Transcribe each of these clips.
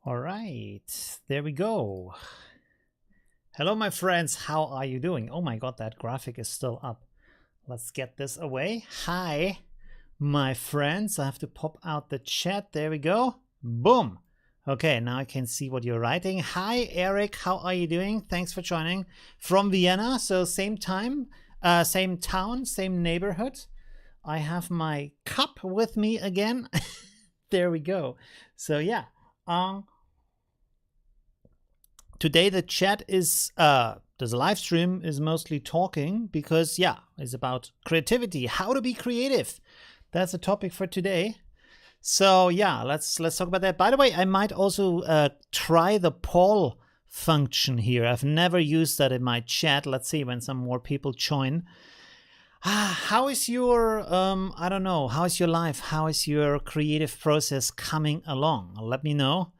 All right, there we go. Hello, my friends. How are you doing? Oh my god, that graphic is still up. Let's get this away. Hi, my friends. I have to pop out the chat. There we go. Boom. Okay, now I can see what you're writing. Hi, Eric. How are you doing? Thanks for joining from Vienna. So same time, same town, same neighborhood. I have my cup with me again. There we go. So yeah. Today the chat is the live stream is mostly talking because it's about creativity, how to be creative. That's the topic for today. So yeah, let's talk about that. By the way, I might also try the poll function here. I've never used that in my chat. Let's see when some more people join. How is your I don't know, how is your life? How is your creative process coming along? Let me know.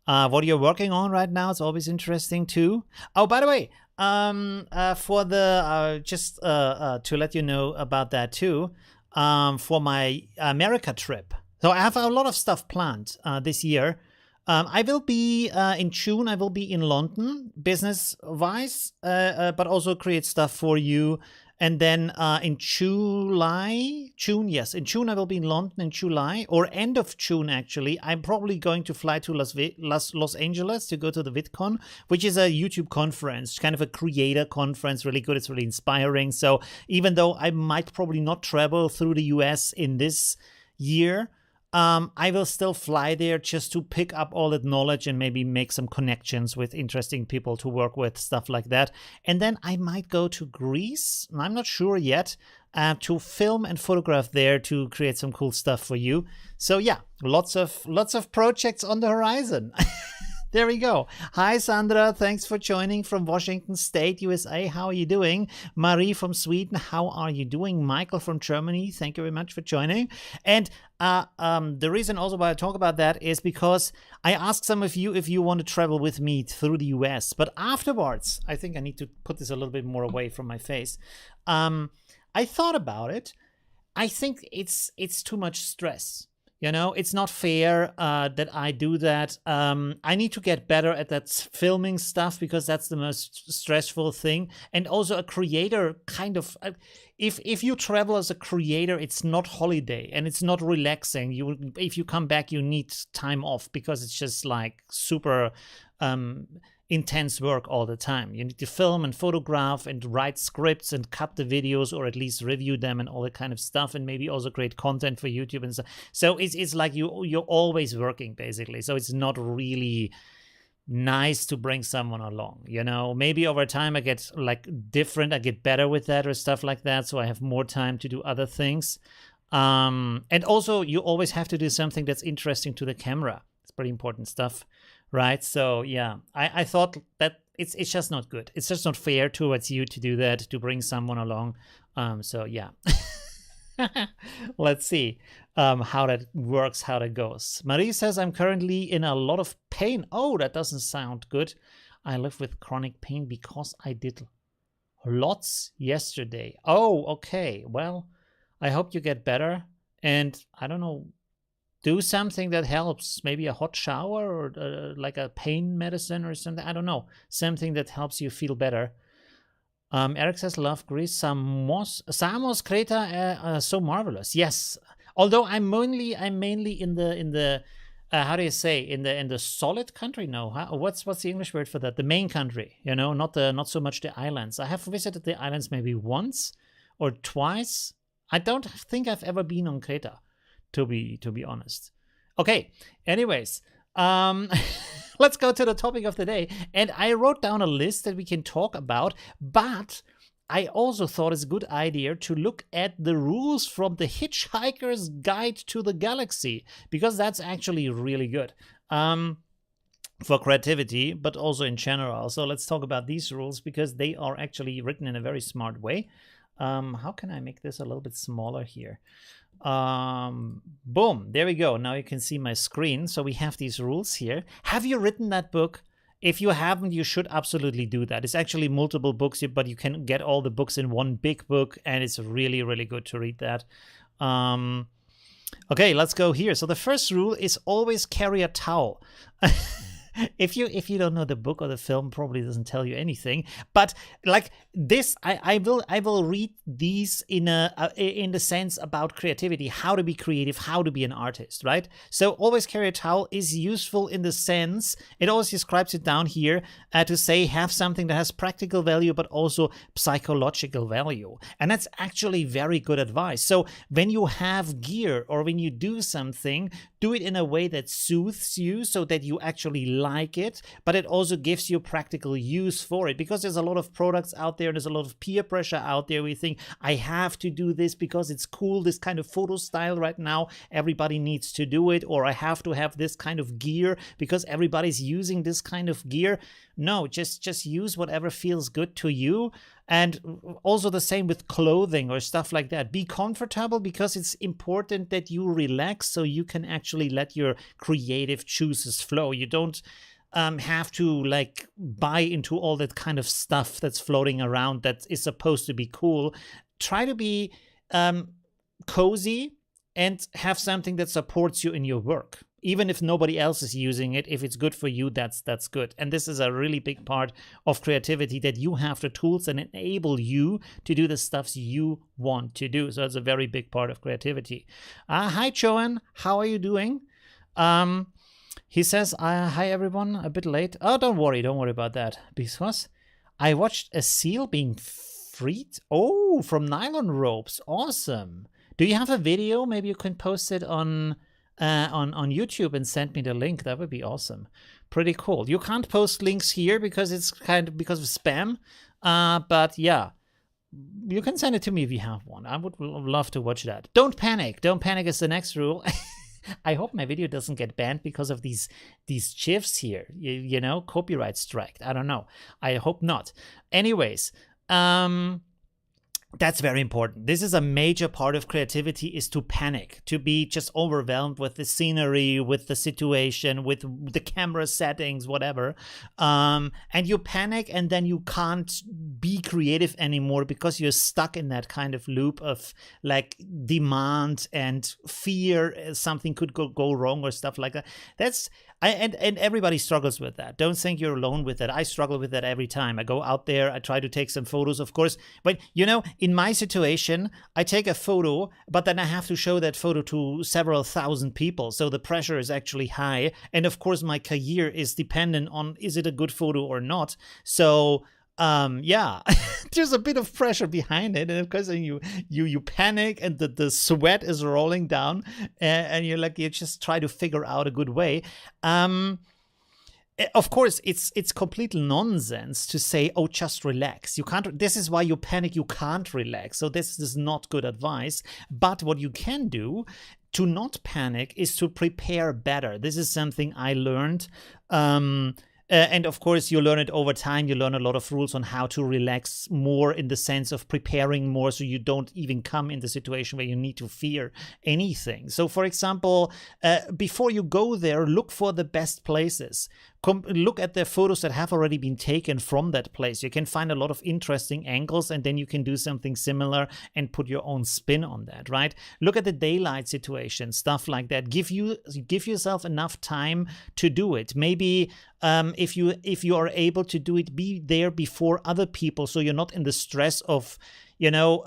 What you're working on right now is always interesting too. Oh, by the way, for the just to let you know about that too, for my America trip. So I have a lot of stuff planned this year. I will be in June. I will be in London, business-wise, but also create stuff for you. And then in June, in June I will be in London in July, or end of June actually. I'm probably going to fly to Los Angeles to go to the VidCon, which is a YouTube conference, kind of a creator conference, really good. It's really inspiring. So even though I might probably not travel through the US in this year, I will still fly there just to pick up all that knowledge and maybe make some connections with interesting people to work with, stuff like that. And then I might go to Greece, I'm not sure yet, to film and photograph there to create some cool stuff for you. So yeah, lots of projects on the horizon. There we go. Hi, Sandra. Thanks for joining from Washington State, USA. How are you doing? Marie from Sweden. How are you doing? Michael from Germany. Thank you very much for joining. And the reason also why I talk about that is because I asked some of you if you want to travel with me through the US. But afterwards, I think I need to put this a little bit more away from my face. I thought about it. I think it's too much stress. You know, it's not fair that I do that. I need to get better at that filming stuff because that's the most stressful thing. And also a creator kind of, if you travel as a creator, it's not holiday and it's not relaxing. If you come back, you need time off because it's just like super intense work all the time. You need to film and photograph and write scripts and cut the videos or at least review them and all that kind of stuff, and maybe also create content for YouTube and stuff. So it's like you're always working basically. So it's not really nice to bring someone along, you know. Maybe over time I get like different, I get better with that or stuff like that, so I have more time to do other things. And also you always have to do something that's interesting to the camera. It's pretty important stuff. Right, so yeah, I thought that it's just not good. It's just not fair towards you to do that, to bring someone along. So yeah, let's see how that works, how that goes. Marie says, I'm currently in a lot of pain. Oh, that doesn't sound good. I live with chronic pain because I did lots yesterday. Oh, okay. Well, I hope you get better. And I don't know, do something that helps, maybe a hot shower or like a pain medicine or something. I don't know, something that helps you feel better. Eric says, love Greece. Samos, Creta, so marvelous. Yes, although I'm mainly in the how do you say, in the solid country? No, what's the English word for that? The main country, you know, not so much the islands. I have visited the islands maybe once or twice. I don't think I've ever been on Creta, to be honest. Okay, anyways, let's go to the topic of the day. And I wrote down a list that we can talk about, but I also thought it's a good idea to look at the rules from the Hitchhiker's Guide to the Galaxy, because that's actually really good for creativity, but also in general. So let's talk about these rules because they are actually written in a very smart way. How can I make this a little bit smaller here? Boom, there we go. Now you can see my screen. So we have these rules here. Have you written that book? If you haven't, you should absolutely do that. It's actually multiple books, but you can get all the books in one big book, and it's really, really good to read that. Okay, let's go here. So the first rule is always carry a towel. If you don't know the book or the film, probably doesn't tell you anything. But like this, I will read these in the sense about creativity, how to be creative, how to be an artist, right? So always carry a towel is useful in the sense it always describes it down here to say have something that has practical value but also psychological value, and that's actually very good advice. So when you have gear or when you do something, do it in a way that soothes you so that you actually like it, but it also gives you practical use for it, because there's a lot of products out there, there's a lot of peer pressure out there. We think I have to do this because it's cool, this kind of photo style right now, everybody needs to do it, or I have to have this kind of gear because everybody's using this kind of gear. No, just use whatever feels good to you. And also the same with clothing or stuff like that. Be comfortable, because it's important that you relax so you can actually let your creative juices flow. You don't have to like buy into all that kind of stuff that's floating around that is supposed to be cool. Try to be cozy and have something that supports you in your work. Even if nobody else is using it, if it's good for you, that's good. And this is a really big part of creativity, that you have the tools that enable you to do the stuff you want to do. So that's a very big part of creativity. Hi, Joanne. How are you doing? He says, hi, everyone. A bit late. Oh, don't worry about that. Because I watched a seal being freed. Oh, from nylon ropes. Awesome. Do you have a video? Maybe you can post it on YouTube and send me the link. That would be awesome. Pretty cool. You can't post links here because it's kind of because of spam. But yeah, you can send it to me if you have one. I would love to watch that. Don't panic. Don't panic is the next rule. I hope my video doesn't get banned because of these GIFs here. You know, copyright strike. I don't know. I hope not. Anyways, that's very important. This is a major part of creativity, is to panic, to be just overwhelmed with the scenery, with the situation, with the camera settings, whatever. And you panic, and then you can't be creative anymore because you're stuck in that kind of loop of like demand and fear something could go wrong or stuff like that. And everybody struggles with that. Don't think you're alone with that. I struggle with that every time. I go out there, I try to take some photos, of course. But, you know, in my situation, I take a photo, but then I have to show that photo to several thousand people. So the pressure is actually high. And, of course, my career is dependent on, is it a good photo or not? So yeah, there's a bit of pressure behind it, and of course you panic, and the sweat is rolling down, and you're like, you just try to figure out a good way. Of course, it's complete nonsense to say, oh, just relax. You can't. This is why you panic. You can't relax. So this is not good advice. But what you can do to not panic is to prepare better. This is something I learned. And of course, you learn it over time. You learn a lot of rules on how to relax more, in the sense of preparing more so you don't even come in the situation where you need to fear anything. So, for example, before you go there, look for the best places. Look at the photos that have already been taken from that place. You can find a lot of interesting angles, and then you can do something similar and put your own spin on that, right? Look at the daylight situation, stuff like that. Give yourself enough time to do it. Maybe if you are able to do it, be there before other people, so you're not in the stress of, you know,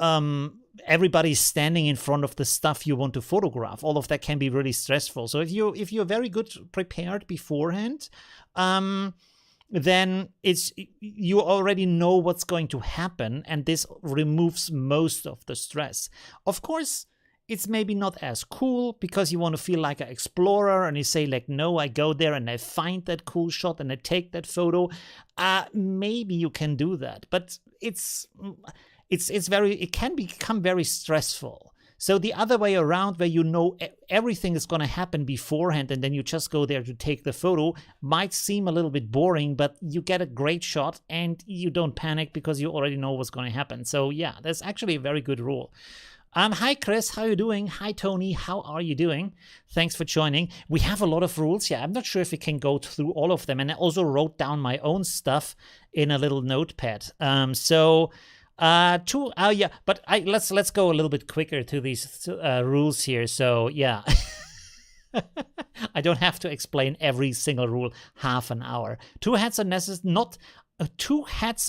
everybody's standing in front of the stuff you want to photograph. All of that can be really stressful. So if you're very good prepared beforehand, then you already know what's going to happen, and this removes most of the stress. Of course, it's maybe not as cool because you want to feel like an explorer, and you say like, no, I go there and I find that cool shot and I take that photo. Maybe you can do that, but it can become very stressful. So the other way around, where you know everything is going to happen beforehand and then you just go there to take the photo, might seem a little bit boring, but you get a great shot and you don't panic because you already know what's going to happen. So yeah, that's actually a very good rule. Hi, Chris. How are you doing? Hi, Tony. How are you doing? Thanks for joining. We have a lot of rules. Yeah, I'm not sure if we can go through all of them. And I also wrote down my own stuff in a little notepad. But let's go a little bit quicker to these rules here. So yeah. I don't have to explain every single rule half an hour. Two hats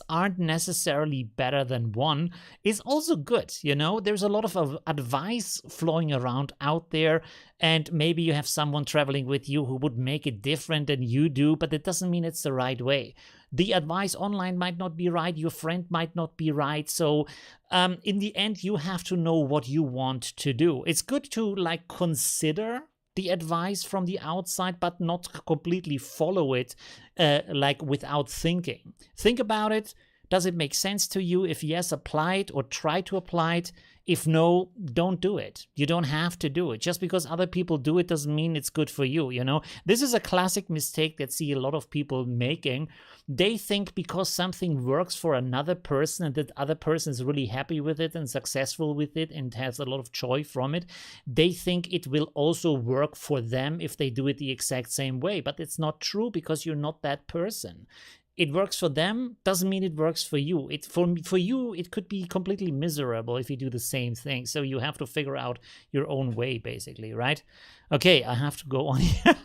aren't necessarily better than one. It's also good, you know. There's a lot of advice flowing around out there, and maybe you have someone traveling with you who would make it different than you do, but it doesn't mean it's the right way. The advice online might not be right, your friend might not be right, so in the end you have to know what you want to do. It's good to like consider the advice from the outside, but not completely follow it like without thinking. Think about it. Does it make sense to you? If yes, apply it or try to apply it. If no, don't do it. You don't have to do it. Just because other people do it doesn't mean it's good for you, you know? This is a classic mistake that I see a lot of people making. They think because something works for another person and that other person is really happy with it and successful with it and has a lot of joy from it, they think it will also work for them if they do it the exact same way. But it's not true, because you're not that person. It works for them doesn't mean it works for you. For you, it could be completely miserable if you do the same thing. So you have to figure out your own way, basically, right? Okay, I have to go on here.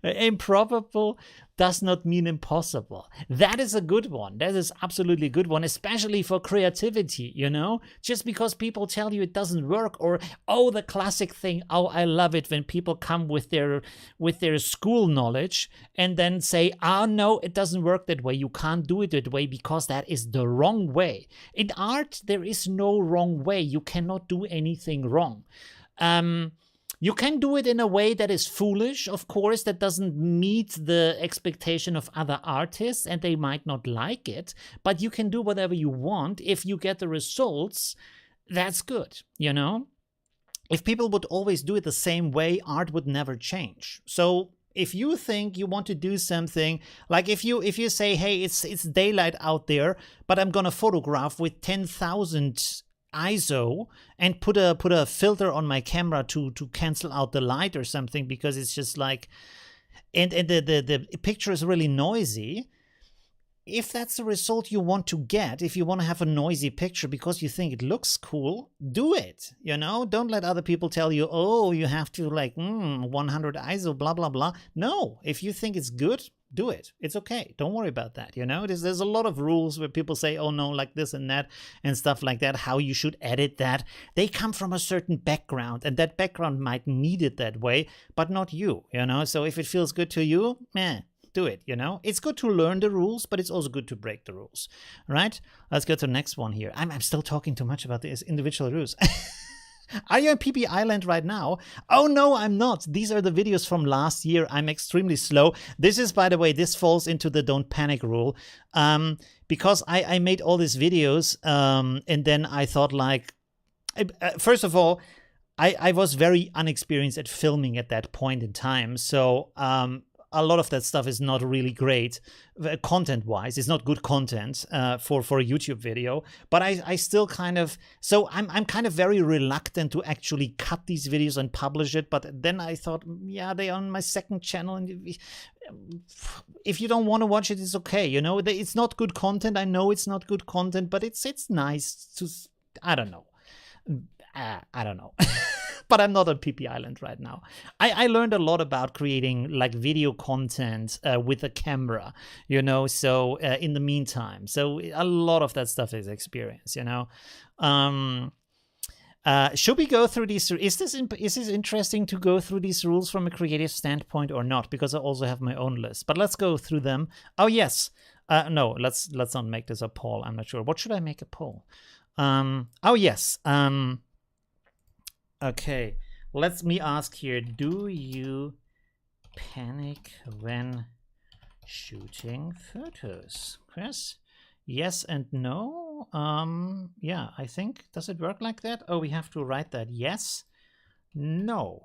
Improbable does not mean impossible. That is a good one. That is absolutely a good one, especially for creativity, you know? Just because people tell you it doesn't work, or, oh, the classic thing, oh, I love it when people come with their school knowledge and then say, oh, no, it doesn't work that way. You can't do it that way because that is the wrong way. In art, there is no wrong way. You cannot do anything wrong. You can do it in a way that is foolish, of course, that doesn't meet the expectation of other artists, and they might not like it, but you can do whatever you want. If you get the results, that's good, you know? If people would always do it the same way, art would never change. So if you think you want to do something, like if you say, hey, it's daylight out there, but I'm gonna photograph with 10,000 ISO and put a filter on my camera to cancel out the light or something, because it's just like, and the picture is really noisy. If that's the result you want to get, if you want to have a noisy picture because you think it looks cool, do it, you know? Don't let other people tell you, oh, you have to like 100 ISO, blah, blah, blah. No, if you think it's good, do it. It's okay. Don't worry about that, you know? There's a lot of rules where people say, oh no, like this and that and stuff like that, how you should edit that. They come from a certain background, and that background might need it that way, but not you, you know? So if it feels good to you, do it, you know? It's good to learn the rules, but it's also good to break the rules, right? Let's go to the next one here. I'm still talking too much about these individual rules. Are you on PP Island right now? Oh no, I'm not. These are the videos from last year. I'm extremely slow. This is, by the way, this falls into the don't panic rule. Because I made all these videos and then I thought, like, first of all, I was very unexperienced at filming at that point in time. So a lot of that stuff is not really great content-wise. It's not good content for a YouTube video. But I still kind of, so I'm kind of very reluctant to actually cut these videos and publish it. But then I thought, yeah, they are on my second channel, and if you don't want to watch it, it's okay. You know, it's not good content. I know it's not good content, but it's nice to, I don't know. I don't know. But I'm not on PP Island right now. I learned a lot about creating like video content with a camera, you know, so in the meantime. So a lot of that stuff is experience, you know. Should we go through these? Is this interesting to go through these rules from a creative standpoint or not? Because I also have my own list. But let's go through them. Oh, yes. No, let's not make this a poll. I'm not sure. What should I make a poll? Oh, yes. Okay, let me ask here, do you panic when shooting photos? Chris? Yes and no? Yeah, I think, does it work like that? Oh, we have to write that. Yes, no.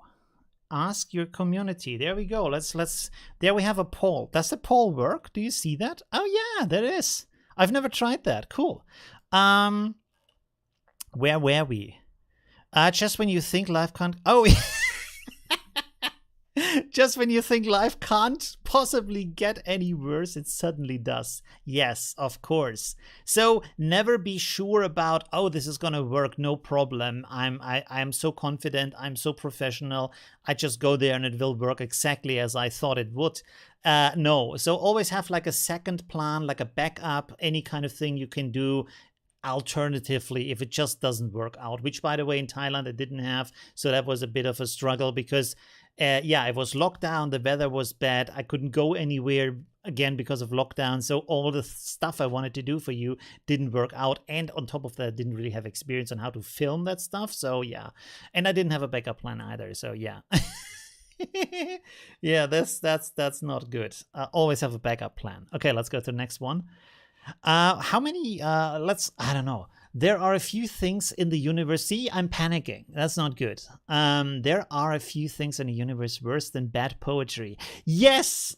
Ask your community. There we go. There we have a poll. Does the poll work? Do you see that? Oh yeah, there is. I've never tried that. Cool. Where were we? Just when you think life can't... Oh, Just when you think life can't possibly get any worse, it suddenly does. Yes, of course. So never be sure about, oh, this is gonna work, no problem. I'm so confident, I'm so professional. I just go there and it will work exactly as I thought it would. No. So always have like a second plan, like a backup, any kind of thing you can do alternatively if it just doesn't work out, which by the way in Thailand I didn't have, so that was a bit of a struggle because it was lockdown, the weather was bad, I couldn't go anywhere again because of lockdown, so all the stuff I wanted to do for you didn't work out, and on top of that I didn't really have experience on how to film that stuff, so yeah, and I didn't have a backup plan either, so yeah. Yeah, that's not good. Always have a backup plan. Okay, let's go to the next one. How many, I don't know. There are a few things in the universe. See, I'm panicking. That's not good. There are a few things in the universe worse than bad poetry. Yes!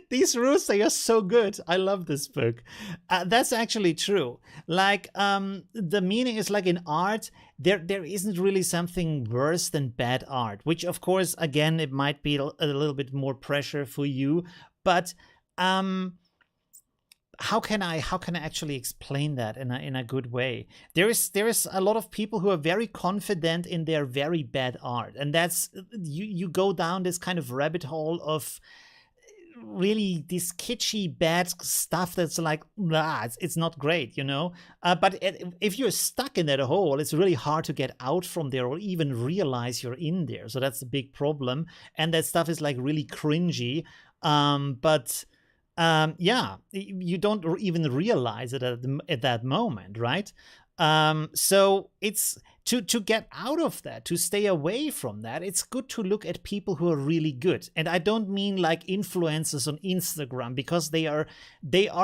These rules, they are so good. I love this book. That's actually true. Like, the meaning is like in art, there isn't really something worse than bad art, which of course, again, it might be a little bit more pressure for you, but, how can I actually explain that in a good way? There is a lot of people who are very confident in their very bad art, and that's you go down this kind of rabbit hole of really this kitschy bad stuff that's like, it's not great, you know. But if you're stuck in that hole, it's really hard to get out from there or even realize you're in there. So that's the big problem, and that stuff is like really cringy. Yeah, you don't even realize it at that moment, right? So it's to get out of that, to stay away from that, it's good to look at people who are really good. And I don't mean like influencers on Instagram, because they are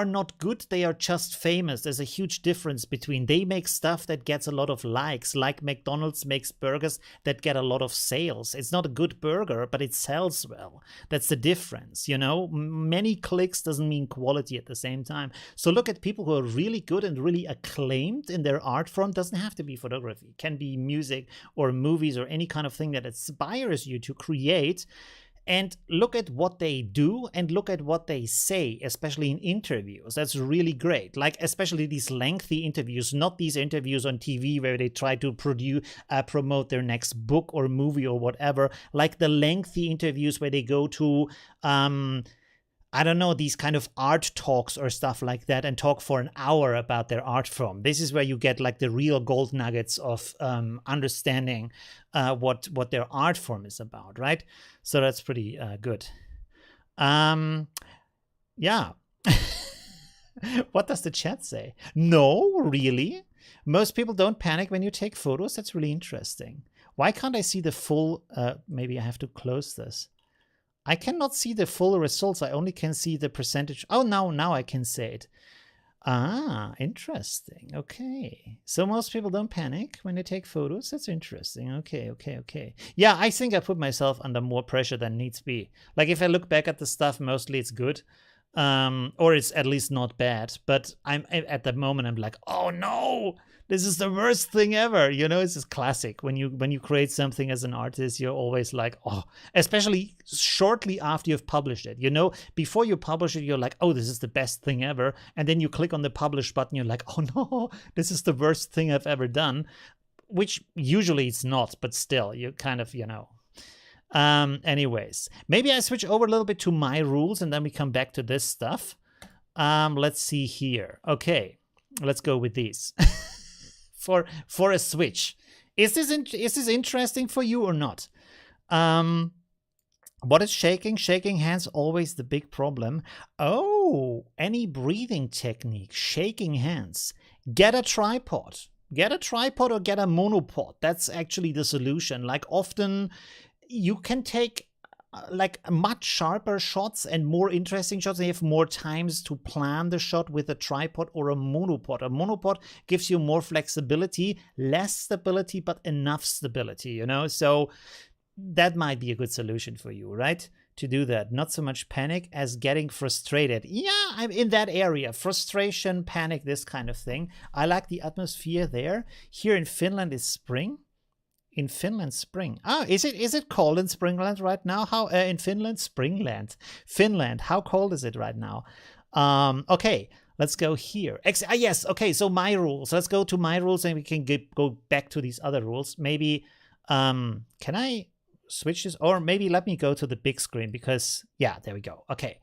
not good, they are just famous. There's a huge difference between they make stuff that gets a lot of likes, like McDonald's makes burgers that get a lot of sales. It's not a good burger, but it sells well. That's the difference, you know? Many clicks doesn't mean quality at the same time. So look at people who are really good and really acclaimed in their art form. Doesn't have to be photography, can be music or movies or any kind of thing that inspires you to create, and look at what they do and look at what they say, especially in interviews. That's really great. Like especially these lengthy interviews, not these interviews on TV where they try to promote their next book or movie or whatever, like the lengthy interviews where they go to I don't know, these kind of art talks or stuff like that and talk for an hour about their art form. This is where you get like the real gold nuggets of understanding what their art form is about, right? So that's pretty good. Yeah. What does the chat say? No, really? Most people don't panic when you take photos. That's really interesting. Why can't I see the full, maybe I have to close this. I cannot see the full results. I only can see the percentage. Oh, now I can say it. Ah, interesting. Okay. So most people don't panic when they take photos. That's interesting. Okay. Yeah, I think I put myself under more pressure than needs be. Like if I look back at the stuff, mostly it's good. Or it's at least not bad. But I'm at that moment, I'm like, oh no, this is the worst thing ever. You know, it's just classic. When you create something as an artist, you're always like, oh, especially shortly after you've published it. You know, before you publish it, you're like, oh, this is the best thing ever. And then you click on the publish button, you're like, oh no, this is the worst thing I've ever done. Which usually it's not, but still, you kind of, you know. Anyways, maybe I switch over a little bit to my rules and then we come back to this stuff. Let's see here. Okay, let's go with these. For a switch. Is this interesting for you or not? What is shaking? Shaking hands, always the big problem. Oh, any breathing technique, shaking hands. Get a tripod. Get a tripod or get a monopod. That's actually the solution. Like often you can take like much sharper shots and more interesting shots, and you have more times to plan the shot with a tripod or a monopod. A monopod gives you more flexibility, less stability, but enough stability, you know? So that might be a good solution for you, right? To do that. Not so much panic as getting frustrated. Yeah, I'm in that area. Frustration, panic, this kind of thing. I like the atmosphere there. Here in Finland is spring. in Finland spring? Oh, is it cold in Springland right now? How in Finland? Finland. How cold is it right now? Okay, let's go here. Yes, okay, so my rules. Let's go to my rules and we can go back to these other rules. Maybe, can I switch this? Or maybe let me go to the big screen because, yeah, there we go. Okay.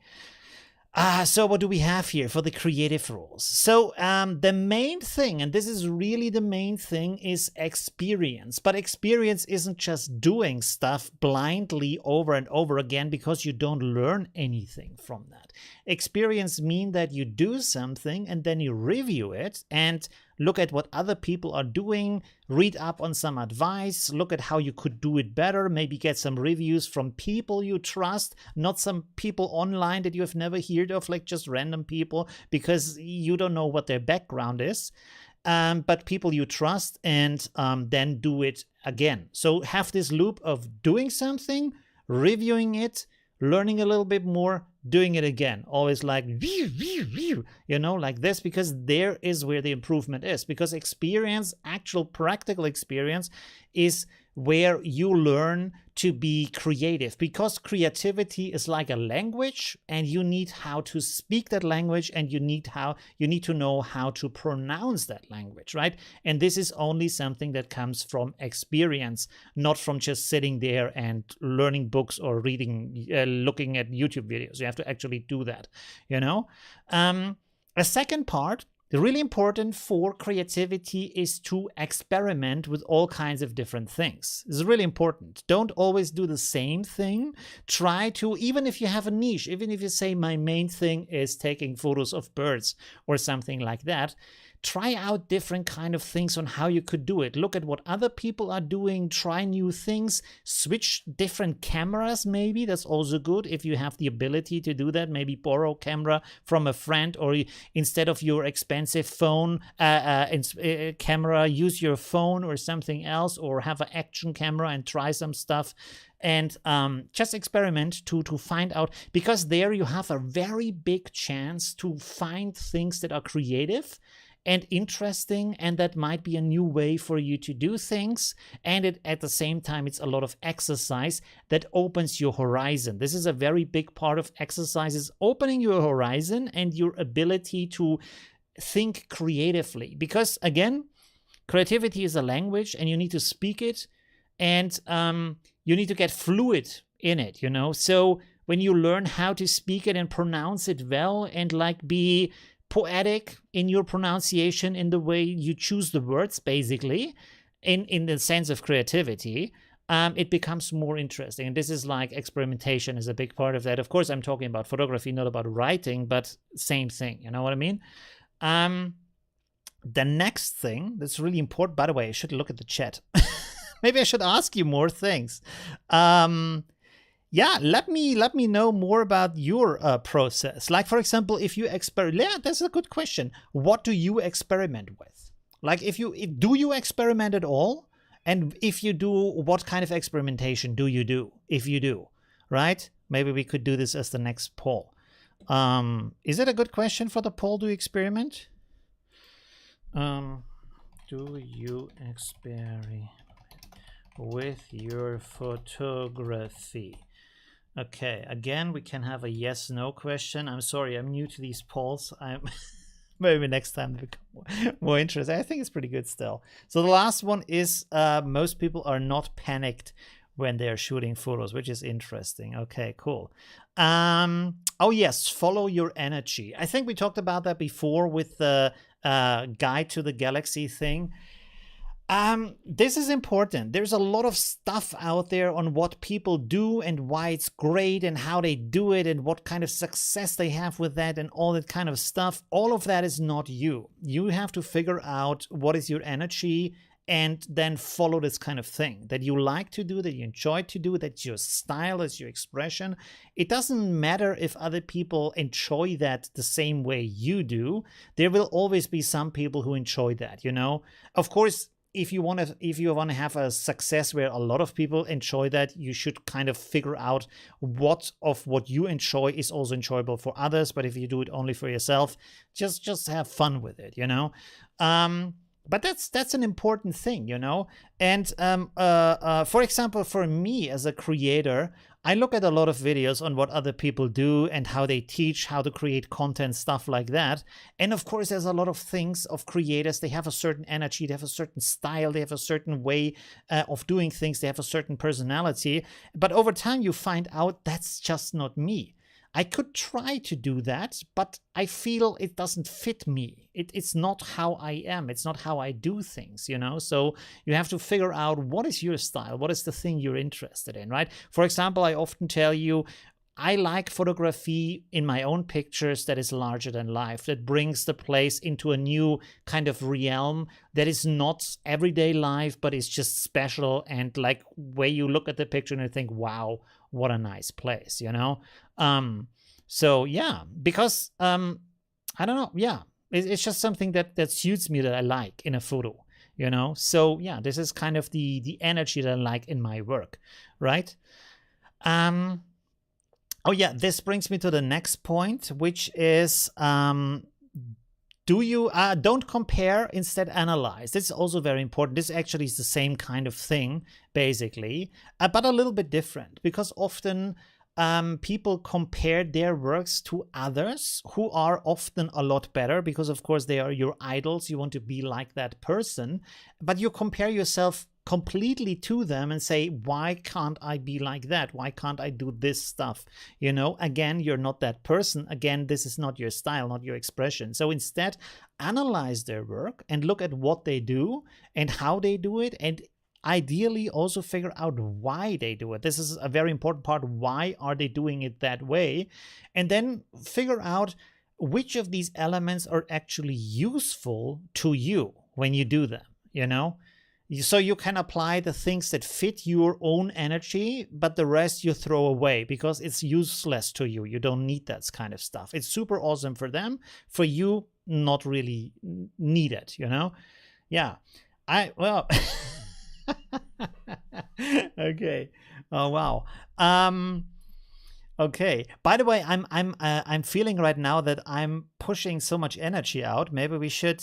So what do we have here for the creative rules? So the main thing, and this is really the main thing, is experience. But experience isn't just doing stuff blindly over and over again because you don't learn anything from that. Experience means that you do something and then you review it and look at what other people are doing, read up on some advice, look at how you could do it better, maybe get some reviews from people you trust, not some people online that you have never heard of, like just random people, because you don't know what their background is, but people you trust, and then do it again. So have this loop of doing something, reviewing it, learning a little bit more, doing it again, always like, you know, like this, because there is where the improvement is. Because experience, actual practical experience, is where you learn to be creative, because creativity is like a language and you need how to speak that language, and you need to know how to pronounce that language, right? And this is only something that comes from experience, not from just sitting there and learning books or reading, looking at YouTube videos. You have to actually do that, you know? A second part, really important for creativity, is to experiment with all kinds of different things. This is really important. Don't always do the same thing. Try to, even if you have a niche, even if you say my main thing is taking photos of birds or something like that, try out different kind of things on how you could do it. Look at what other people are doing, try new things, switch different cameras maybe. That's also good if you have the ability to do that. Maybe borrow camera from a friend, or instead of your expensive phone camera, use your phone or something else, or have an action camera and try some stuff. And just experiment to find out, because there you have a very big chance to find things that are creative and interesting, and that might be a new way for you to do things. And at the same time, it's a lot of exercise that opens your horizon. This is a very big part of exercises, opening your horizon and your ability to think creatively. Because again, creativity is a language and you need to speak it, and you need to get fluid in it, you know? So when you learn how to speak it and pronounce it well, and like be poetic in your pronunciation, in the way you choose the words, basically, in the sense of creativity, it becomes more interesting. And this is like experimentation is a big part of that. Of course, I'm talking about photography, not about writing, but same thing. You know what I mean? The next thing that's really important, by the way, I should look at the chat. Maybe I should ask you more things. Yeah, let me know more about your process. Like, for example, if you yeah, that's a good question. What do you experiment with? Like, do you experiment at all? And if you do, what kind of experimentation do you do? If you do, right? Maybe we could do this as the next poll. Is it a good question for the poll? Do you experiment? Do you experiment with your photography? Okay, again, we can have a yes/no question. I'm sorry, I'm new to these polls. Maybe next time they become more interesting. I think it's pretty good still. So the last one is most people are not panicked when they're shooting photos, which is interesting. Okay, cool. Oh yes, follow your energy. I think we talked about that before with the Guide to the Galaxy thing. This is important. There's a lot of stuff out there on what people do and why it's great and how they do it and what kind of success they have with that and all that kind of stuff. All of that is not you. You have to figure out what is your energy and then follow this kind of thing that you like to do, that you enjoy to do, that's your style, that's your expression. It doesn't matter if other people enjoy that the same way you do. There will always be some people who enjoy that, you know. Of course, if you want to have a success where a lot of people enjoy that, you should kind of figure out what you enjoy is also enjoyable for others. But if you do it only for yourself, just have fun with it, you know. But that's an important thing, you know. And for example, for me as a creator, I look at a lot of videos on what other people do and how they teach, how to create content, stuff like that. And of course, there's a lot of things of creators. They have a certain energy, they have a certain style, they have a certain way of doing things, they have a certain personality. But over time, you find out that's just not me. I could try to do that, but I feel it doesn't fit me. It's not how I am. It's not how I do things, you know? So you have to figure out what is your style? What is the thing you're interested in, right? For example, I often tell you, I like photography in my own pictures that is larger than life, that brings the place into a new kind of realm that is not everyday life, but is just special. And like where you look at the picture and you think, wow, what a nice place, you know? So yeah, because I don't know, yeah, it's just something that suits me, that I like in a photo, you know? So yeah, this is kind of the energy that I like in my work, right? Oh yeah, this brings me to the next point, which is do you don't compare, instead analyze. This is also very important. This actually is the same kind of thing, basically, but a little bit different, because often people compare their works to others who are often a lot better, because of course they are your idols. You want to be like that person, but you compare yourself completely to them and say, why can't I be like that? Why can't I do this stuff? You know, again, you're not that person. Again, this is not your style, not your expression. So instead, analyze their work and look at what they do and how they do it, and ideally also figure out why they do it. This is a very important part. Why are they doing it that way? And then figure out which of these elements are actually useful to you when you do them, you know? So you can apply the things that fit your own energy, but the rest you throw away because it's useless to you. You don't need that kind of stuff. It's super awesome for them. For you, not really needed, you know? Yeah. Well... Okay. Oh wow. Okay. By the way, I'm feeling right now that I'm pushing so much energy out. Maybe we should.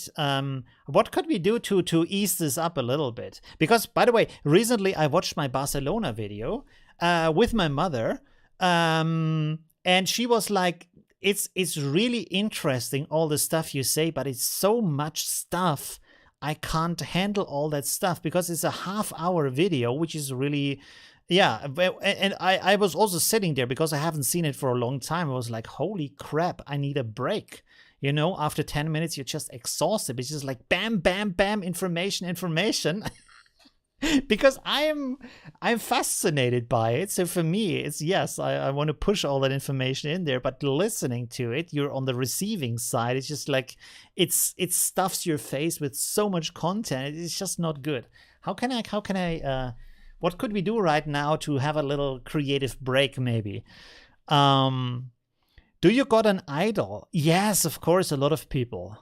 What could we do to ease this up a little bit? Because, by the way, recently I watched my Barcelona video with my mother, and she was like, "It's really interesting, all the stuff you say, but it's so much stuff. I can't handle all that stuff," because it's a half-hour video, which is really, yeah. And I was also sitting there because I haven't seen it for a long time. I was like, holy crap, I need a break. You know, after 10 minutes, you're just exhausted. It's just like bam, bam, bam, information. Because I'm fascinated by it. So for me, it's yes, I want to push all that information in there, but listening to it, you're on the receiving side. It's just like it stuffs your face with so much content. It's just not good. How can I what could we do right now to have a little creative break maybe? Do you got an idol? Yes, of course, a lot of people.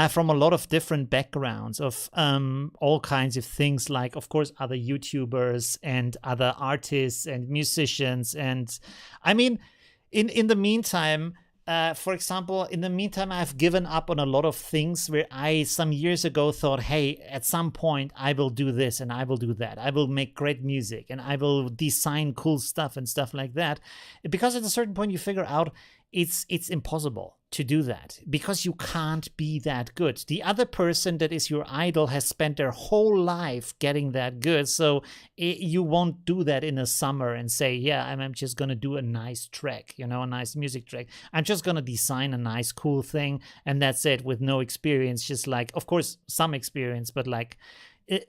From a lot of different backgrounds of all kinds of things, like, of course, other YouTubers and other artists and musicians. And I mean, in the meantime, for example, in the meantime, I've given up on a lot of things where I some years ago thought, hey, at some point I will do this and I will do that. I will make great music and I will design cool stuff and stuff like that. Because at a certain point you figure out it's impossible to do that because you can't be that good. The other person that is your idol has spent their whole life getting that good. So you won't do that in a summer and say, yeah, I'm just going to do a nice track, you know, a nice music track. I'm just going to design a nice, cool thing. And that's it, with no experience, just like, of course, some experience, but like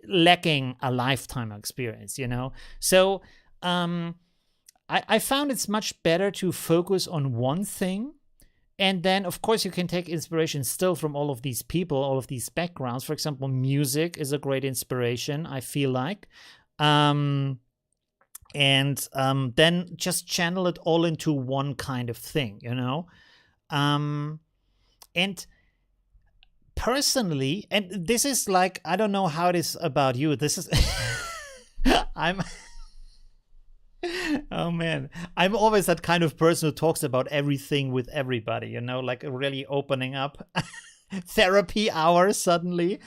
lacking a lifetime experience, you know? So, I found it's much better to focus on one thing. And then, of course, you can take inspiration still from all of these people, all of these backgrounds. For example, music is a great inspiration, I feel like. Then just channel it all into one kind of thing, you know? And personally, and this is like, I don't know how it is about you. This is... Oh man, I'm always that kind of person who talks about everything with everybody, you know, like really opening up. therapy hour suddenly.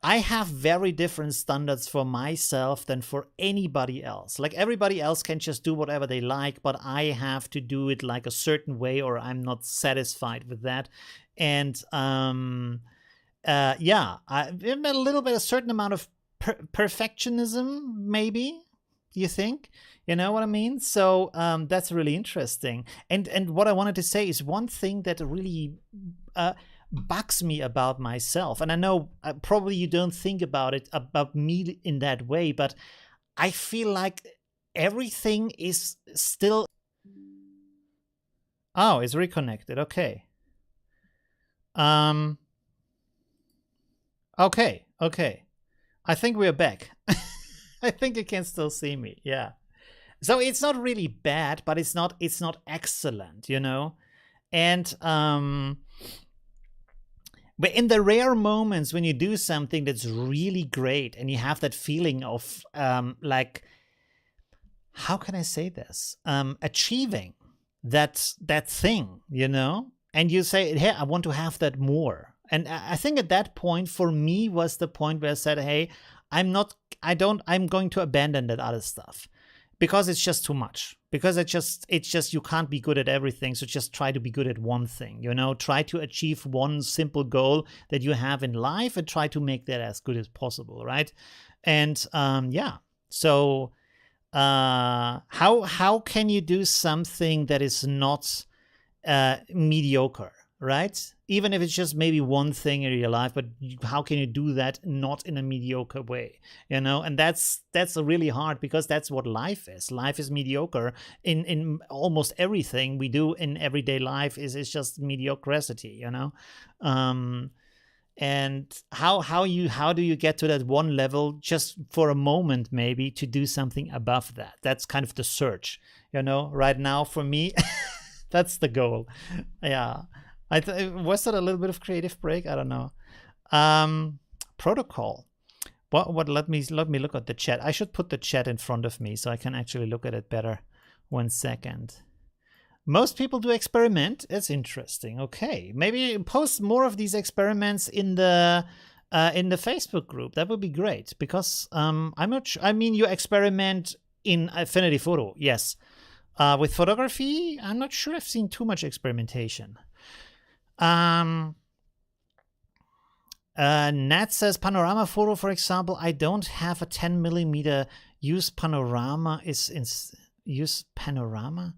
I have very different standards for myself than for anybody else. Like everybody else can just do whatever they like, but I have to do it like a certain way or I'm not satisfied with that. And yeah, a little bit, a certain amount of perfectionism, maybe, you think? You know what I mean? So that's really interesting. And what I wanted to say is one thing that really bugs me about myself, and I know probably you don't think about it about me in that way, but I feel like everything is still. Oh, it's reconnected. Okay. Okay. I think we're back. I think you can still see me. Yeah. So it's not really bad, but it's not excellent, you know? And but in the rare moments when you do something that's really great and you have that feeling of like, how can I say this? Achieving that thing, you know? And you say, hey, I want to have that more. And I think at that point for me was the point where I said, hey, I'm going to abandon that other stuff because it's just too much. Because it's just you can't be good at everything. So just try to be good at one thing, you know, try to achieve one simple goal that you have in life and try to make that as good as possible. Right. And yeah, so how can you do something that is not mediocre, right? Even if it's just maybe one thing in your life, but how can you do that not in a mediocre way, you know? And that's really hard because that's what life is. Life is mediocre in almost everything we do in everyday life is just mediocrity, you know? And how do you get to that one level just for a moment maybe to do something above that? That's kind of the search, you know, right now for me. That's the goal. Yeah. Was that a little bit of creative break? I don't know. Protocol. What let me look at the chat. I should put the chat in front of me so I can actually look at it better. 1 second. Most people do experiment. It's interesting. Okay. Maybe post more of these experiments in the Facebook group. That would be great because I'm not sure. I mean, you experiment in Affinity Photo. Yes. With photography, I'm not sure I've seen too much experimentation. Nat says panorama photo, for example. I don't have a 10mm. Use panorama use panorama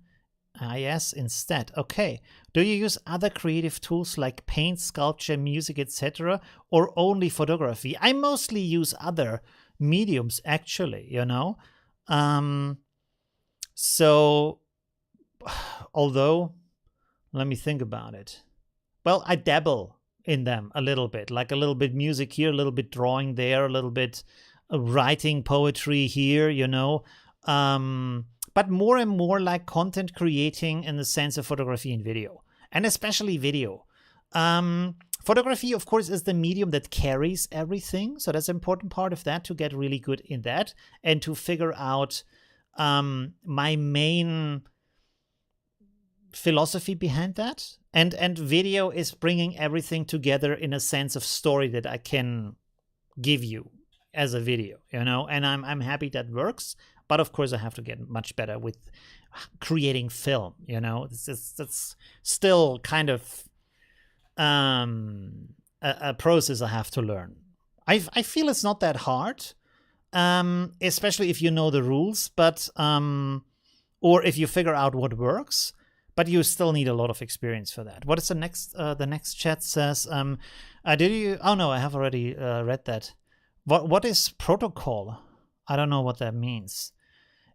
IS instead. Okay. Do you use other creative tools like paint, sculpture, music, etc., or only photography? I mostly use other mediums, actually. You know. So, although, let me think about it. Well, I dabble in them a little bit, like a little bit music here, a little bit drawing there, a little bit writing poetry here, you know. But more and more like content creating in the sense of photography and video, and especially video. Photography, of course, is the medium that carries everything. So that's an important part of that, to get really good in that and to figure out my main philosophy behind that. And video is bringing everything together in a sense of story that I can give you as a video, you know, and I'm happy that works. But of course I have to get much better with creating film, you know. That's still kind of a process I have to learn. I feel it's not that hard. Especially if you know the rules, but or if you figure out what works, but you still need a lot of experience for that. What is the next? The next chat says, did you? Oh no, I have already read that. What is protocol? I don't know what that means.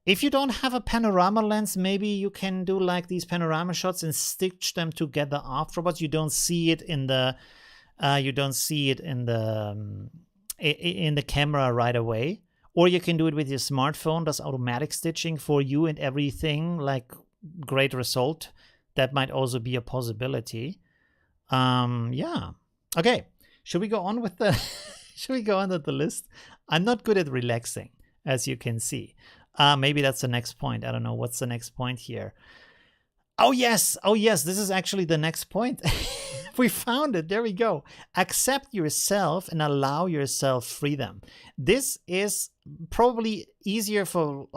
If you don't have a panorama lens, maybe you can do like these panorama shots and stitch them together afterwards. You don't see it in the. In the camera right away. Or you can do it with your smartphone, does automatic stitching for you and everything, like great result. That might also be a possibility. Yeah. Okay. Should we go on with the should we go on with the list? I'm not good at relaxing, as you can see. Maybe that's the next point. I don't know what's the next point here. Oh yes, this is actually the next point. We found it. There we go. Accept yourself and allow yourself freedom. This is probably easier for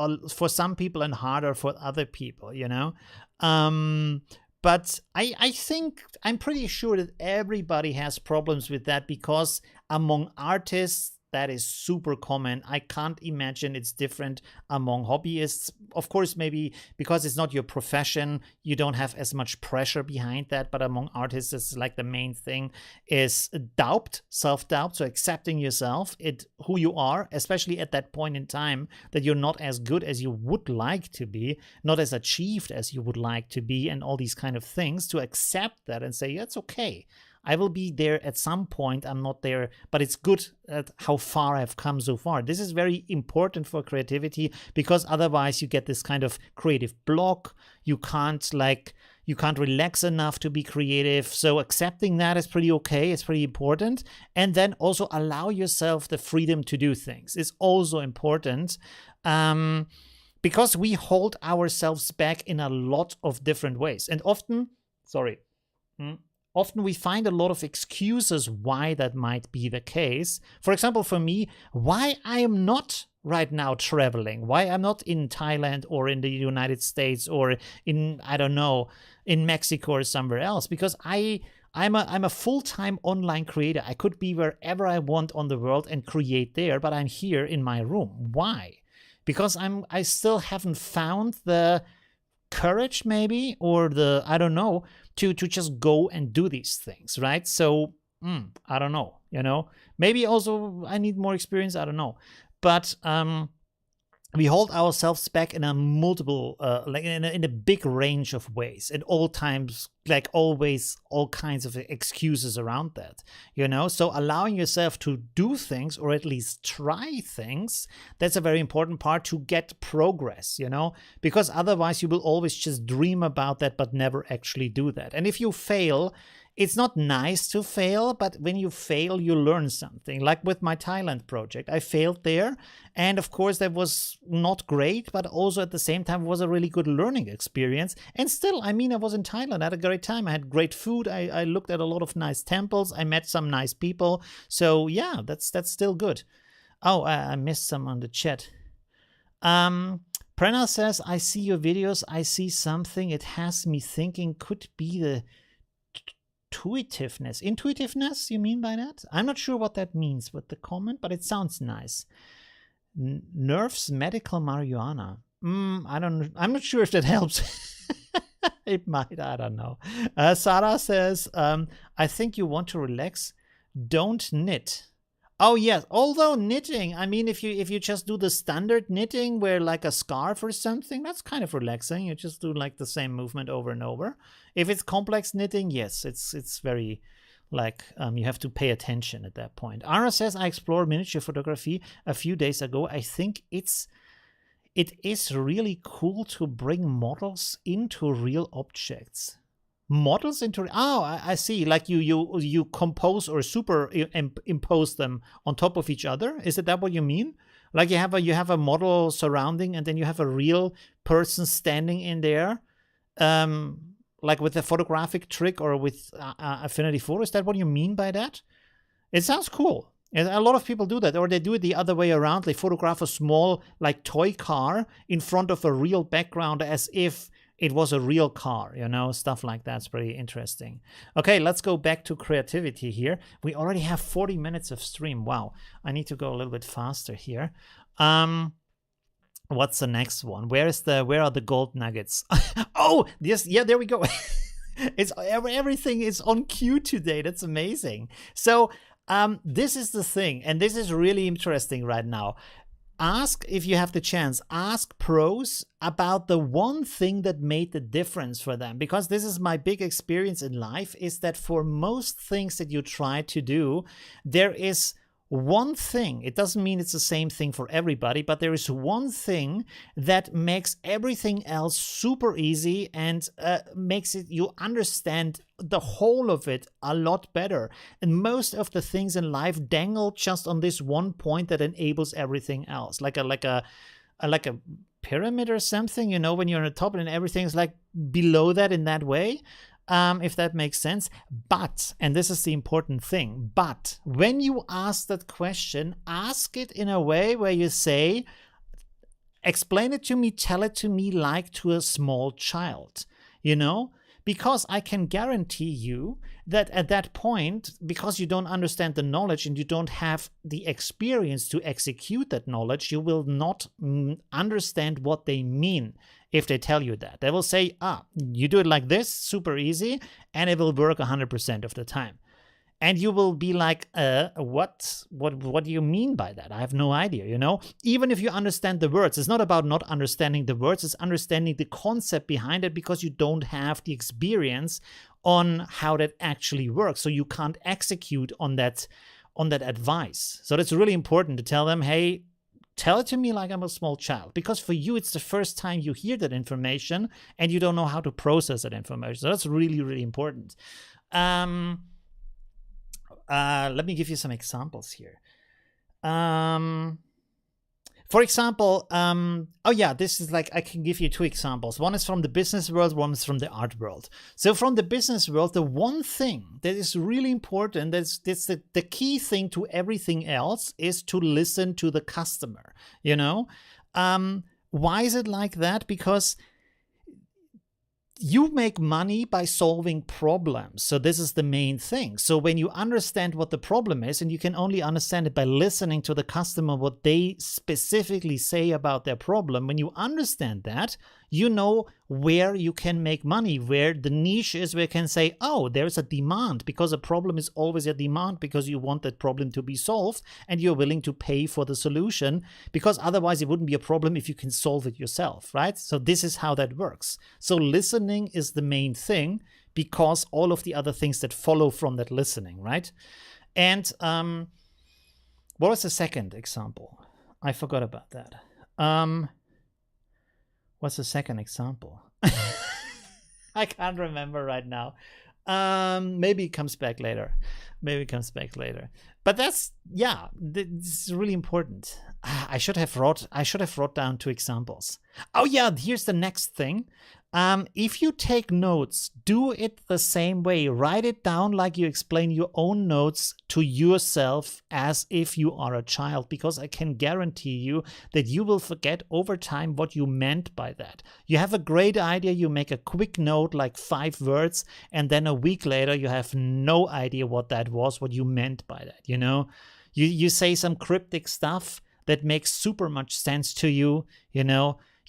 some people and harder for other people, you know. But I think I'm pretty sure that everybody has problems with that, because among artists, that is super common. I can't imagine it's different among hobbyists. Of course, maybe because it's not your profession, you don't have as much pressure behind that. But among artists, it's like the main thing is doubt, self-doubt. So accepting yourself, who you are, especially at that point in time that you're not as good as you would like to be, not as achieved as you would like to be, and all these kind of things. To accept that and say, that's okay. I will be there at some point. I'm not there, but it's good at how far I've come so far. This is very important for creativity, because otherwise you get this kind of creative block. You can't relax enough to be creative. So accepting that is pretty okay. It's pretty important. And then also allow yourself the freedom to do things is also important. Because we hold ourselves back in a lot of different ways. And often we find a lot of excuses why that might be the case. For example, for me, why I am not right now traveling, why I'm not in Thailand or in the United States or in, I don't know, in Mexico or somewhere else, because I'm a full-time online creator. I could be wherever I want on the world and create there, but I'm here in my room. Why? Because I still haven't found the courage, maybe, or the, I don't know, to just go and do these things, right? So I don't know, you know, maybe also I need more experience, I don't know. But we hold ourselves back in a multiple, like in a big range of ways, at all times, like always, all kinds of excuses around that, you know. So allowing yourself to do things, or at least try things, that's a very important part to get progress, you know, because otherwise you will always just dream about that, but never actually do that. And if you fail, it's not nice to fail, but when you fail, you learn something. Like with my Thailand project, I failed there. And of course, that was not great, but also at the same time, it was a really good learning experience. And still, I mean, I was in Thailand, I had a great time. I had great food. I looked at a lot of nice temples. I met some nice people. So yeah, that's still good. Oh, I missed some on the chat. Prana says, I see your videos. I see something. It has me thinking, could be the intuitiveness, you mean by that? I'm not sure what that means with the comment, but it sounds nice. Nerves medical marijuana. I'm not sure if that helps. It might, I don't know. Sarah says, I think you want to relax. Don't knit. Oh yes, although knitting, I mean, if you just do the standard knitting, where like a scarf or something, that's kind of relaxing. You just do like the same movement over and over. If it's complex knitting, yes, it's very like you have to pay attention at that point. Ara says, I explored miniature photography a few days ago. I think it is really cool to bring models into real objects. Models into, I see, like you compose or impose them on top of each other. Is that what you mean? Like you have a model surrounding, and then you have a real person standing in there, like with a photographic trick or with Affinity Photo. Is that what you mean by that? It sounds cool. And a lot of people do that, or they do it the other way around. They photograph a small like toy car in front of a real background, as if it was a real car, you know, stuff like that's pretty interesting. Okay, let's go back to creativity here. We already have 40 minutes of stream. Wow, I need to go a little bit faster here. What's the next one? Where are the gold nuggets? Oh, yes, yeah, there we go. Everything is on cue today. That's amazing. So this is the thing, and this is really interesting right now. Ask, if you have the chance, ask pros about the one thing that made the difference for them. Because this is my big experience in life, is that for most things that you try to do, there is one thing. It doesn't mean it's the same thing for everybody, but there is one thing that makes everything else super easy and makes it, you understand the whole of it a lot better. And most of the things in life dangle just on this one point that enables everything else, like a pyramid or something, when you're on the top and everything's like below that in that way, if that makes sense. But, and this is the important thing, but when you ask that question, ask it in a way where you say, explain it to me, tell it to me like to a small child, because I can guarantee you that at that point, because you don't understand the knowledge and you don't have the experience to execute that knowledge, you will not understand what they mean if they tell you that. They will say, you do it like this, super easy, and it will work 100% of the time. And you will be like, what do you mean by that? I have no idea, Even if you understand the words, it's not about not understanding the words, it's understanding the concept behind it, because you don't have the experience on how that actually works. So you can't execute on that advice. So that's really important to tell them, hey, tell it to me like I'm a small child, because for you, it's the first time you hear that information and you don't know how to process that information. So that's really, really important. Let me give you some examples here. For example, this is like, I can give you two examples. One is from the business world, one is from the art world. So from the business world, the one thing that is really important, that's the key thing to everything else, is to listen to the customer, Why is it like that? Because you make money by solving problems. So this is the main thing. So when you understand what the problem is, and you can only understand it by listening to the customer, what they specifically say about their problem, when you understand that, you know where you can make money, where the niche is, where you can say, oh, there's a demand, because a problem is always a demand, because you want that problem to be solved and you're willing to pay for the solution, because otherwise it wouldn't be a problem if you can solve it yourself, right? So this is how that works. So listening is the main thing, because all of the other things that follow from that listening, right? And what was the second example? I forgot about that. What's the second example? I can't remember right now. Maybe it comes back later. But that's, this is really important. I should have wrote down two examples. Oh yeah, here's the next thing. If you take notes, do it the same way. Write it down like you explain your own notes to yourself as if you are a child, because I can guarantee you that you will forget over time what you meant by that. You have a great idea, you make a quick note, like 5 words, and then a week later you have no idea what that was, what you meant by that, You say some cryptic stuff that makes super much sense to you,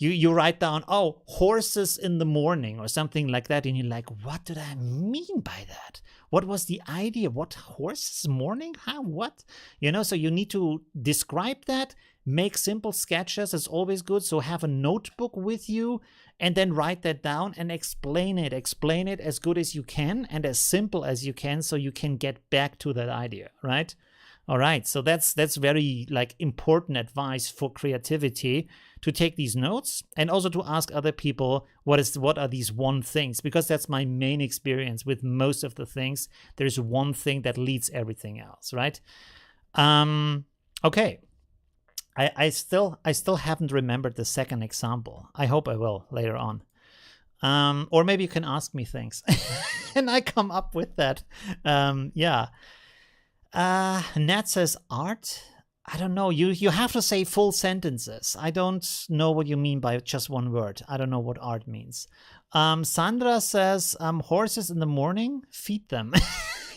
You write down, oh, horses in the morning or something like that. And you're like, what did I mean by that? What was the idea? What, horses morning? How? What? So you need to describe that, make simple sketches. It's always good. So have a notebook with you and then write that down and explain it. Explain it as good as you can and as simple as you can, so you can get back to that idea, right? All right, so that's very important advice for creativity, to take these notes and also to ask other people what are these one things, because that's my main experience with most of the things. There's one thing that leads everything else, right? Okay. I still haven't remembered the second example. I hope I will later on. Or maybe you can ask me things and I come up with that. Nat says art. I don't know. You have to say full sentences. I don't know what you mean by just one word. I don't know what art means. Sandra says horses in the morning, feed them.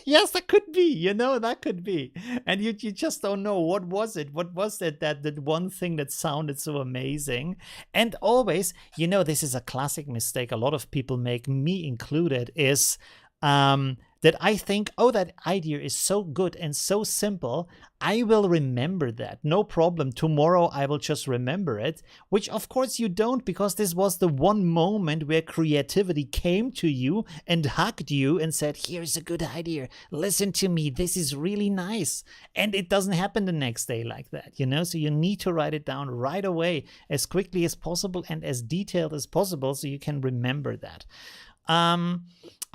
Yes, that could be, that could be. And you just don't know, what was it? What was that one thing that sounded so amazing? And always, this is a classic mistake a lot of people make, me included, is that I think, oh, that idea is so good and so simple, I will remember that. No problem. Tomorrow I will just remember it, which of course you don't, because this was the one moment where creativity came to you and hugged you and said, here's a good idea. Listen to me. This is really nice. And it doesn't happen the next day like that, So you need to write it down right away, as quickly as possible and as detailed as possible, so you can remember that.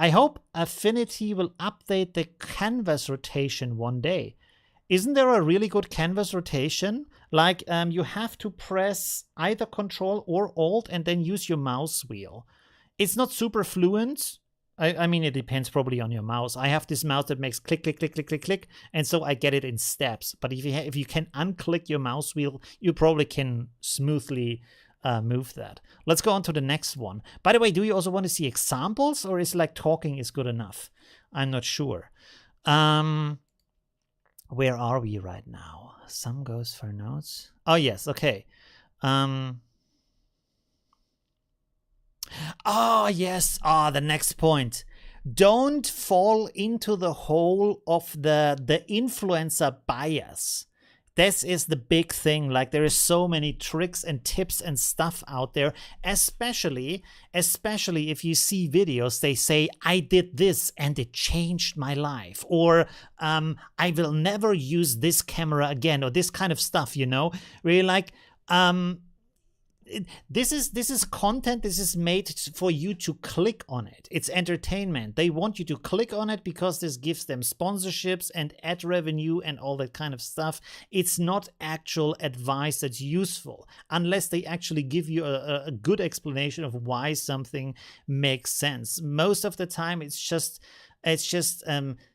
I hope Affinity will update the canvas rotation one day. Isn't there a really good canvas rotation? Like you have to press either Control or Alt and then use your mouse wheel. It's not super fluent. I mean, it depends probably on your mouse. I have this mouse that makes click, click, click, click, click, click, and so I get it in steps. But if you can unclick your mouse wheel, you probably can smoothly move that. Let's go on to the next one. By the way, do you also want to see examples, or is like talking is good enough? I'm not sure. Where are we right now? Some goes for notes. Oh yes, okay. Oh, yes. The next point. Don't fall into the hole of the influencer bias. This is the big thing. Like, there is so many tricks and tips and stuff out there, especially if you see videos, they say, I did this and it changed my life, or I will never use this camera again, or this kind of stuff, you know, really like, this is content. This is made for you to click on it. It's entertainment. They want you to click on it because this gives them sponsorships and ad revenue and all that kind of stuff. It's not actual advice that's useful unless they actually give you a good explanation of why something makes sense. Most of the time, it's just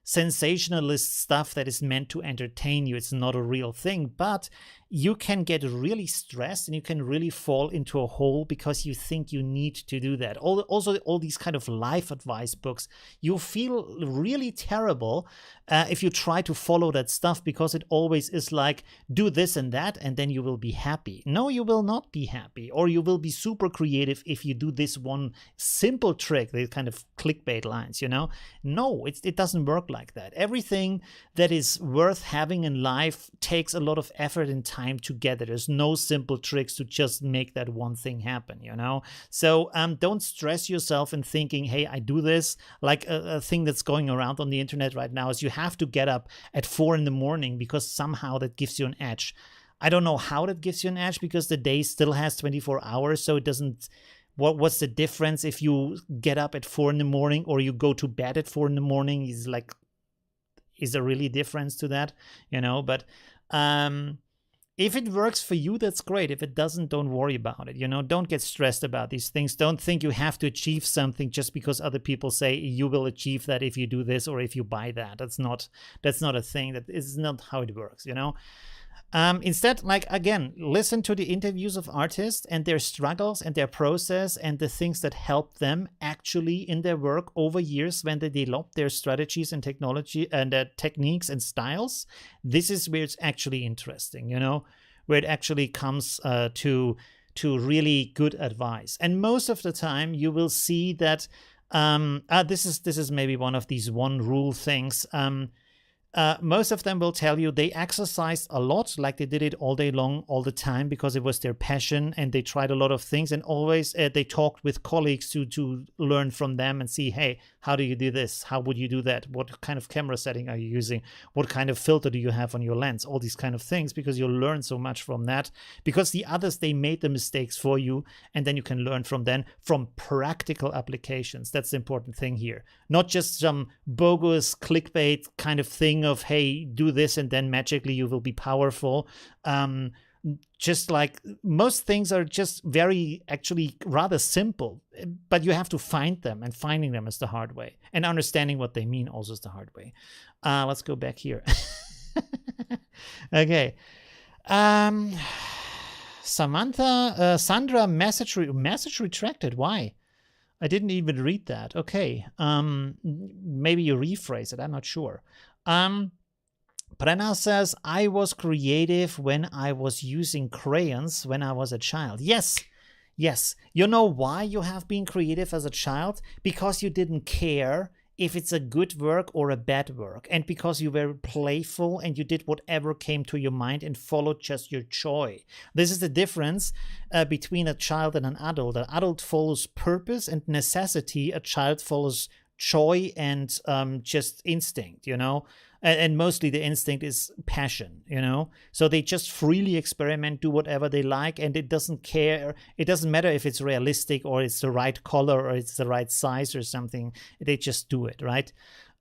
sensationalist stuff that is meant to entertain you. It's not a real thing, but you can get really stressed and you can really fall into a hole because you think you need to do that. Also, all these kind of life advice books, you feel really terrible if you try to follow that stuff, because it always is like, do this and that, and then you will be happy. No, you will not be happy, or you will be super creative if you do this one simple trick, the kind of clickbait lines, you know? No, it doesn't work like that. Everything that is worth having in life takes a lot of effort and time together. There's no simple tricks to just make that one thing happen, you know? So don't stress yourself in thinking, hey, I do this. Like a thing that's going around on the internet right now is you have to get up at 4 a.m. because somehow that gives you an edge. I don't know how that gives you an edge, because the day still has 24 hours, so it doesn't. What's the difference if you get up at 4 a.m. or you go to bed at 4 a.m? Is there really a difference to that? You know, but if it works for you, that's great. If it doesn't, don't worry about it. You know, don't get stressed about these things. Don't think you have to achieve something just because other people say you will achieve that if you do this or if you buy that. That's not a thing. That is not how it works, you know? Instead, like, again, listen to the interviews of artists and their struggles and their process and the things that help them actually in their work over years when they develop their strategies and technology and techniques and styles. This is where it's actually interesting, you know, where it actually comes to really good advice. And most of the time you will see that this is maybe one of these one rule things. Most of them will tell you they exercised a lot, like they did it all day long, all the time, because it was their passion, and they tried a lot of things, and always they talked with colleagues to learn from them and see, hey, how do you do this? How would you do that? What kind of camera setting are you using? What kind of filter do you have on your lens? All these kind of things, because you learn so much from that, because the others, they made the mistakes for you, and then you can learn from them, from practical applications. That's the important thing here. Not just some bogus clickbait kind of thing of, hey, do this and then magically you will be powerful. Just like most things are just very, actually rather simple, but you have to find them, and finding them is the hard way, and understanding what they mean also is the hard way. Let's go back here. Okay. Sandra, message retracted. Why? I didn't even read that. Okay. Maybe you rephrase it. I'm not sure. Brenna says, I was creative when I was using crayons when I was a child. Yes. You know why you have been creative as a child? Because you didn't care if it's a good work or a bad work, and because you were playful and you did whatever came to your mind and followed just your joy. This is the difference between a child and an adult. An adult follows purpose and necessity. A child follows joy and just instinct, you know, and mostly the instinct is passion, you know, so they just freely experiment, do whatever they like, and it doesn't matter if it's realistic or it's the right color or it's the right size or something. They just do it, right?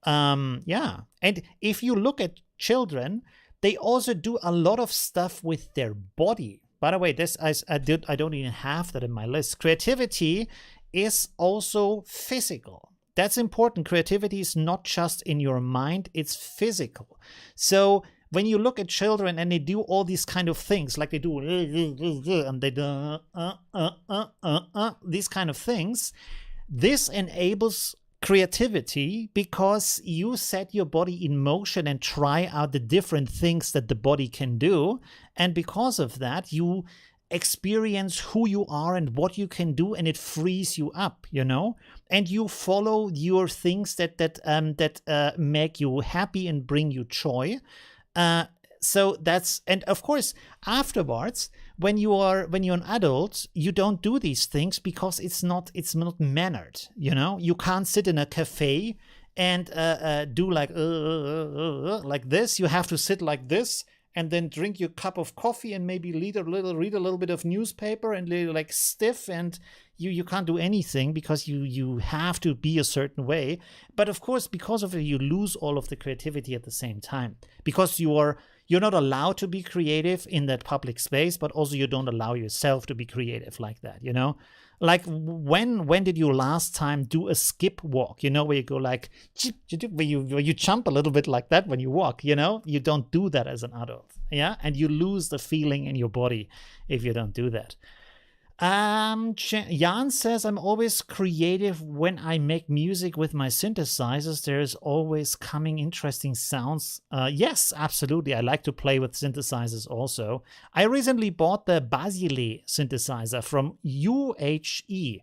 Yeah. And if you look at children, they also do a lot of stuff with their body. By the way, this I don't even have that in my list. Creativity is also physical. That's important. Creativity is not just in your mind, it's physical. So when you look at children and they do all these kind of things, like they do and they do these kind of things, this enables creativity because you set your body in motion and try out the different things that the body can do. And because of that, you experience who you are and what you can do, and it frees you up, you know, and you follow your things that make you happy and bring you joy. So that's, and of course afterwards, when you're an adult, you don't do these things because it's not mannered, you know. You can't sit in a cafe and do like this. You have to sit like this and then drink your cup of coffee and maybe read a little bit of newspaper and like stiff, and you can't do anything because you have to be a certain way. But of course, because of it, you lose all of the creativity at the same time, because you're not allowed to be creative in that public space, but also you don't allow yourself to be creative like that, you know? Like when did you last time do a skip walk, you know, where you go like, where you jump a little bit like that when you walk, you know? You don't do that as an adult, yeah? And you lose the feeling in your body if you don't do that. Jan says, I'm always creative when I make music with my synthesizers. There's always coming interesting sounds. Yes, absolutely. I like to play with synthesizers also. I recently bought the Basile synthesizer from UHE.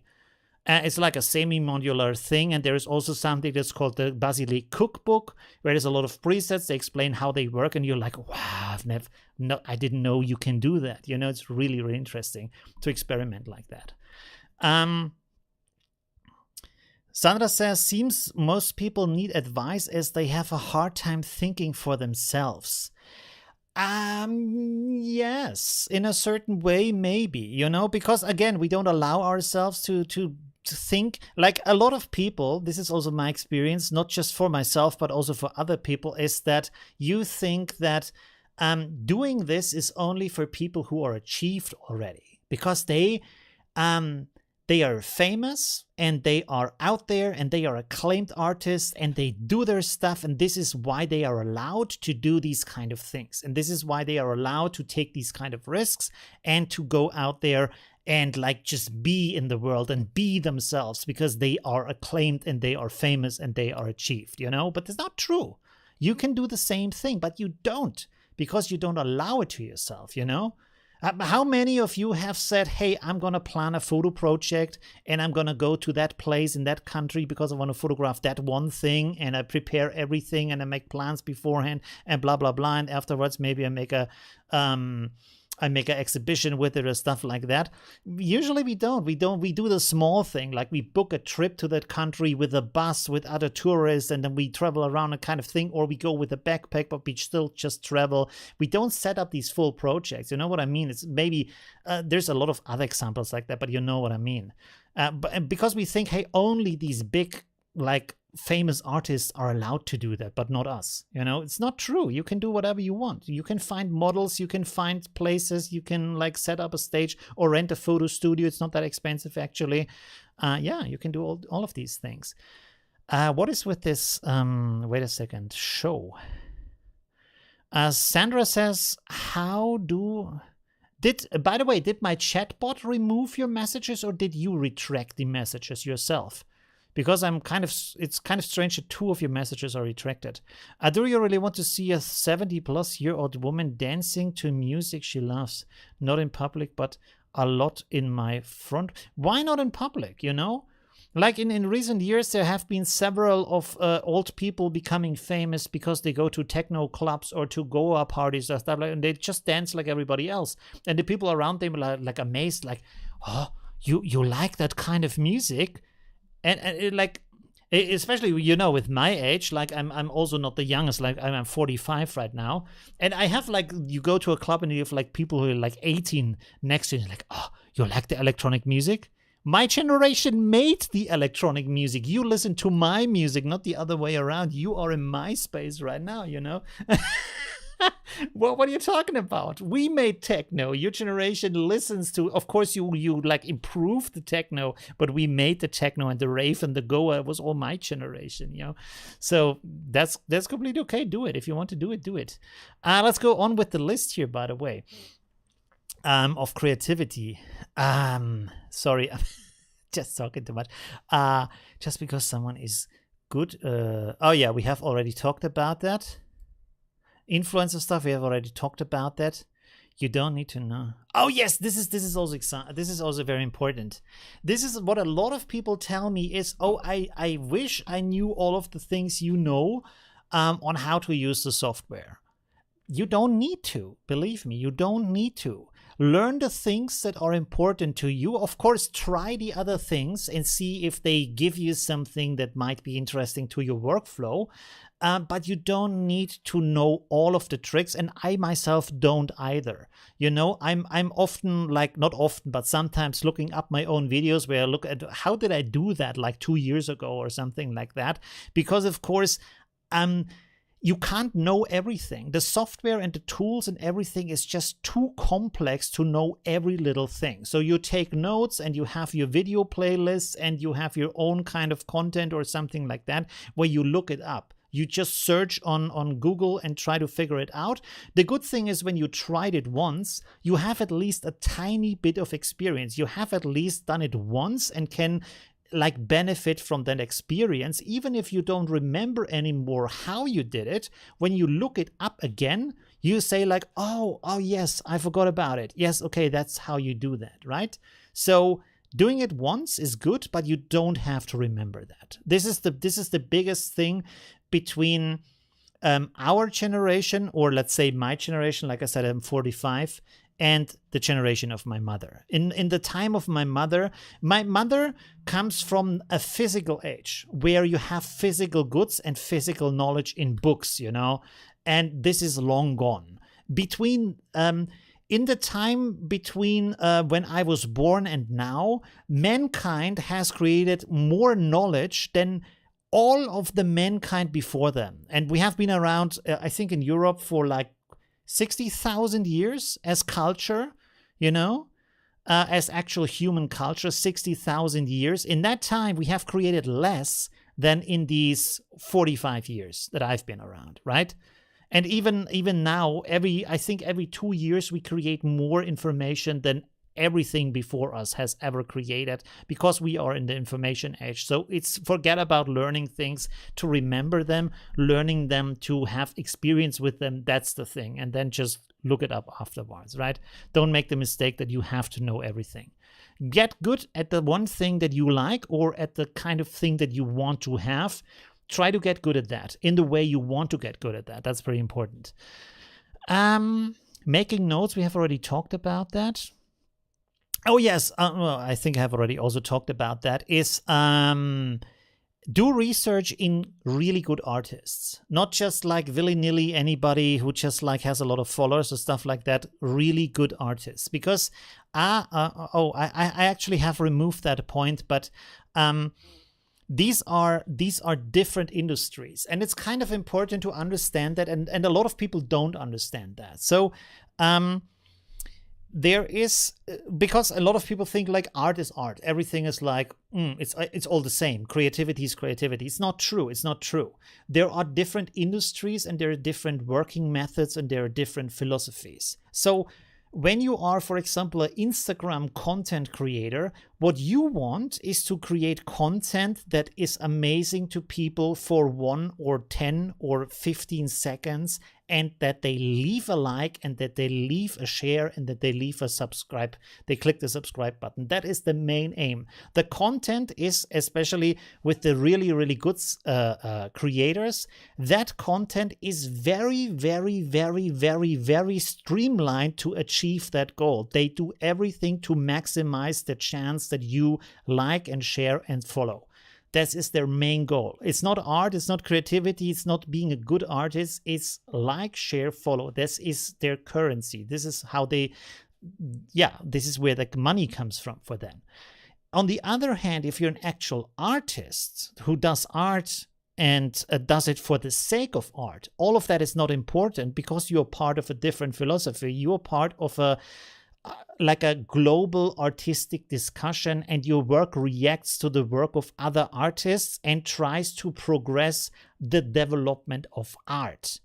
It's like a semi-modular thing, and there is also something that's called the Basile Cookbook, where there's a lot of presets. They explain how they work, and you're like, wow, I didn't know you can do that. You know, it's really, really interesting to experiment like that. Sandra says, seems most people need advice as they have a hard time thinking for themselves. Yes, in a certain way, maybe, you know, because again, we don't allow ourselves to think. Like a lot of people, this is also my experience, not just for myself, but also for other people, is that you think that doing this is only for people who are achieved already, because they are famous and they are out there and they are acclaimed artists and they do their stuff, and this is why they are allowed to do these kind of things, and this is why they are allowed to take these kind of risks and to go out there and like just be in the world and be themselves, because they are acclaimed and they are famous and they are achieved, you know. But it's not true. You can do the same thing, but you don't, because you don't allow it to yourself, you know. How many of you have said, hey, I'm going to plan a photo project and I'm going to go to that place in that country because I want to photograph that one thing, and I prepare everything and I make plans beforehand and blah, blah, blah. And afterwards, maybe I make an exhibition with it or stuff like that. Usually we don't. We do the small thing, like we book a trip to that country with a bus with other tourists, and then we travel around a kind of thing, or we go with a backpack, but we still just travel. We don't set up these full projects. You know what I mean? It's maybe there's a lot of other examples like that, but you know what I mean. But because we think, hey, only these big, like, famous artists are allowed to do that, but not us. You know, it's not true. You can do whatever you want. You can find models, you can find places, you can like set up a stage or rent a photo studio. It's not that expensive, actually. Yeah, you can do all of these things. What is with this? Wait a second. Show. Sandra says, by the way, did my chatbot remove your messages, or did you retract the messages yourself? Because it's kind of strange that 2 of your messages are retracted. Do you really want to see a 70-plus-year-old woman dancing to music she loves? Not in public, but a lot in my front. Why not in public, you know? Like in recent years, there have been several of old people becoming famous because they go to techno clubs or to Goa parties or stuff like that, and they just dance like everybody else. And the people around them are like amazed, like, oh, you like that kind of music? And it, like, especially, you know, with my age, like I'm also not the youngest, like I'm 45 right now. And I have like, you go to a club and you have like people who are like 18 next to you, like, oh, you like the electronic music? My generation made the electronic music. You listen to my music, not the other way around. You are in my space right now, you know? What are you talking about? We made techno. Your generation listens to. Of course, you like improved the techno, but we made the techno and the rave and the goa was all my generation. So that's completely okay. Do it if you want to do it. Do it. Let's go on with the list here. By the way, of creativity. Sorry, I'm just talking too much. Just because someone is good. Oh yeah, we have already talked about that. Influencer stuff, we have already talked about that. You don't need to know. Oh yes, this is also very important. This is what a lot of people tell me is, oh, I wish I knew all of the things you know on how to use the software. You don't need to, believe me, you don't need to. Learn the things that are important to you. Of course, try the other things and see if they give you something that might be interesting to your workflow. But you don't need to know all of the tricks, and I myself don't either. I'm often, like, not often, but sometimes looking up my own videos where I look at how did I do that like 2 years ago or something like that. Because of course, you can't know everything. The software and the tools and everything is just too complex to know every little thing. So you take notes and you have your video playlists and you have your own kind of content or something like that where you look it up. You just search on Google and try to figure it out. The good thing is when you tried it once, you have at least a tiny bit of experience. You have at least done it once and can like benefit from that experience. Even if you don't remember anymore how you did it, when you look it up again, you say like, oh yes, I forgot about it. Yes, okay, that's how you do that, right? So doing it once is good, but you don't have to remember that. This is the biggest thing between our generation, or let's say my generation. Like I said, I'm 45, and the generation of my mother. In the time of my mother comes from a physical age where you have physical goods and physical knowledge in books, and this is long gone. In the time between when I was born and now, mankind has created more knowledge than all of the mankind before them. And we have been around, I think in Europe for like 60,000 years as culture, as actual human culture, 60,000 years. In that time, we have created less than in these 45 years that I've been around, right? And even now, I think every 2 years we create more information than everything before us has ever created, because we are in the information age. So it's forget about learning things to remember them, learning them to have experience with them. That's the thing. And then just look it up afterwards, right? Don't make the mistake that you have to know everything. Get good at the one thing that you like, or at the kind of thing that you want to have. Try to get good at that in the way you want to get good at that. That's very important. Making notes, we have already talked about that. Oh, yes. Well, I think I have already also talked about that. Is do research in really good artists. Not just like willy-nilly anybody who just like has a lot of followers or stuff like that. Really good artists. Because, I actually have removed that point, but these are different industries. And it's kind of important to understand that. And a lot of people don't understand that. So, there is, because a lot of people think like art is art. Everything is like, it's all the same. Creativity is creativity. It's not true. It's not true. There are different industries and there are different working methods and there are different philosophies. So when you are, for example, an Instagram content creator, what you want is to create content that is amazing to people for 1 or 10 or 15 seconds, and that they leave a like and that they leave a share and that they leave a subscribe. They click the subscribe button. That is the main aim. The content is, especially with the really, really good creators, that content is very, very, very, very, very streamlined to achieve that goal. They do everything to maximize the chance that you like and share and follow. That is their main goal. It's not art, it's not creativity, it's not being a good artist. It's like, share, follow. This is their currency. This is how this is where the money comes from for them. On the other hand, if you're an actual artist who does art and does it for the sake of art. All of that is not important because you're part of a different philosophy. You're part of a global artistic discussion, and your work reacts to the work of other artists and tries to progress the development of art.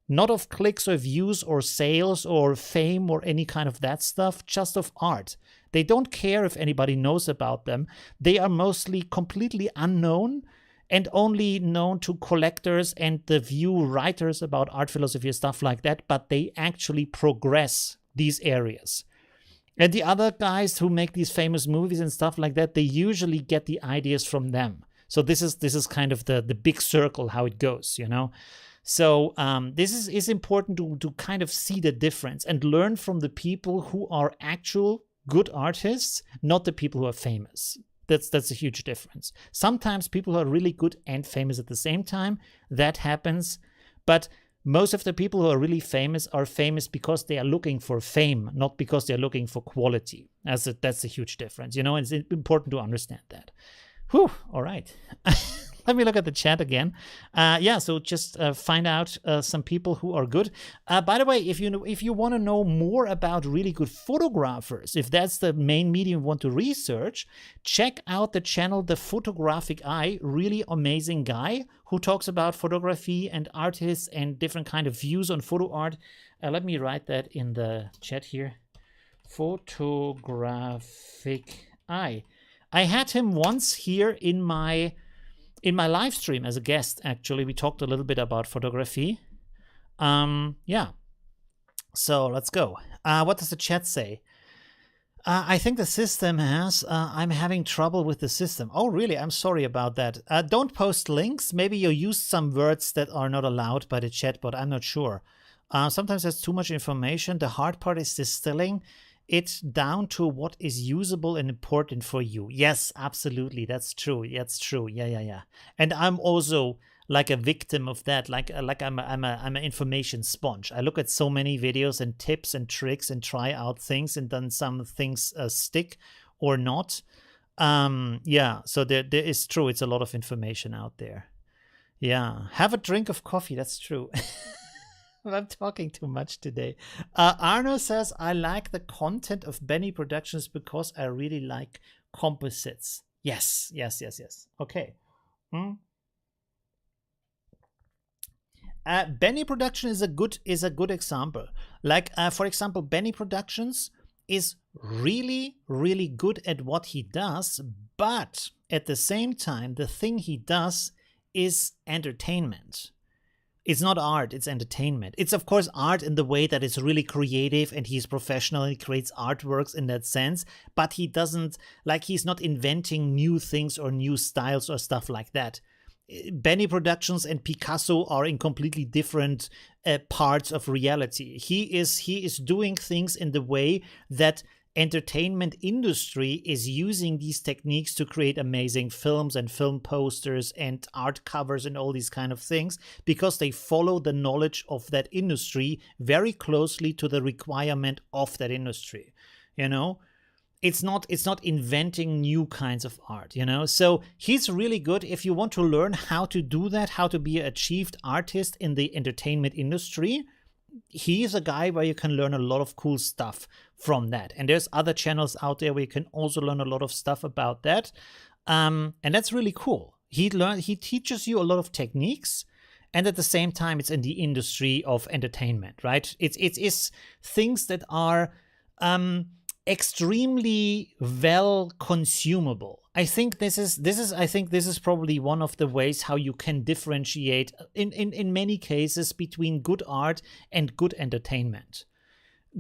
Not of clicks or views or sales or fame or any kind of that stuff, just of art. They don't care if anybody knows about them. They are mostly completely unknown and only known to collectors and the view writers about art philosophy and stuff like that, but they actually progress these areas. And the other guys who make these famous movies and stuff like that, they usually get the ideas from them. So this is kind of the big circle, how it goes, you know? So this is important to kind of see the difference and learn from the people who are actual good artists, not the people who are famous. That's a huge difference. Sometimes people are really good and famous at the same time. That happens. But most of the people who are really famous are famous because they are looking for fame, not because they're looking for quality. That's a huge difference, you know, and it's important to understand that. Whew, all right. Let me look at the chat again. So just find out some people who are good. By the way, if you want to know more about really good photographers, if that's the main medium you want to research, check out the channel The Photographic Eye. Really amazing guy who talks about photography and artists and different kind of views on photo art. Let me write that in the chat here. Photographic Eye. I had him once here in my live stream as a guest. Actually, we talked a little bit about photography. So let's go. What does the chat say? I think the system has. I'm having trouble with the system. Oh, really? I'm sorry about that. Don't post links. Maybe you used some words that are not allowed by the chat, but I'm not sure. Sometimes there's too much information. The hard part is distilling it down to what is usable and important for you. Yes, absolutely. That's true. That's true. Yeah. And I'm also like a victim of that. Like I'm an information sponge. I look at so many videos and tips and tricks and try out things, and then some things stick or not. So there is true. It's a lot of information out there. Yeah. Have a drink of coffee. That's true. I'm talking too much today. Arno says, I like the content of Benny Productions because I really like composites. Yes. Okay. Benny Production is a good example. Like, for example, Benny Productions is really, really good at what he does, but at the same time, the thing he does is entertainment. It's not art, it's entertainment. It's, of course, art in the way that it's really creative and he's professional and he creates artworks in that sense, but he doesn't, like, he's not inventing new things or new styles or stuff like that. Benny Productions and Picasso are in completely different parts of reality. He is doing things in the way that entertainment industry is using these techniques to create amazing films and film posters and art covers and all these kind of things, because they follow the knowledge of that industry very closely to the requirement of that industry. You know, it's not inventing new kinds of art, you know. So he's really good. If you want to learn how to do that, how to be an achieved artist in the entertainment industry, he's a guy where you can learn a lot of cool stuff from that. And there's other channels out there where you can also learn a lot of stuff about that. And that's really cool. He teaches you a lot of techniques, and at the same time, it's in the industry of entertainment, right? It's things that are extremely well consumable. I think this is probably one of the ways how you can differentiate in many cases between good art and good entertainment.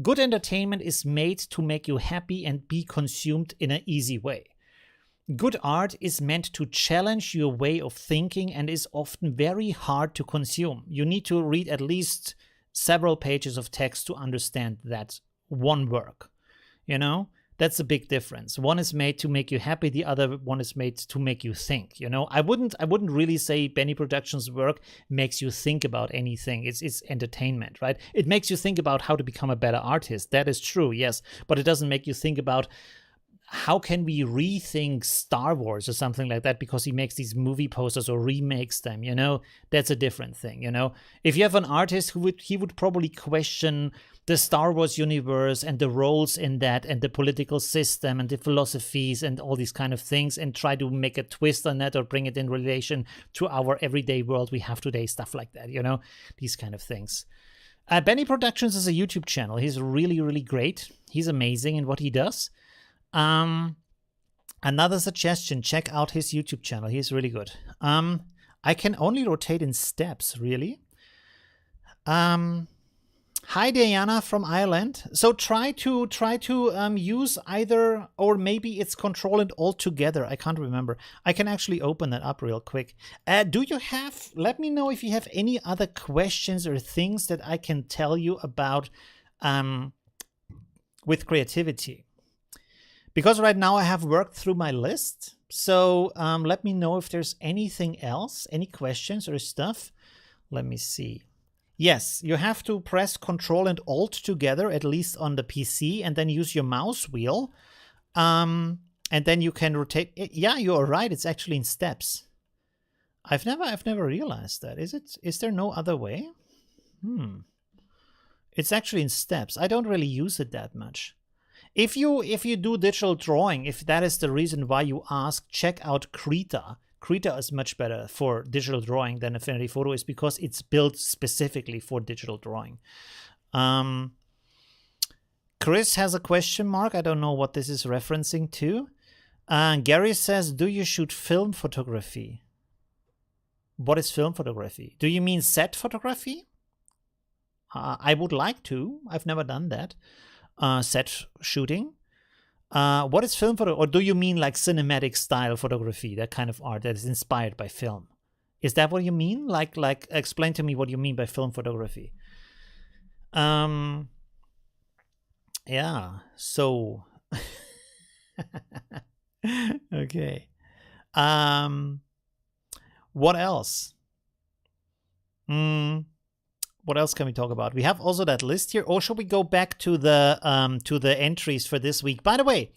Good entertainment is made to make you happy and be consumed in an easy way. Good art is meant to challenge your way of thinking and is often very hard to consume. You need to read at least several pages of text to understand that one work. You know, that's a big difference. One is made to make you happy, the other one is made to make you think. You know, I wouldn't really say Benny Productions' work makes you think about anything. It's entertainment, right? It makes you think about how to become a better artist. That is true, yes, but it doesn't make you think about how can we rethink Star Wars or something like that because he makes these movie posters or remakes them, that's a different thing, If you have an artist he would probably question the Star Wars universe and the roles in that and the political system and the philosophies and all these kind of things and try to make a twist on that or bring it in relation to our everyday world we have today, stuff like that, these kind of things. Benny Productions is a YouTube channel. He's really, really great. He's amazing in what he does. Another suggestion, check out his YouTube channel. He's really good. I can only rotate in steps, really. Hi, Diana from Ireland. So try to use either, or maybe it's Control and Alt together. I can't remember. I can actually open that up real quick. Let me know if you have any other questions or things that I can tell you about with creativity. Because right now I have worked through my list. So let me know if there's anything else, any questions or stuff. Let me see. Yes, you have to press Control and Alt together, at least on the PC, and then use your mouse wheel. And then you can rotate. Yeah, you're right. It's actually in steps. I've never realized that. Is there no other way? It's actually in steps. I don't really use it that much. If you do digital drawing, if that is the reason why you ask, check out Krita. Krita is much better for digital drawing than Affinity Photo is because it's built specifically for digital drawing. Chris has a question mark. I don't know what this is referencing to. Gary says, do you shoot film photography? What is film photography? Do you mean set photography? I would like to. I've never done that. Set shooting. What is film photo? Or do you mean like cinematic style photography, that kind of art that is inspired by film? Is that what you mean? Like explain to me what you mean by film photography. Yeah. So okay. What else? What else can we talk about? We have also that list here. Or should we go back to the entries for this week? By the way,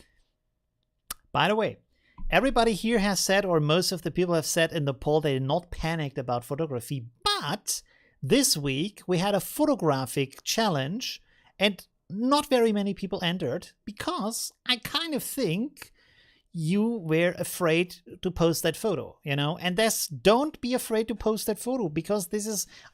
everybody here has said, or most of the people have said in the poll, they're not panicked about photography. But this week we had a photographic challenge, and not very many people entered because I kind of think you were afraid to post that photo, and don't be afraid to post that photo, because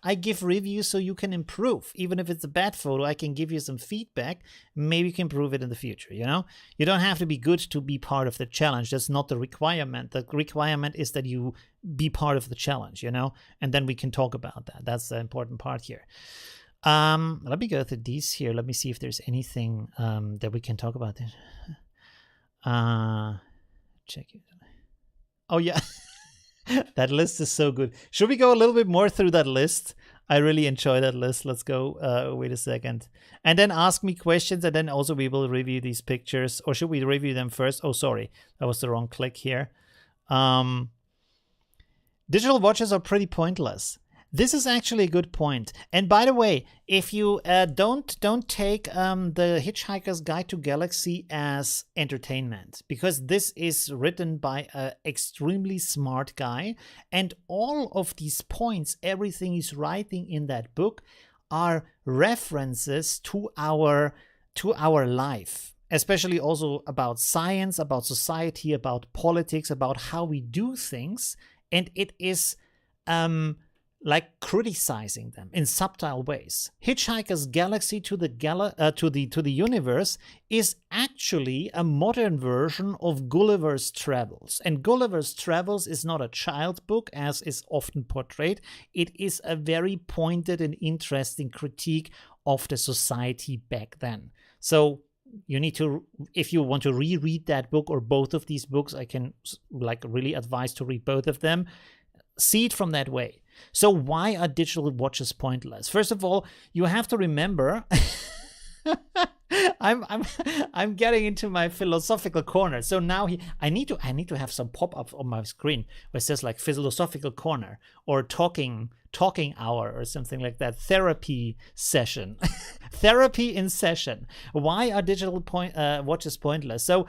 I give reviews so you can improve. Even if it's a bad photo, I can give you some feedback. Maybe you can improve it in the future, You don't have to be good to be part of the challenge. That's not the requirement. The requirement is that you be part of the challenge, and then we can talk about that. That's the important part here. Let me go through these here. Let me see if there's anything that we can talk about. Check it. Oh yeah. That list is so good. Should we go a little bit more through that list? I really enjoy that list. Let's go. Wait a second. And then ask me questions, and then also we will review these pictures. Or should we review them first? Oh, sorry. That was the wrong click here. Digital watches are pretty pointless. This is actually a good point. And by the way, if you don't take the Hitchhiker's Guide to Galaxy as entertainment, because this is written by an extremely smart guy, and all of these points, everything he's writing in that book, are references to our life, especially also about science, about society, about politics, about how we do things, and it is like criticizing them in subtle ways. Hitchhiker's Galaxy to the Universe is actually a modern version of Gulliver's Travels. And Gulliver's Travels is not a child book, as is often portrayed. It is a very pointed and interesting critique of the society back then. So you need to, if you want to reread that book or both of these books, I can really advise to read both of them. See it from that way. So why are digital watches pointless? First of all, you have to remember I'm getting into my philosophical corner. So now I need to have some pop-up on my screen where it says like philosophical corner or talking hour or something like that. Therapy session. Therapy in session. Why are digital watches pointless? So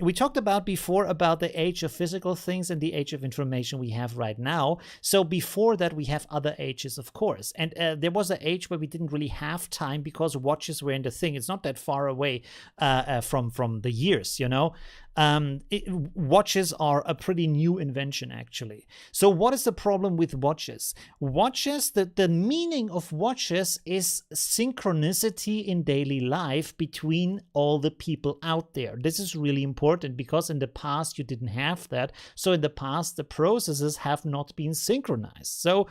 we talked about before about the age of physical things and the age of information we have right now. So before that we have other ages, of course. And there was an age where we didn't really have time because watches were in the thing. It's not that far away from the years, you know. Watches are a pretty new invention, actually. So what is the problem with watches? Watches, the meaning of watches is synchronicity in daily life between all the people out there. This is really important because in the past you didn't have that. So in the past, the processes have not been synchronized. So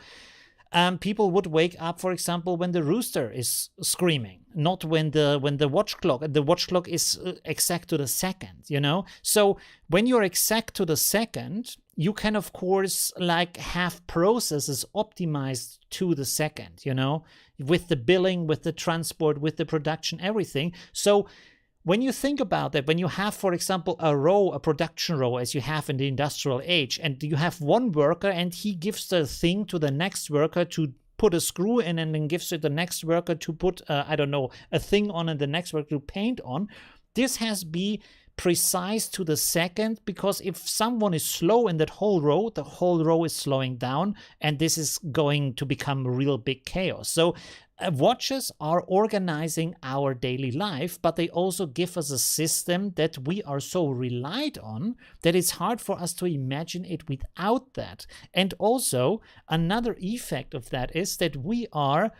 people would wake up, for example, when the rooster is screaming, not when the watch clock is exact to the second, you know. So when you're exact to the second, you can of course like have processes optimized to the second, you know, with the billing, with the transport, with the production, everything. So when you think about that, when you have, for example, a production row, as you have in the industrial age, and you have one worker and he gives the thing to the next worker to put a screw in and then gives it the next worker to put, I don't know, a thing on and the next worker to paint on, this has to be precise to the second, because if someone is slow in that whole row, the whole row is slowing down, and this is going to become a real big chaos. So watches are organizing our daily life, but they also give us a system that we are so relied on that it's hard for us to imagine it without that. And also another effect of that is that we are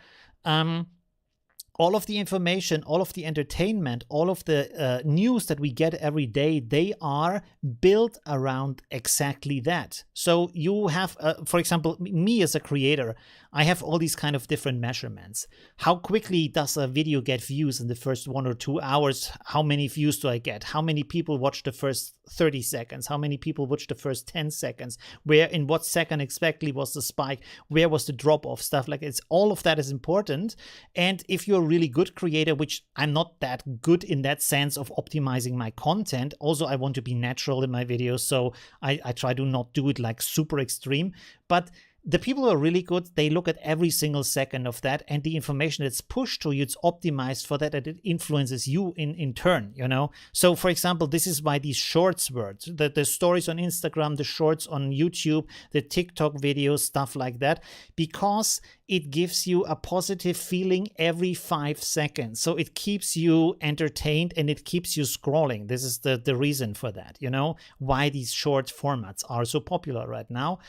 all of the information, all of the entertainment, all of the news that we get every day, they are built around exactly that. So you have, for example, me as a creator, I have all these kind of different measurements. How quickly does a video get views in the first 1 or 2 hours? How many views do I get? How many people watch the first 30 seconds? How many people watch the first 10 seconds? Where, in what second exactly was the spike? Where was the drop off? Stuff like it's all of that is important. And if you're a really good creator, which I'm not that good in that sense of optimizing my content, also I want to be natural in my videos, so I try to not do it like super extreme. But the people who are really good, they look at every single second of that, and the information that's pushed to you, it's optimized for that, and it influences you in turn, you know. So for example, this is why these shorts words, the stories on Instagram, the shorts on YouTube, the TikTok videos, stuff like that, because it gives you a positive feeling every 5 seconds. So it keeps you entertained and it keeps you scrolling. This is the reason for that, you know, why these short formats are so popular right now.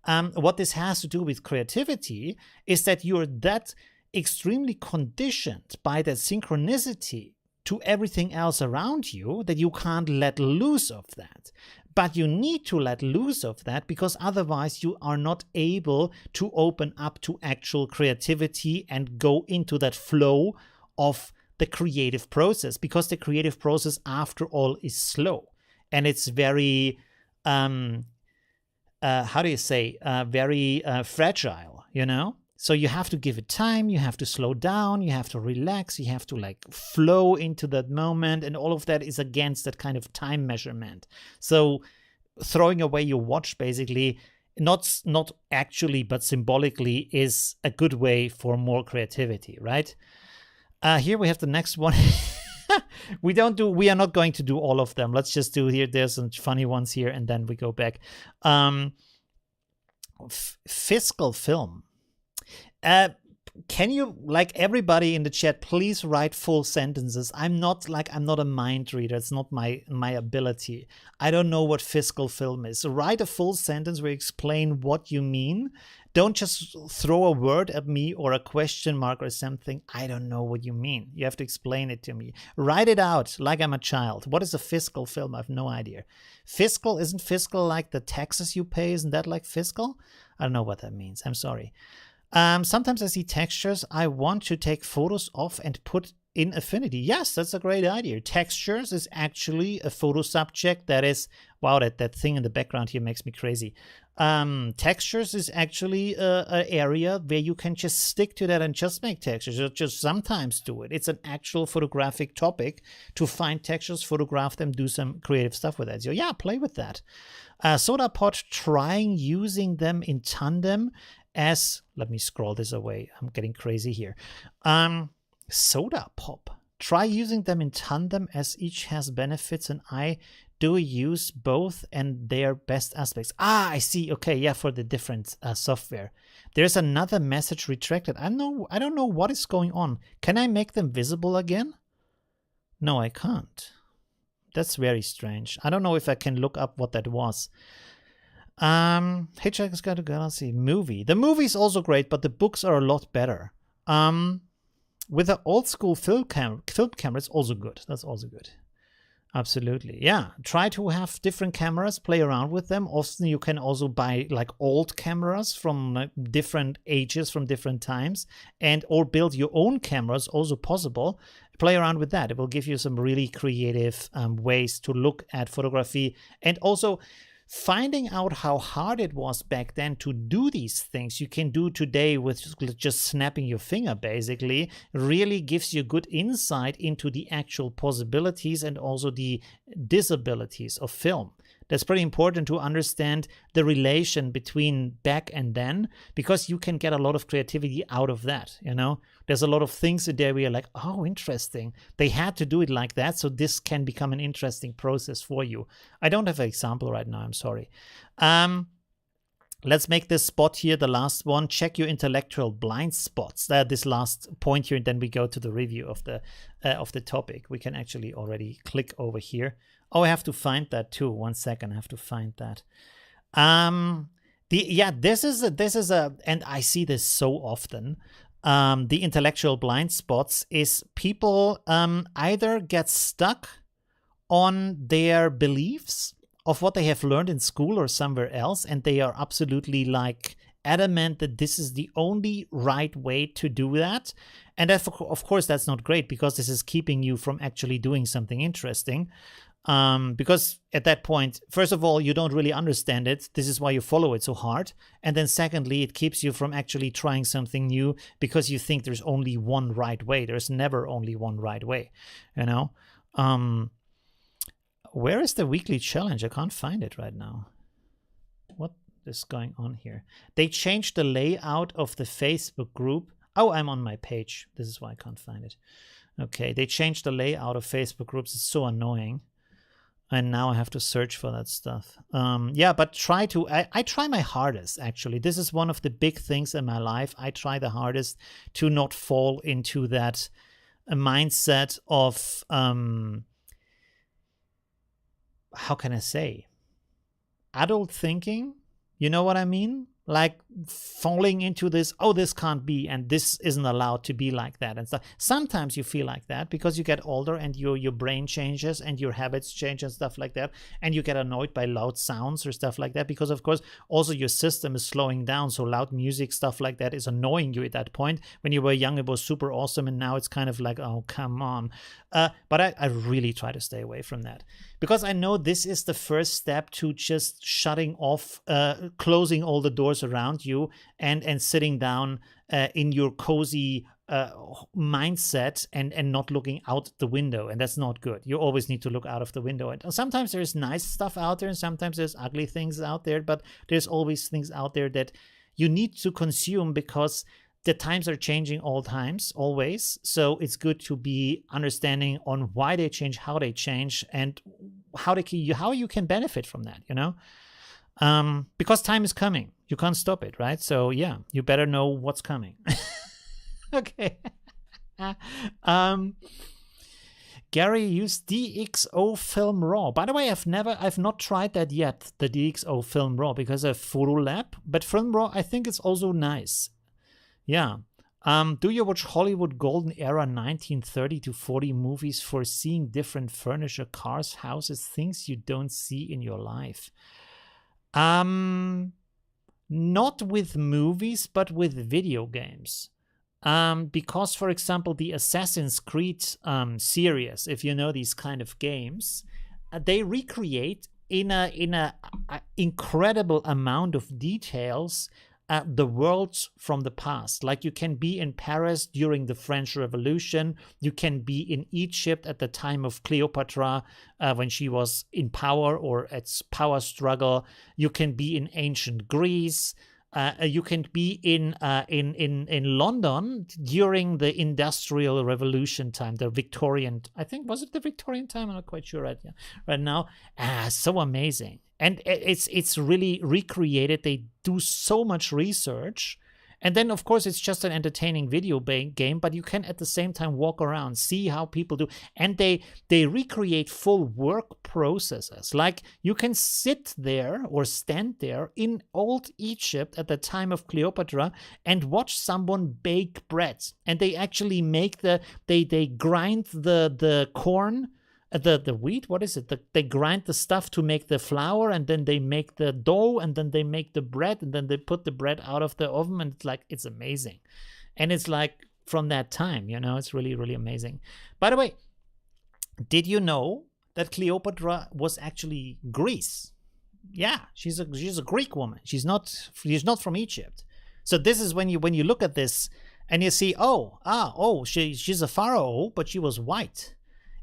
What this has to do with creativity is that you're that extremely conditioned by that synchronicity to everything else around you that you can't let loose of that. But you need to let loose of that, because otherwise you are not able to open up to actual creativity and go into that flow of the creative process, because the creative process, after all, is slow and it's very very fragile, you know? So you have to give it time, you have to slow down, you have to relax, you have to like flow into that moment, and all of that is against that kind of time measurement. So throwing away your watch, basically, not actually, but symbolically, is a good way for more creativity, right? Here we have the next one. We are not going to do all of them. Let's just do here. There's some funny ones here, and then we go back. Fiscal film. Can you, like everybody in the chat, please write full sentences? I'm not a mind reader. It's not my ability. I don't know what fiscal film is. So write a full sentence where you explain what you mean. Don't just throw a word at me or a question mark or something. I don't know what you mean. You have to explain it to me. Write it out like I'm a child. What is a fiscal film? I have no idea. Fiscal, isn't fiscal like the taxes you pay? Isn't that like fiscal? I don't know what that means. I'm sorry. Sometimes I see textures I want to take photos of and put in Affinity. Yes, that's a great idea. Textures is actually a photo subject that is, wow, that thing in the background here makes me crazy. Textures is actually an area where you can just stick to that and just make textures, or just sometimes do it. It's an actual photographic topic to find textures, photograph them, do some creative stuff with that. So yeah, play with that. SodaPod, trying using them in tandem as, let me scroll this away, I'm getting crazy here. SodaPop, try using them in tandem as each has benefits, and I do use both and their best aspects. I see. Okay, yeah, for the different software. There's another message retracted. I don't know what is going on. Can I make them visible again? No, I can't. That's very strange. I don't know if I can look up what that was. Hitchhiker's Guide to Galaxy movie. The movie is also great, but the books are a lot better. With the old school film camera, it's also good. That's also good. Absolutely. Yeah. Try to have different cameras, play around with them. Often you can also buy like old cameras from different ages, from different times, and or build your own cameras, also possible. Play around with that. It will give you some really creative ways to look at photography, and also finding out how hard it was back then to do these things you can do today with just snapping your finger, basically, really gives you good insight into the actual possibilities and also the disabilities of film. That's pretty important to understand the relation between back and then, because you can get a lot of creativity out of that, you know? There's a lot of things in there where you're like, oh, interesting. They had to do it like that, so this can become an interesting process for you. I don't have an example right now, I'm sorry. Let's make this spot here the last one. Check your intellectual blind spots. This last point here, and then we go to the review of the topic. We can actually already click over here. Oh, I have to find that too. 1 second, I have to find that. This is a, and I see this so often. The intellectual blind spots is people either get stuck on their beliefs of what they have learned in school or somewhere else, and they are absolutely like adamant that this is the only right way to do that. And that, of course, that's not great, because this is keeping you from actually doing something interesting. Because at that point, first of all, you don't really understand it. This is why you follow it so hard. And then secondly, it keeps you from actually trying something new, because you think there's only one right way. There's never only one right way, you know? Where is the weekly challenge? I can't find it right now. What is going on here? They changed the layout of the Facebook group. Oh, I'm on my page. This is why I can't find it. Okay, they changed the layout of Facebook groups. It's so annoying. And now I have to search for that stuff. Yeah, but try to, I try my hardest, actually. This is one of the big things in my life. I try the hardest to not fall into that mindset of, how can I say, adult thinking. You know what I mean? Like falling into this, oh, this can't be, and this isn't allowed to be like that and stuff. Sometimes you feel like that because you get older and your brain changes and your habits change and stuff like that, and you get annoyed by loud sounds or stuff like that, because of course also your system is slowing down, so loud music, stuff like that, is annoying you at that point. When you were young, it was super awesome, and now it's kind of like, oh, come on. But I really try to stay away from that, because I know this is the first step to just shutting off, closing all the doors around you, and sitting down in your cozy mindset and not looking out the window. And that's not good. You always need to look out of the window. And sometimes there's nice stuff out there, and sometimes there's ugly things out there, but there's always things out there that you need to consume, because the times are changing all times, always. So it's good to be understanding on why they change, how they change, and how you can benefit from that, you know? Because time is coming. You can't stop it, right? So yeah, you better know what's coming. Okay. Gary used DxO Film Raw. By the way, I've not tried that yet, the DxO Film Raw, because of Photo Lab, but Film Raw, I think it's also nice. Yeah. Do you watch Hollywood Golden Era 1930 to 40 movies for seeing different furniture, cars, houses, things you don't see in your life? Not with movies, but with video games. Because, for example, the Assassin's Creed series, if you know these kind of games, they recreate in a incredible amount of details the worlds from the past. Like you can be in Paris during the French Revolution. You can be in Egypt at the time of Cleopatra when she was in power or its power struggle. You can be in ancient Greece. You can be in London during the Industrial Revolution time, the Victorian. I think was it the Victorian time? I'm not quite sure right now. So amazing, and it's really recreated. They do so much research. And then, of course, it's just an entertaining video game, but you can at the same time walk around, see how people do. And they recreate full work processes. Like you can sit there or stand there in old Egypt at the time of Cleopatra and watch someone bake bread. And they actually make they grind the corn, the wheat, what is it? They grind the stuff to make the flour, and then they make the dough, and then they make the bread, and then they put the bread out of the oven, and it's amazing. And it's like from that time, it's really, really amazing. By the way, did you know that Cleopatra was actually Greece? Yeah, she's a Greek woman. She's not from Egypt. So this is when you look at this and you see, she's a pharaoh, but she was white.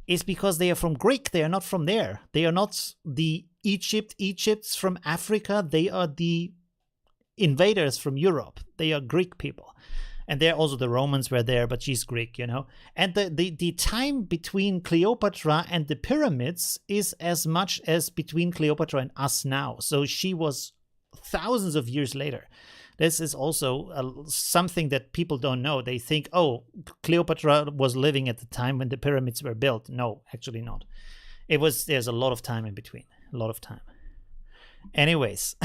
Is because they are from Greek. They are not from there. They are not the Egypts from Africa. They are the invaders from Europe. They are Greek people. And they're also the Romans were there, but she's Greek, And the time between Cleopatra and the pyramids is as much as between Cleopatra and us now. So she was thousands of years later. This is also something that people don't know. They think, Cleopatra was living at the time when the pyramids were built. No, actually not. There's a lot of time in between. A lot of time. Anyways,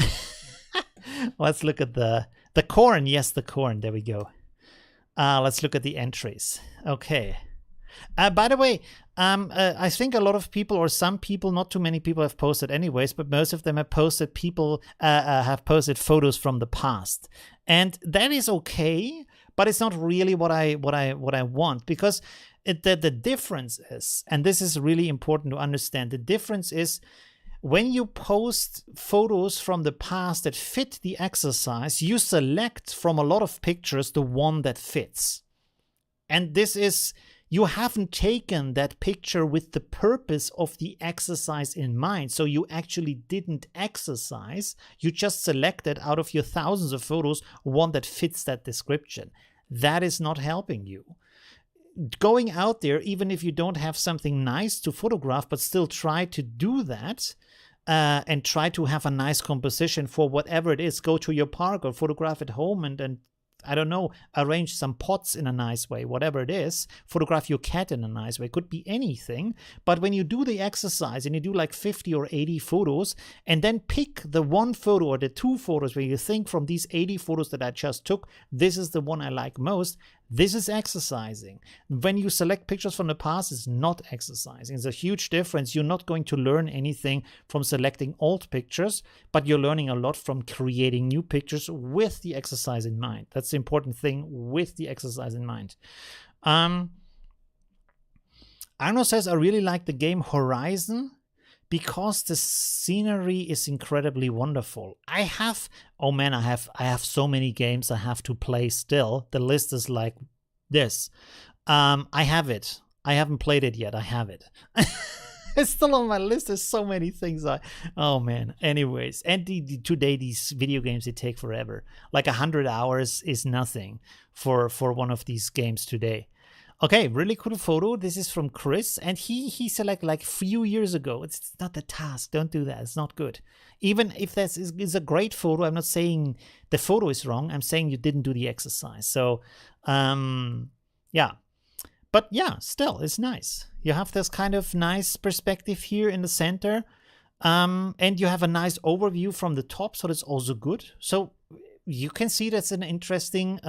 let's look at the corn. Yes, the corn. There we go. Let's look at the entries. Okay. By the way, I think a lot of people, or some people, not too many people have posted anyways, but most of them have posted have posted photos from the past. And that is okay, but it's not really what I want, because the difference is, and this is really important to understand, the difference is when you post photos from the past that fit the exercise, you select from a lot of pictures the one that fits. And this is, you haven't taken that picture with the purpose of the exercise in mind. So you actually didn't exercise. You just selected out of your thousands of photos one that fits that description. That is not helping you. Going out there, even if you don't have something nice to photograph, but still try to do that and try to have a nice composition for whatever it is. Go to your park or photograph at home and I don't know, arrange some pots in a nice way, whatever it is. Photograph your cat in a nice way. It could be anything. But when you do the exercise and you do like 50 or 80 photos and then pick the one photo or the two photos where you think from these 80 photos that I just took, this is the one I like most, this is exercising. When you select pictures from the past, it's not exercising. It's a huge difference. You're not going to learn anything from selecting old pictures, but you're learning a lot from creating new pictures with the exercise in mind. That's the important thing, with the exercise in mind. Arno says, I really like the game Horizon because the scenery is incredibly wonderful. I have so many games I have to play still. The list is like this. I have it. I haven't played it yet. I have it. It's still on my list. There's so many things. Oh man. Anyways, and today these video games, they take forever. Like 100 hours is nothing for one of these games today. Okay, really cool photo. This is from Chris, and he selected like a few years ago. It's not the task. Don't do that. It's not good. Even if this is a great photo, I'm not saying the photo is wrong. I'm saying you didn't do the exercise. So, yeah. But yeah, still, it's nice. You have this kind of nice perspective here in the center, and you have a nice overview from the top, so that's also good. So you can see that's an interesting,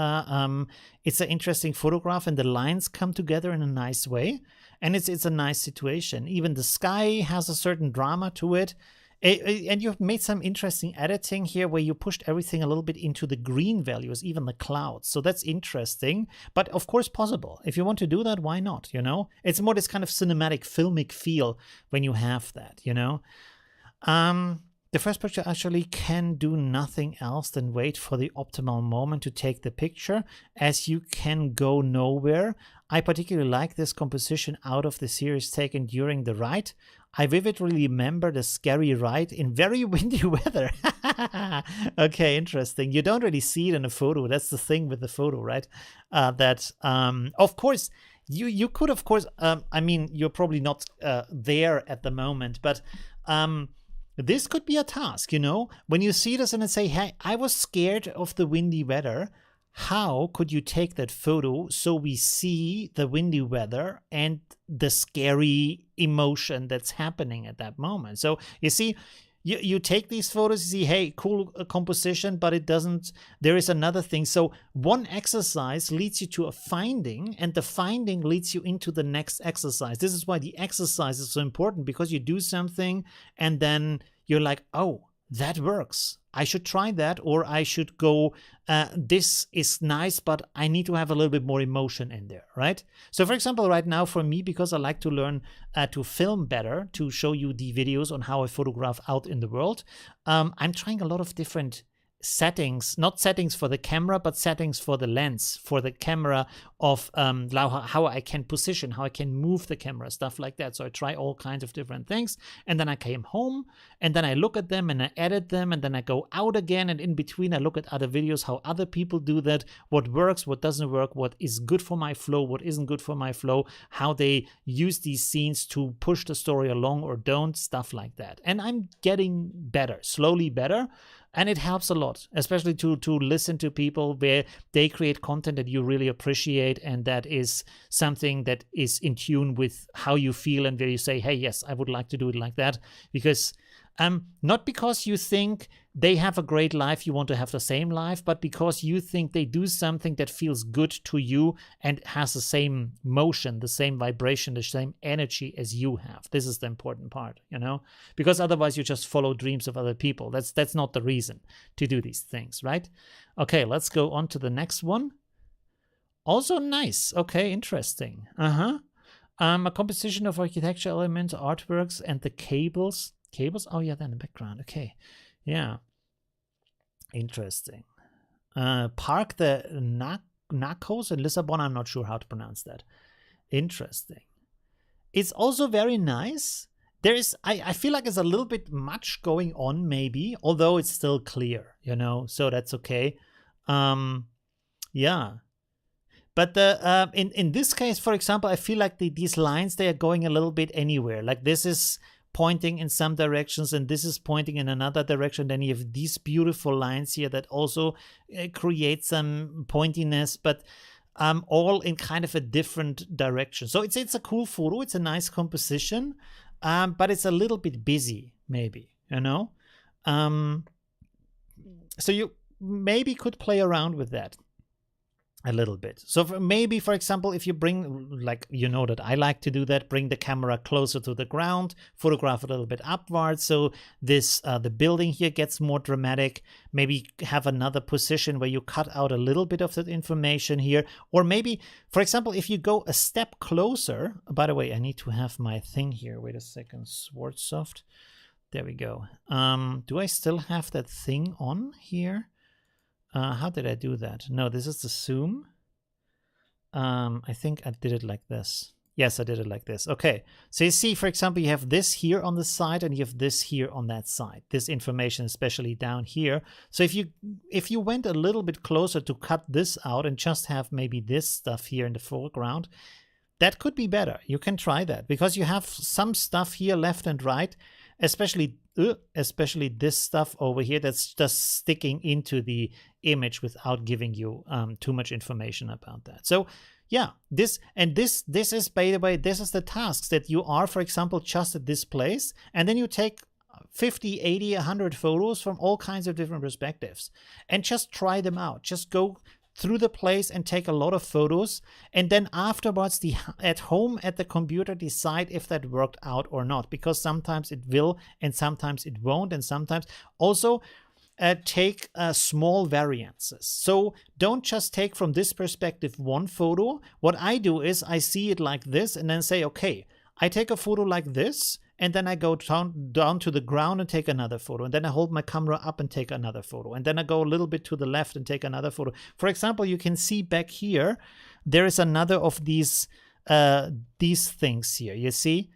it's an interesting photograph, and the lines come together in a nice way, and it's a nice situation. Even the sky has a certain drama to it. And you've made some interesting editing here where you pushed everything a little bit into the green values, even the clouds. So that's interesting, but of course possible. If you want to do that, why not, It's more this kind of cinematic, filmic feel when you have that, The first picture actually can do nothing else than wait for the optimal moment to take the picture, as you can go nowhere. I particularly like this composition out of the series taken during the ride. I vividly remember the scary ride in very windy weather. Okay, interesting. You don't really see it in a photo. That's the thing with the photo, right? Of course, you could, of course, I mean, you're probably not there at the moment, but this could be a task, you know, when you see this and say, hey, I was scared of the windy weather. How could you take that photo so we see the windy weather and the scary emotion that's happening at that moment? So you see, you take these photos, you see, hey, cool composition, but it doesn't, there is another thing. So one exercise leads you to a finding, and the finding leads you into the next exercise. This is why the exercise is so important, because you do something and then you're like, oh, that works. I should try that, or I should go, this is nice, but I need to have a little bit more emotion in there, right? So for example, right now for me, because I like to learn to film better, to show you the videos on how I photograph out in the world, I'm trying a lot of different settings, not settings for the camera, but settings for the lens, for the camera, of how I can position, how I can move the camera, stuff like that. So I try all kinds of different things, and then I came home and then I look at them and I edit them, and then I go out again, and in between I look at other videos, how other people do that, what works, what doesn't work, what is good for my flow, what isn't good for my flow, how they use these scenes to push the story along or don't, stuff like that. And I'm getting better, slowly better. And it helps a lot, especially to listen to people where they create content that you really appreciate, and that is something that is in tune with how you feel, and where you say, hey, yes, I would like to do it like that. Because not because you think they have a great life, you want to have the same life, but because you think they do something that feels good to you and has the same motion, the same vibration, the same energy as you have. This is the important part, you know, because otherwise you just follow dreams of other people. That's not the reason to do these things, right? Okay, let's go on to the next one. Also nice. Okay, interesting. A composition of architecture elements, artworks, and the cables. Cables? Oh yeah, then the background. Okay. Yeah. Interesting. Park the Nacos in Lisbon. I'm not sure how to pronounce that. Interesting. It's also very nice. There is, I feel like there's a little bit much going on, maybe, although it's still clear, you know, so that's okay. Yeah. But the in this case, for example, I feel like these lines, they are going a little bit anywhere. Like this is pointing in some directions and this is pointing in another direction. Then you have these beautiful lines here that also create some pointiness, but all in kind of a different direction. So it's a cool photo. It's a nice composition, but it's a little bit busy, maybe, you know. So you maybe could play around with that a little bit. So maybe, for example, if you bring, like, you know that I like to do that, bring the camera closer to the ground, photograph a little bit upwards, so this the building here gets more dramatic. Maybe have another position where you cut out a little bit of that information here. Or maybe, for example, if you go a step closer, by the way, I need to have my thing here. Wait a second, Swordsoft. There we go. Do I still have that thing on here? How did I do that? No, this is the zoom. I think I did it like this. Yes, I did it like this. Okay, so you see, for example, you have this here on the side and you have this here on that side. This information, especially down here. So if you went a little bit closer to cut this out and just have maybe this stuff here in the foreground, that could be better. You can try that because you have some stuff here left and right, especially this stuff over here that's just sticking into the image without giving you too much information about that. So yeah, this is, by the way, this is the tasks that you are, for example, just at this place, and then you take 50, 80, 100 photos from all kinds of different perspectives and just try them out. Just go through the place and take a lot of photos, and then afterwards at home at the computer decide if that worked out or not, because sometimes it will and sometimes it won't, and sometimes also take small variances. So don't just take from this perspective one photo. What I do is I see it like this and then say, okay, I take a photo like this and then I go down to the ground and take another photo, and then I hold my camera up and take another photo, and then I go a little bit to the left and take another photo. For example, you can see back here, there is another of these things here. You see?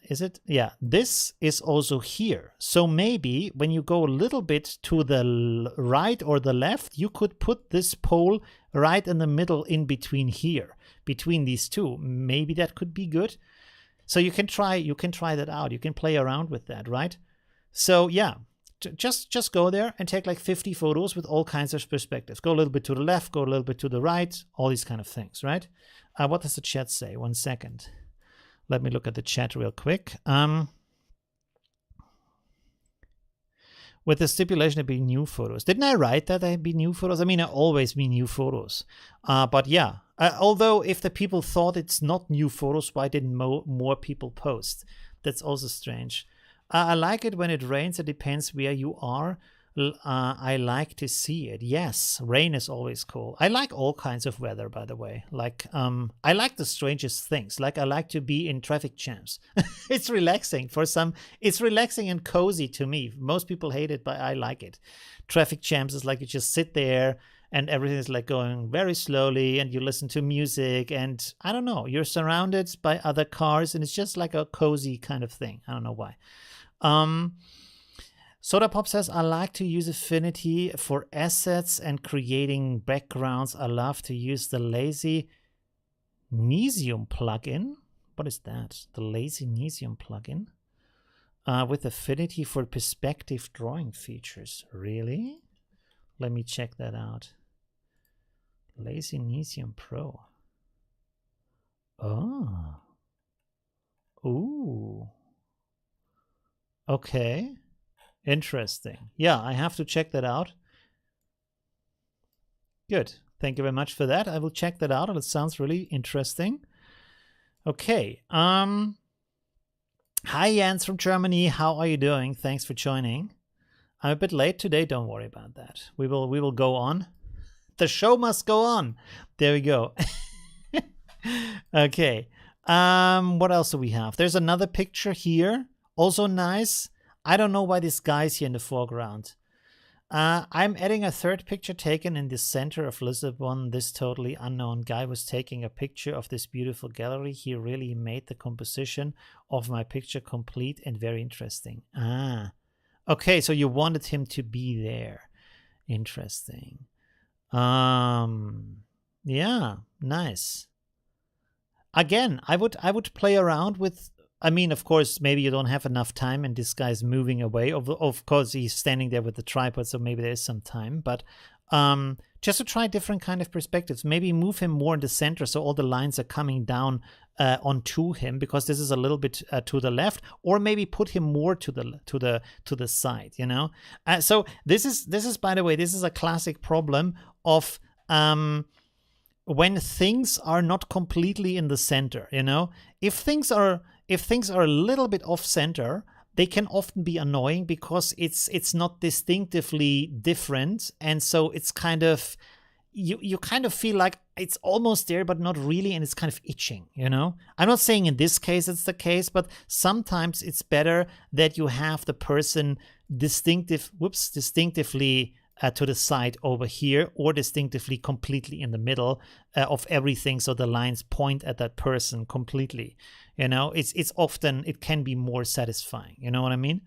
Is it? Yeah, this is also here. So maybe when you go a little bit to the right or the left, you could put this pole right in the middle in between here, between these two. Maybe that could be good. So you can try that out. You can play around with that, right? So yeah, just go there and take like 50 photos with all kinds of perspectives. Go a little bit to the left, go a little bit to the right, all these kind of things, right? What does the chat say? 1 second. Let me look at the chat real quick. With the stipulation to be new photos. Didn't I write that there'd be new photos? I mean, I always mean new photos. But yeah, although if the people thought it's not new photos, why didn't more people post? That's also strange. I like it when it rains. It depends where you are. I like to see it. Yes, rain is always cool. I like all kinds of weather, by the way. Like, I like the strangest things. Like, I like to be in traffic jams. It's relaxing for some. It's relaxing and cozy to me. Most people hate it, but I like it. Traffic jams is like you just sit there and everything is like going very slowly and you listen to music and I don't know, you're surrounded by other cars and it's just like a cozy kind of thing. I don't know why. Soda Pop says, I like to use Affinity for assets and creating backgrounds. I love to use the Lazy Nesium plugin. What is that? The Lazy Nesium plugin? With Affinity for perspective drawing features. Really? Let me check that out. Lazy Nesium Pro. Oh. Ooh. Okay. Interesting. Yeah, I have to check that out. Good. Thank you very much for that. I will check that out. It sounds really interesting. Okay. Hi, Jens from Germany. How are you doing? Thanks for joining. I'm a bit late today. Don't worry about that. We will go on. The show must go on. There we go. Okay. What else do we have? There's another picture here. Also nice. I don't know why this guy's here in the foreground. I'm adding a third picture taken in the center of Lisbon. This totally unknown guy was taking a picture of this beautiful gallery. He really made the composition of my picture complete and very interesting. Okay, so you wanted him to be there. Interesting. Yeah, nice. Again, I would play around with. I mean, of course, maybe you don't have enough time and this guy's moving away. Of course, he's standing there with the tripod, so maybe there is some time. But just to try different kind of perspectives, maybe move him more in the center so all the lines are coming down onto him because this is a little bit to the left, or maybe put him more to the side, you know? So this is, by the way, this is a classic problem of when things are not completely in the center, you know? If things are a little bit off center, they can often be annoying because it's not distinctively different, and so it's kind of you kind of feel like it's almost there but not really, and it's kind of itching, you know? I'm not saying in this case it's the case, but sometimes it's better that you have the person distinctively to the side over here, or distinctively completely in the middle of everything, so the lines point at that person completely. You know, it's often, it can be more satisfying. You know what I mean?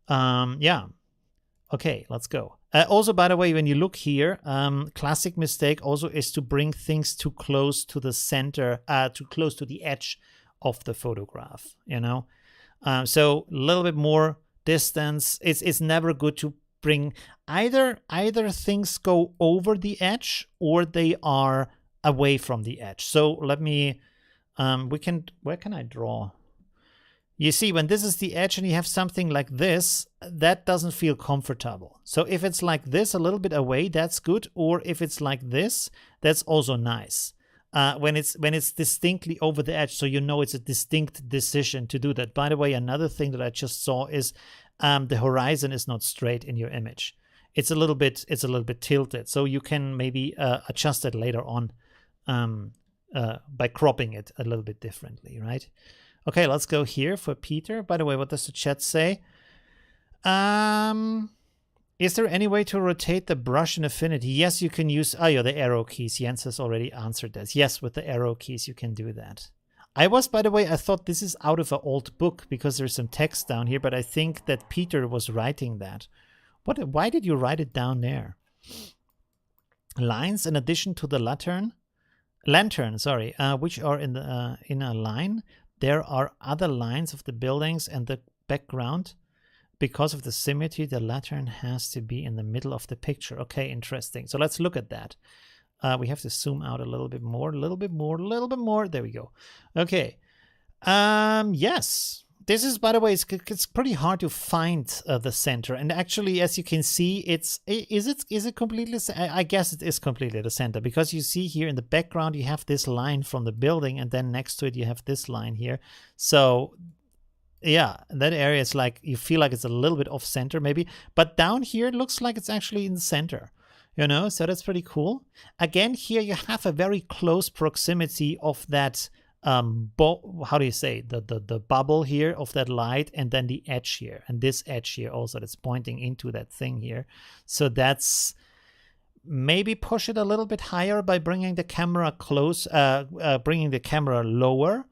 Yeah. Okay, let's go. Also, by the way, when you look here, classic mistake also is to bring things too close to the center, too close to the edge of the photograph. You know, so a little bit more distance. It's never good to bring either things go over the edge or they are away from the edge. So let me where can I draw? You see, when this is the edge and you have something like this, that doesn't feel comfortable. So if it's like this a little bit away, that's good. Or if it's like this, that's also nice. When it's distinctly over the edge, so you know it's a distinct decision to do that. By the way, another thing that I just saw is the horizon is not straight in your image. It's a little bit tilted. So you can maybe adjust it later on by cropping it a little bit differently, right? Okay, let's go here for Peter. By the way, what does the chat say? Is there any way to rotate the brush in Affinity? Yes, you can use the arrow keys. Jens has already answered this. Yes, with the arrow keys, you can do that. By the way, I thought this is out of an old book because there's some text down here, but I think that Peter was writing that. Why did you write it down there? Lines in addition to the lantern, which are in a line. There are other lines of the buildings and the background. Because of the symmetry, the lantern has to be in the middle of the picture. Okay, interesting. So let's look at that. We have to zoom out a little bit more. There we go. Okay. Yes. This is, by the way, it's pretty hard to find the center. And actually, as you can see, is it completely? I guess it is completely the center, because you see here in the background, you have this line from the building, and then next to it, you have this line here. So yeah, that area is like, you feel like it's a little bit off center maybe, but down here it looks like it's actually in the center, you know, so that's pretty cool. Again, here you have a very close proximity of that, how do you say, the bubble here of that light, and then the edge here, and this edge here also that's pointing into that thing here. So that's, maybe push it a little bit higher by bringing the camera close, bringing the camera lower.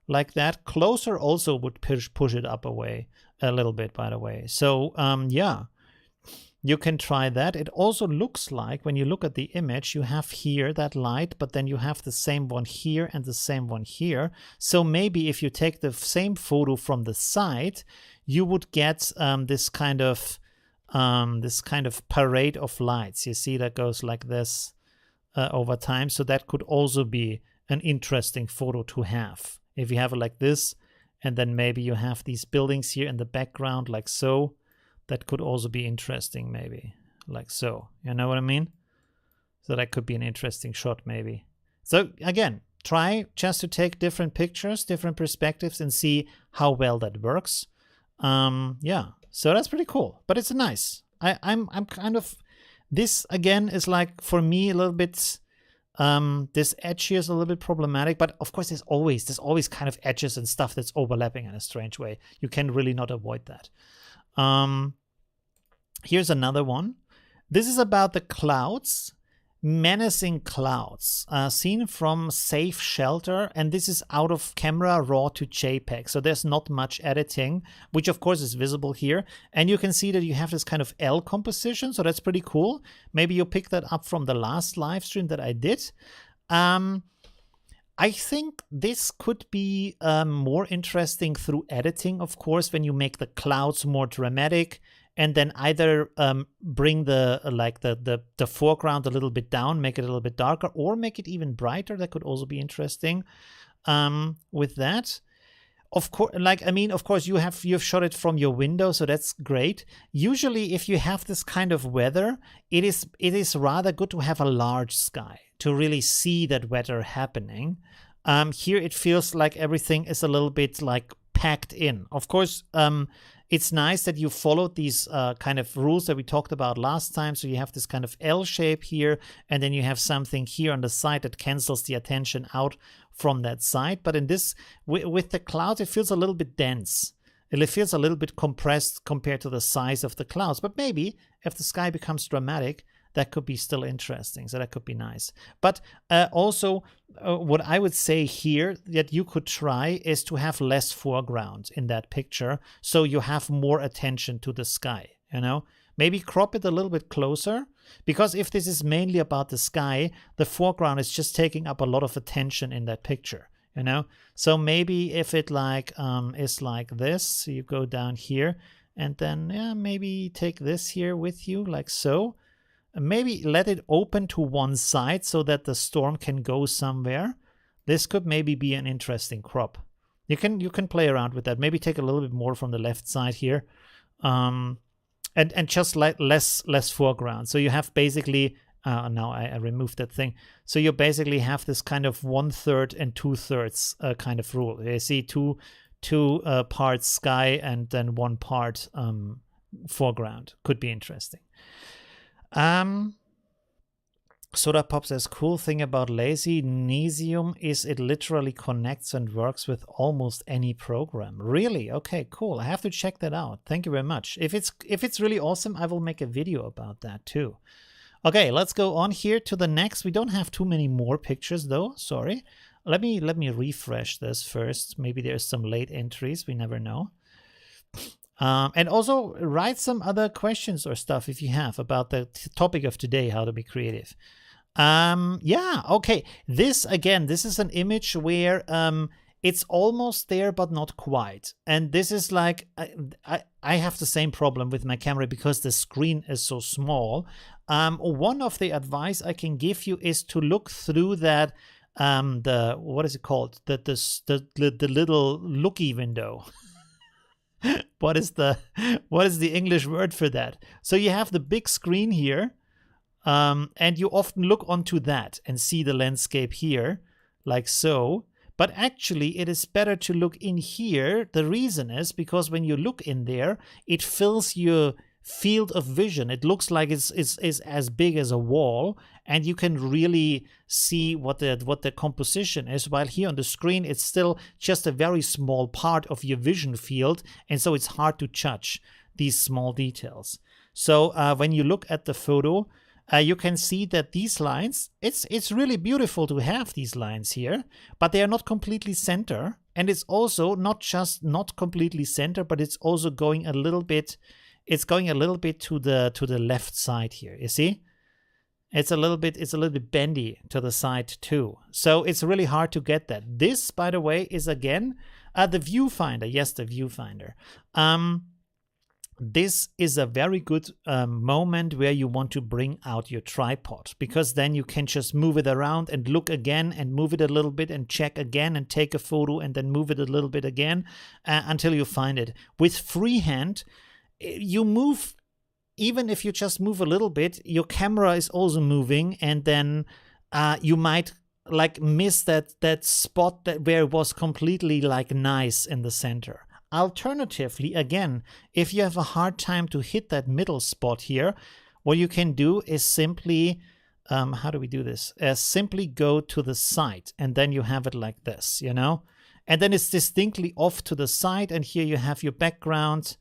Like that. Closer also would push it up away a little bit, by the way. So yeah, you can try that. It also looks like, when you look at the image, you have here that light, but then you have the same one here and the same one here. So maybe if you take the same photo from the side, you would get this kind of parade of lights. You see, that goes like this over time. So that could also be an interesting photo to have. If you have it like this, and then maybe you have these buildings here in the background like so, that could also be interesting, maybe like so. You know what I mean? So that could be an interesting shot maybe. So again, try just to take different pictures, different perspectives, and see how well that works. Yeah, so that's pretty cool, but it's nice. I'm kind of, this again is like, for me, a little bit, this edge here is a little bit problematic, but of course there's always kind of edges and stuff that's overlapping in a strange way. You can really not avoid that. Here's another one. This is about the clouds, menacing clouds, seen from safe shelter, and this is out of camera raw to JPEG, so there's not much editing, which of course is visible here, and you can see that you have this kind of L composition, so that's pretty cool. Maybe you pick that up from the last live stream that I did. I think this could be more interesting through editing, of course, when you make the clouds more dramatic, and then either bring the foreground a little bit down, make it a little bit darker, or make it even brighter. That could also be interesting with that. Of course, of course, you've shot it from your window, so that's great. Usually, if you have this kind of weather, it is rather good to have a large sky to really see that weather happening. Here, it feels like everything is a little bit like packed in. Of course, it's nice that you followed these kind of rules that we talked about last time. So you have this kind of L shape here, and then you have something here on the side that cancels the attention out from that side. But in this, with the clouds, it feels a little bit dense. It feels a little bit compressed compared to the size of the clouds. But maybe if the sky becomes dramatic, that could be still interesting. So that could be nice. But also, what I would say here that you could try is to have less foreground in that picture, so you have more attention to the sky, you know? Maybe crop it a little bit closer, because if this is mainly about the sky, the foreground is just taking up a lot of attention in that picture, you know? So maybe if it is like this, so you go down here, and then maybe take this here with you, like so. Maybe let it open to one side so that the storm can go somewhere. This could maybe be an interesting crop. You can play around with that. Maybe take a little bit more from the left side here, and just like less foreground. So you have basically now I removed that thing. So you basically have this kind of 1/3 and 2/3 kind of rule. You see two parts sky and then 1 part foreground. Could be interesting. Soda Pop says, cool thing about Lazy Nesium is it literally connects and works with almost any program. Really? Okay, cool. I have to check that out. Thank you very much. If it's really awesome, I will make a video about that too. Okay, let's go on here to the next. We don't have too many more pictures though. Sorry. Let me refresh this first. Maybe there's some late entries. We never know. And also write some other questions or stuff if you have about the topic of today, how to be creative. Yeah, okay. This is an image where it's almost there but not quite. And this is like, I have the same problem with my camera because the screen is so small. One of the advice I can give you is to look through that, what is it called? The little looky window. What is the English word for that? So you have the big screen here, and you often look onto that and see the landscape here, like so. But actually, it is better to look in here. The reason is because when you look in there, it fills your field of vision. It looks like it's as big as a wall, and you can really see what the composition is, while here on the screen it's still just a very small part of your vision field, and so it's hard to judge these small details. So when you look at the photo, you can see that these lines, it's really beautiful to have these lines here, but they are not completely center, and it's also not just not completely center, but it's also going a little bit. It's going a little bit to the left side here. You see, it's a little bit bendy to the side too. So it's really hard to get that. This, by the way, is again the viewfinder. Yes, the viewfinder. This is a very good moment where you want to bring out your tripod, because then you can just move it around and look again and move it a little bit and check again and take a photo and then move it a little bit again until you find it. With freehand, you move, even if you just move a little bit, your camera is also moving, and then you might like miss that spot where it was completely like nice in the center. Alternatively, again, if you have a hard time to hit that middle spot here, what you can do is simply, how do we do this? Simply go to the side, and then you have it like this, you know? And then it's distinctly off to the side, and here you have your background,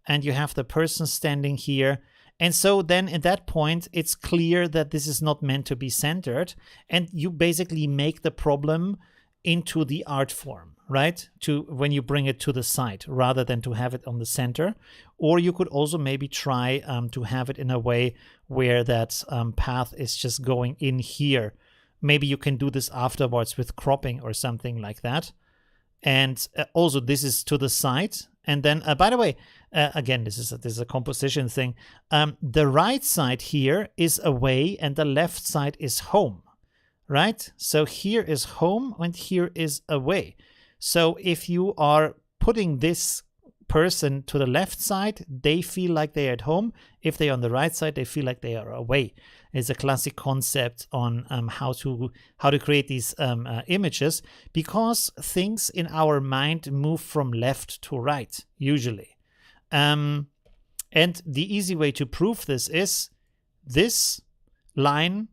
and you have the person standing here. And so then at that point, it's clear that this is not meant to be centered. And you basically make the problem into the art form, right? When you bring it to the side rather than to have it on the center. Or you could also maybe try to have it in a way where that path is just going in here. Maybe you can do this afterwards with cropping or something like that. And also this is to the side. And then, by the way, again, this is a composition thing. The right side here is away and the left side is home, right? So here is home and here is away. So if you are putting this person to the left side, they feel like they're at home. If they're on the right side, they feel like they are away. It's a classic concept on how to create these images, because things in our mind move from left to right usually. And the easy way to prove this is this line,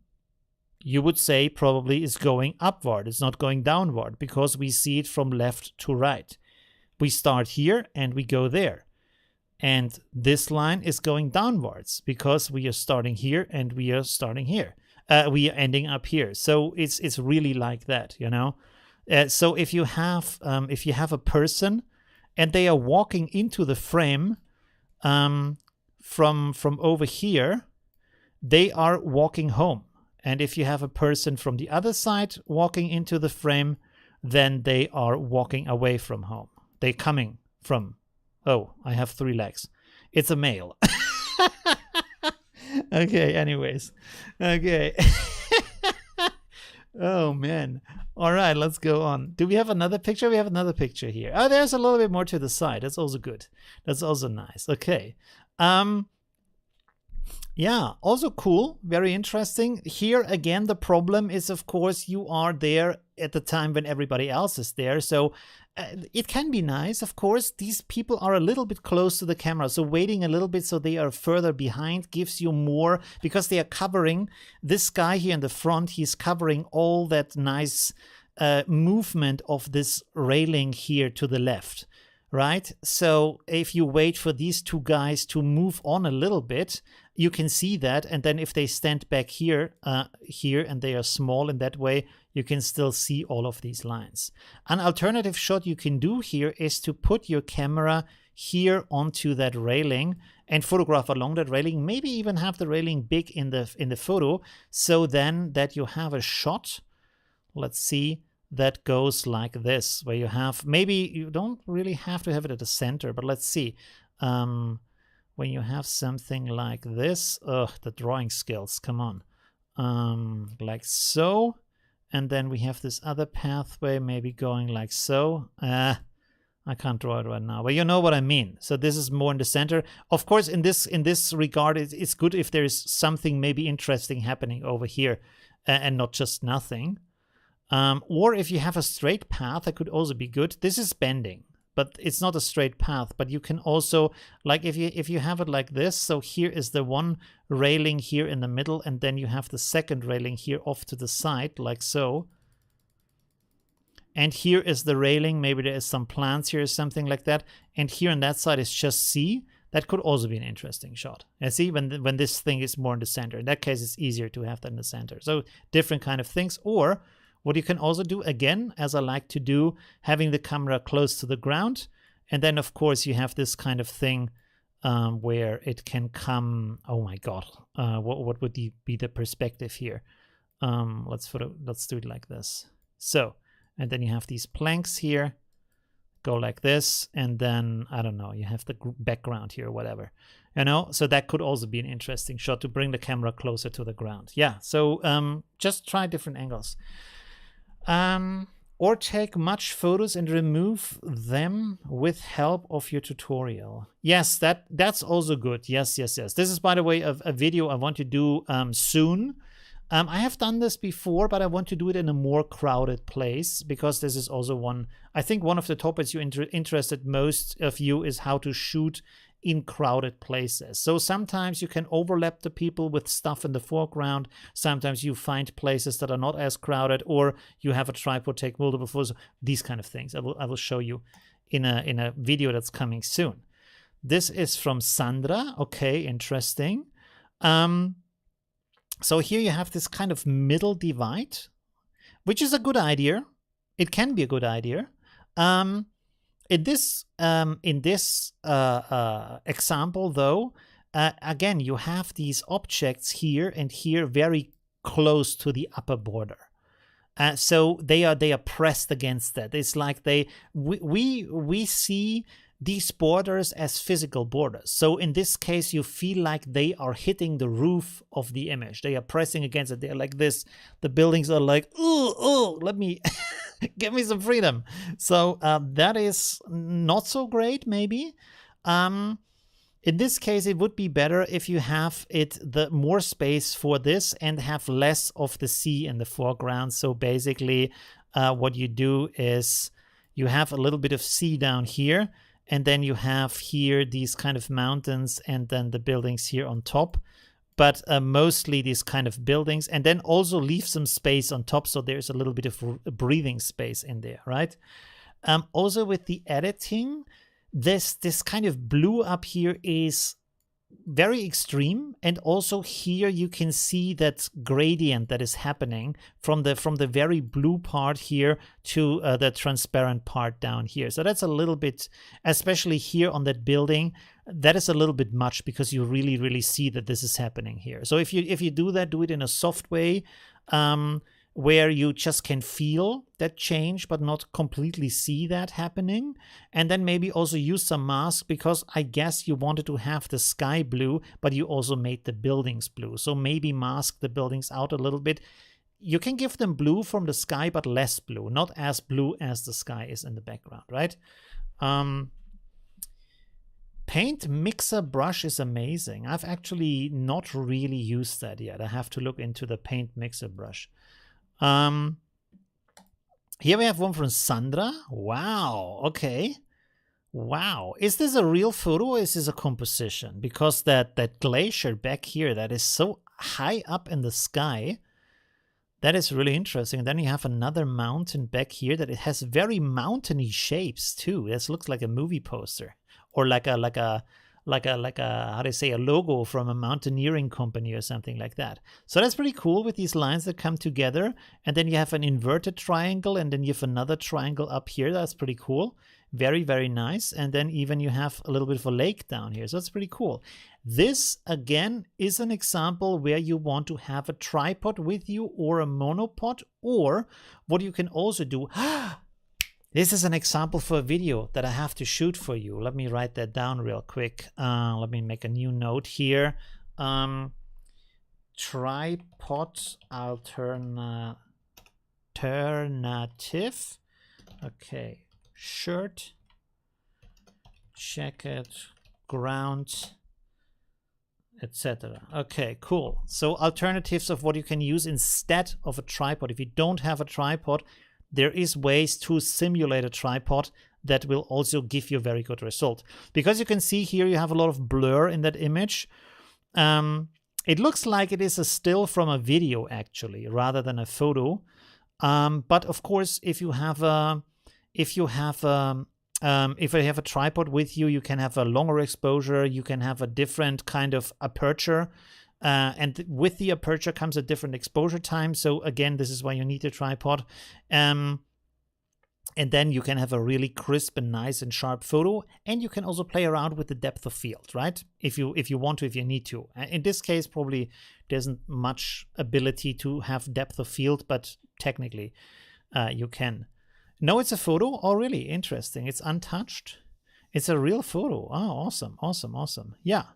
you would say probably is going upward. It's not going downward, because we see it from left to right. We start here and we go there. And this line is going downwards because we are starting here and we are starting here. We are ending up here. So it's really like that, you know. So if you have a person and they are walking into the frame from over here, they are walking home. And if you have a person from the other side walking into the frame, then they are walking away from home. They're coming from, oh, I have 3 legs. It's a male. Okay, anyways. Okay. Oh, man. All right, let's go on. Do we have another picture? We have another picture here. Oh, there's a little bit more to the side. That's also good. That's also nice. Okay. Yeah, also cool, very interesting. Here again, the problem is, of course, you are there at the time when everybody else is there. So it can be nice, of course. These people are a little bit close to the camera. So waiting a little bit so they are further behind gives you more, because they are covering this guy here in the front. He's covering all that nice movement of this railing here to the left. Right? So if you wait for these two guys to move on a little bit, you can see that. And then if they stand back here, and they are small in that way, you can still see all of these lines. An alternative shot you can do here is to put your camera here onto that railing and photograph along that railing, maybe even have the railing big in the photo, so then that you have a shot. Let's see. That goes like this, where you have, maybe you don't really have to have it at the center, but let's see. When you have something like this, the drawing skills, come on. Like so. And then we have this other pathway, maybe going like so. I can't draw it right now, but you know what I mean. So this is more in the center. Of course, in this regard, it's good if there is something maybe interesting happening over here and not just nothing. Or if you have a straight path, that could also be good. This is bending, but it's not a straight path. But you can also, like if you have it like this, so here is the one railing here in the middle, and then you have the second railing here off to the side, like so. And here is the railing. Maybe there is some plants here or something like that. And here on that side is just C. That could also be an interesting shot. And see, when this thing is more in the center. In that case, it's easier to have that in the center. So different kind of things. Or what you can also do, again, as I like to do, having the camera close to the ground. And then, of course, you have this kind of thing where it can come. Oh, my God. What would be the perspective here? Let's do it like this. So, and then you have these planks here. Go like this. And then, I don't know, you have the background here or whatever. You know, so that could also be an interesting shot to bring the camera closer to the ground. Yeah, so just try different angles. Or take much photos and remove them with help of your tutorial. Yes, that's also good. Yes. This is, by the way, a video I want to do soon. I have done this before, but I want to do it in a more crowded place, because this is also one of the topics you're interested most of you is how to shoot in crowded places. So sometimes you can overlap the people with stuff in the foreground. Sometimes you find places that are not as crowded, or you have a tripod take multiple photos. These kind of things I will show you in a video that's coming soon. This is from Sandra. Okay, interesting. So here you have this kind of middle divide, which is a good idea. It can be a good idea. In this example, though, again, you have these objects here and here very close to the upper border. So they are pressed against that. It's like we see these borders as physical borders. So in this case, you feel like they are hitting the roof of the image. They are pressing against it. They're like this. The buildings are like, oh, let me give me some freedom. So that is not so great, maybe. In this case, it would be better if you have the more space for this and have less of the sea in the foreground. So basically, what you do is you have a little bit of sea down here, and then you have here these kind of mountains and then the buildings here on top. But mostly these kind of buildings, and then also leave some space on top, so there's a little bit of breathing space in there, right? Also with the editing, this kind of blue up here is very extreme, and also here you can see that gradient that is happening from the very blue part here to the transparent part down here. So that's a little bit, especially here on that building, that is a little bit much, because you really see that this is happening here. So if you do that, do it in a soft way, where you just can feel that change but not completely see that happening. And then maybe also use some mask, because I guess you wanted to have the sky blue, but you also made the buildings blue. So maybe mask the buildings out a little bit. You can give them blue from the sky, but less blue, not as blue as the sky is in the background, right? Paint mixer brush is amazing. I've actually not really used that yet. I have to look into the paint mixer brush. Here we have one from Sandra. Wow. Okay. Wow. Is this a real photo or is this a composition? Because that glacier back here, that is so high up in the sky. That is really interesting. And then you have another mountain back here that it has very mountainy shapes too. This looks like a movie poster or like a how do you say, a logo from a mountaineering company or something like that. So that's pretty cool with these lines that come together. And then you have an inverted triangle and then you have another triangle up here. That's pretty cool. Very, very nice. And then even you have a little bit of a lake down here. So that's pretty cool. This, again, is an example where you want to have a tripod with you or a monopod, or what you can also do. This is an example for a video that I have to shoot for you. Let me write that down real quick. Let me make a new note here. Tripod alternative. Okay. Shirt, jacket, ground, etc. Okay, cool. So alternatives of what you can use instead of a tripod. If you don't have a tripod, there is ways to simulate a tripod that will also give you a very good result. Because you can see here you have a lot of blur in that image. It looks like it is a still from a video actually, rather than a photo. But of course, if you have a tripod with you, you can have a longer exposure, you can have a different kind of aperture, and with the aperture comes a different exposure time. So again, this is why you need a tripod. And then you can have a really crisp and nice and sharp photo, and you can also play around with the depth of field, right? If you want to, if you need to. In this case, probably there isn't much ability to have depth of field, but technically you can. No, it's a photo. Oh, really? Interesting. It's untouched. It's a real photo. Oh, awesome, awesome, awesome. Yeah.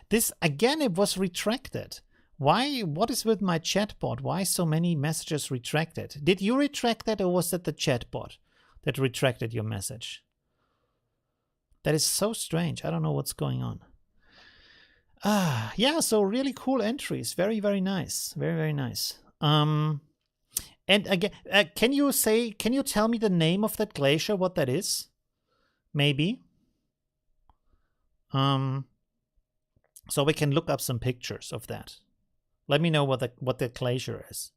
This, again, it was retracted. Why? What is with my chatbot? Why so many messages retracted? Did you retract that, or was that the chatbot that retracted your message? That is so strange. I don't know what's going on. Yeah, so really cool entries. Very, very nice. Very, very nice. And again, can you tell me the name of that glacier, what that is? Maybe. So we can look up some pictures of that. Let me know what the glacier is.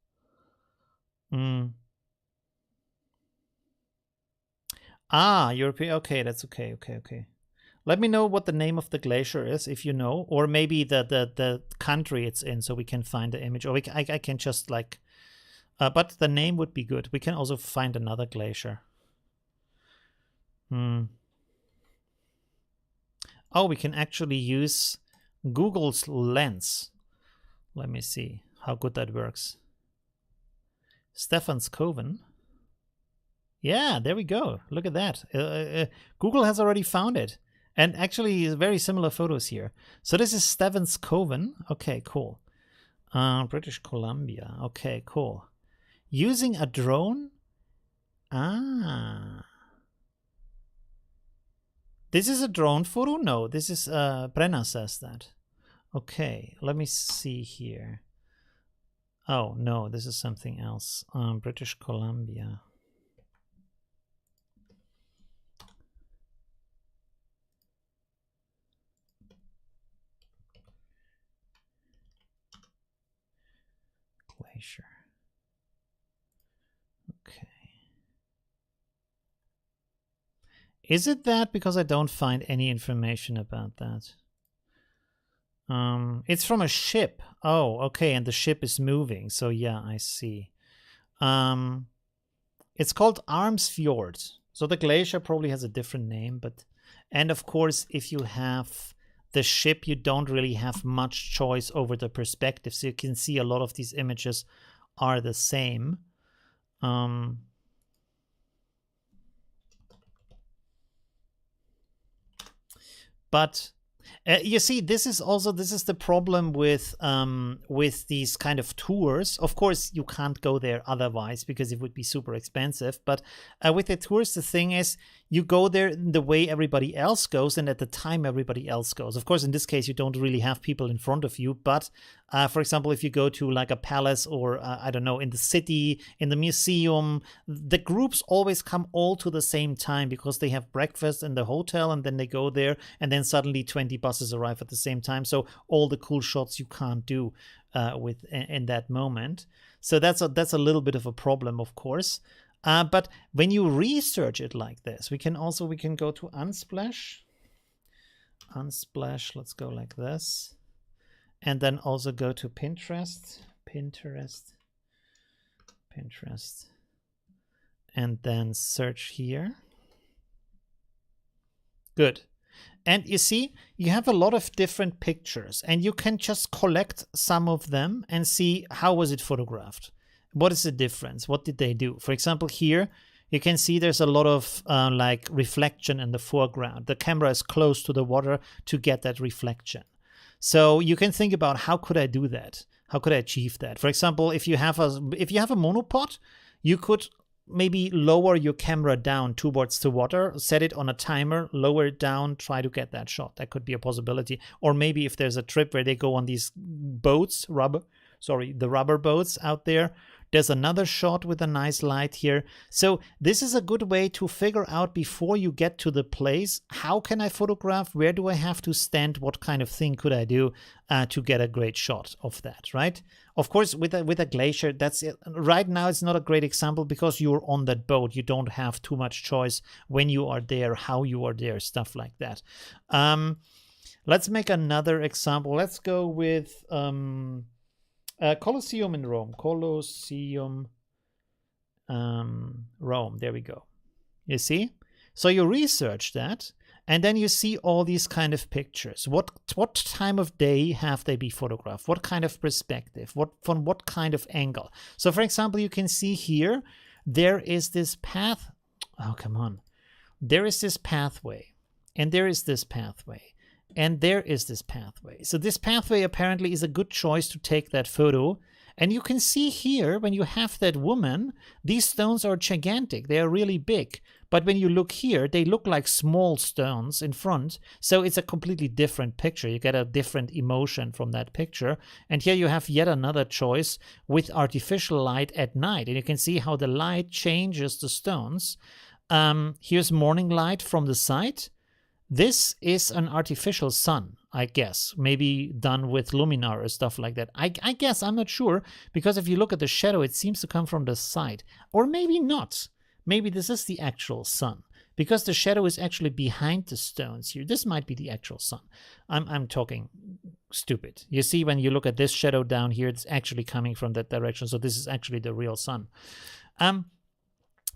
European. Okay, that's okay. Okay. Let me know what the name of the glacier is, if you know, or maybe the country it's in, so we can find the image, or I can just like. But the name would be good. We can also find another glacier. Oh, we can actually use Google's Lens. Let me see how good that works. Stephanscoven. Yeah, there we go. Look at that. Google has already found it. And actually, very similar photos here. So this is Stephanscoven. Okay, cool. British Columbia. Okay, cool. Using a drone? This is a drone photo? No, this is, Brenna says that. Okay, let me see here. Oh, no, this is something else. British Columbia. Glacier. Okay. Is it that? Because I don't find any information about that. It's from a ship. Oh, okay, and the ship is moving. So yeah, I see. It's called Armsfjord. So the glacier probably has a different name, but and of course, if you have the ship, you don't really have much choice over the perspective. So you can see a lot of these images are the same. But you see, this is the problem with these kind of tours. Of course, you can't go there otherwise because it would be super expensive. But with the tours, the thing is, you go there in the way everybody else goes and at the time everybody else goes. Of course, in this case, you don't really have people in front of you. But for example, if you go to like a palace or I don't know, in the city, in the museum, the groups always come all to the same time because they have breakfast in the hotel and then they go there and then suddenly 20 buses arrive at the same time. So all the cool shots you can't do in that moment. So that's a little bit of a problem, of course. But when you research it like this, we can go to Unsplash. Unsplash, let's go like this. And then also go to Pinterest. And then search here. Good. And you see, you have a lot of different pictures and you can just collect some of them and see how was it photographed. What is the difference? What did they do? For example, here you can see there's a lot of like reflection in the foreground. The camera is close to the water to get that reflection. So you can think about how could I do that? How could I achieve that? For example, if you have a monopod, you could maybe lower your camera down towards the water, set it on a timer, lower it down, try to get that shot. That could be a possibility. Or maybe if there's a trip where they go on these boats, the rubber boats out there, there's another shot with a nice light here. So this is a good way to figure out before you get to the place, how can I photograph? Where do I have to stand? What kind of thing could I do to get a great shot of that, right? Of course, with a glacier, that's it. Right now, it's not a great example because you're on that boat. You don't have too much choice when you are there, how you are there, stuff like that. Let's make another example. Let's go with Colosseum in Rome. Colosseum, Rome. There we go. You see? So you research that, and then you see all these kind of pictures. What time of day have they been photographed? What kind of perspective? From what kind of angle? So, for example, you can see here there is this path. Oh, come on! There is this pathway, and there is this pathway. And there is this pathway. So this pathway apparently is a good choice to take that photo. And you can see here, when you have that woman, these stones are gigantic. They are really big. But when you look here, they look like small stones in front. So it's a completely different picture. You get a different emotion from that picture. And here you have yet another choice with artificial light at night. And you can see how the light changes the stones. Here's morning light from the side. This is an artificial sun, I guess, maybe done with luminar or stuff like that. I guess, I'm not sure, because if you look at the shadow, it seems to come from the side. Or maybe not. Maybe this is the actual sun, because the shadow is actually behind the stones here. This might be the actual sun. I'm talking stupid. You see, when you look at this shadow down here, it's actually coming from that direction. So this is actually the real sun.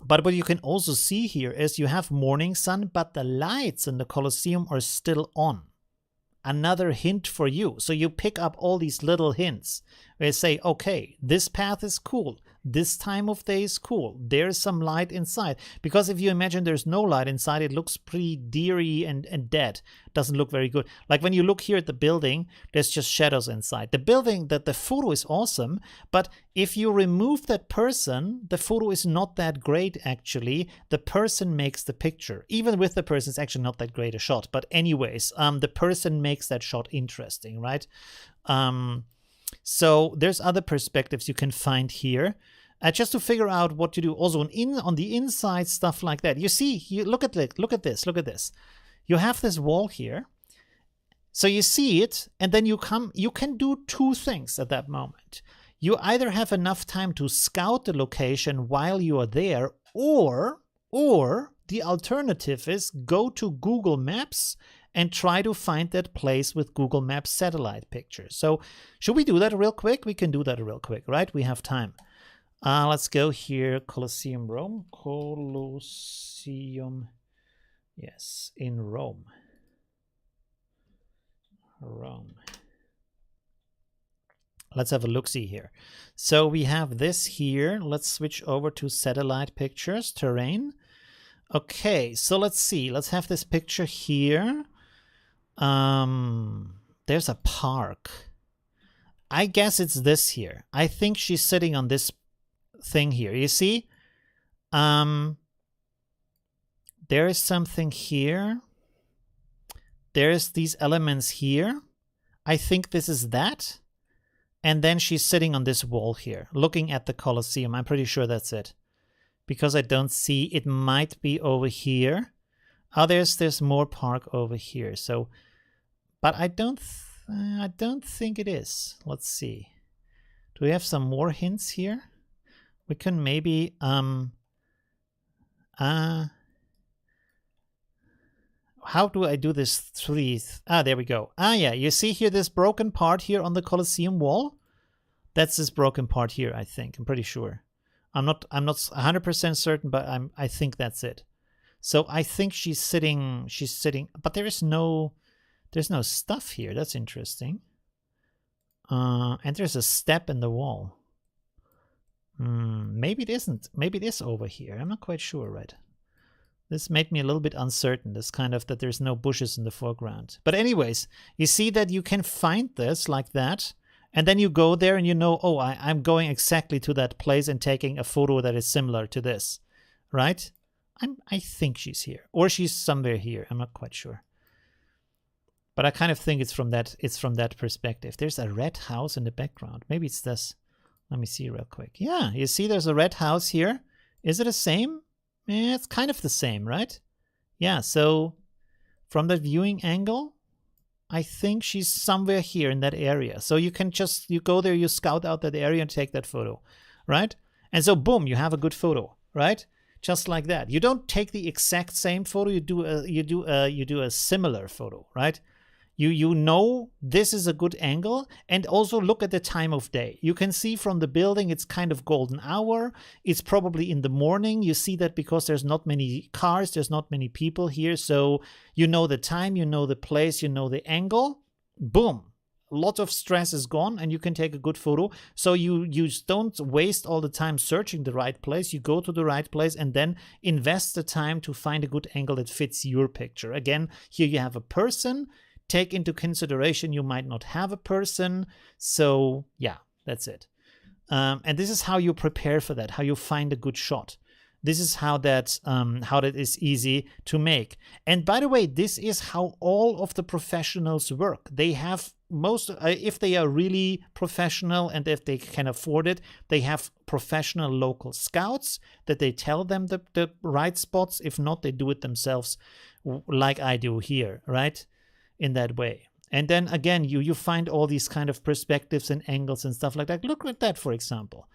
But what you can also see here is you have morning sun, but the lights in the Colosseum are still on. Another hint for you. So you pick up all these little hints where you say, okay, this path is cool. This time of day is cool. There's some light inside. Because if you imagine there's no light inside, it looks pretty dreary and dead. Doesn't look very good. Like when you look here at the building, there's just shadows inside. The building, the photo is awesome, but if you remove that person, the photo is not that great actually. The person makes the picture. Even with the person, it's actually not that great a shot. But anyways, the person makes that shot interesting, right? So there's other perspectives you can find here, just to figure out what to do. Also on the inside, stuff like that. You see, look at this. You have this wall here. So you see it, and then you can do two things at that moment. You either have enough time to scout the location while you are there, or the alternative is go to Google Maps and try to find that place with Google Maps satellite pictures. So should we do that real quick? We can do that real quick, right? We have time. Let's go here, Colosseum, Rome. Colosseum, yes, in Rome. Rome. Let's have a look-see here. So we have this here. Let's switch over to satellite pictures, terrain. Okay, so let's see. Let's have this picture here. There's a park. I guess it's this here. I think she's sitting on this thing here. You see? But There is something here. There's these elements here. I think this is that. And then she's sitting on this wall here, looking at the Colosseum. I'm pretty sure that's it. Because I don't see, it might be over here. Oh, there's more park over here. So, but I don't think it is. Let's see. Do we have some more hints here? We can maybe how do I do this 3? There we go. Yeah, you see here this broken part here on the Colosseum wall? That's this broken part here, I think. I'm pretty sure. I'm not 100% certain, but I think that's it. So I think she's sitting, but there's no stuff here. That's interesting. And there's a step in the wall. Maybe it isn't. Maybe it is over here. I'm not quite sure, right? This made me a little bit uncertain, this kind of that there's no bushes in the foreground. But anyways, you see that you can find this like that, and then you go there and you know, oh, I'm going exactly to that place and taking a photo that is similar to this, right? I think she's here, or she's somewhere here. I'm not quite sure. But I kind of think it's from that perspective. There's a red house in the background. Maybe it's this. Let me see real quick. Yeah, you see there's a red house here. Is it the same? Yeah, it's kind of the same, right? Yeah, so from the viewing angle, I think she's somewhere here in that area. So you can you go there, you scout out that area and take that photo, right? And so boom, you have a good photo, right? Just like that. You don't take the exact same photo, you do a similar photo, right? You know this is a good angle, and also look at the time of day. You can see from the building it's kind of golden hour. It's probably in the morning. You see that because there's not many cars, there's not many people here. So you know the time, you know the place, you know the angle. Boom. A lot of stress is gone and you can take a good photo. So you don't waste all the time searching the right place. You go to the right place and then invest the time to find a good angle that fits your picture. Again, here you have a person. Take into consideration you might not have a person. So yeah, that's it. And this is how you prepare for that, how you find a good shot. This is how that is easy to make. And by the way, this is how all of the professionals work. They have if they are really professional and if they can afford it, they have professional local scouts that they tell them the right spots. If not, they do it themselves like I do here, right? In that way. And then again, you find all these kind of perspectives and angles and stuff like that. Look at that, for example.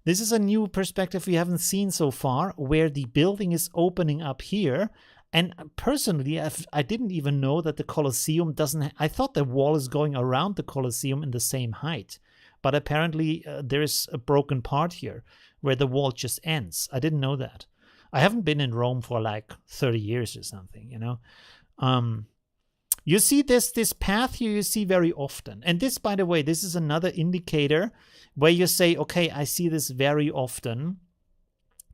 This is a new perspective we haven't seen so far, where the building is opening up here. And personally, I didn't even know that the Colosseum doesn't... I thought the wall is going around the Colosseum in the same height. But apparently there is a broken part here where the wall just ends. I didn't know that. I haven't been in Rome for like 30 years or something, you know. You see this path here, you see very often. And this, by the way, this is another indicator where you say, okay, I see this very often.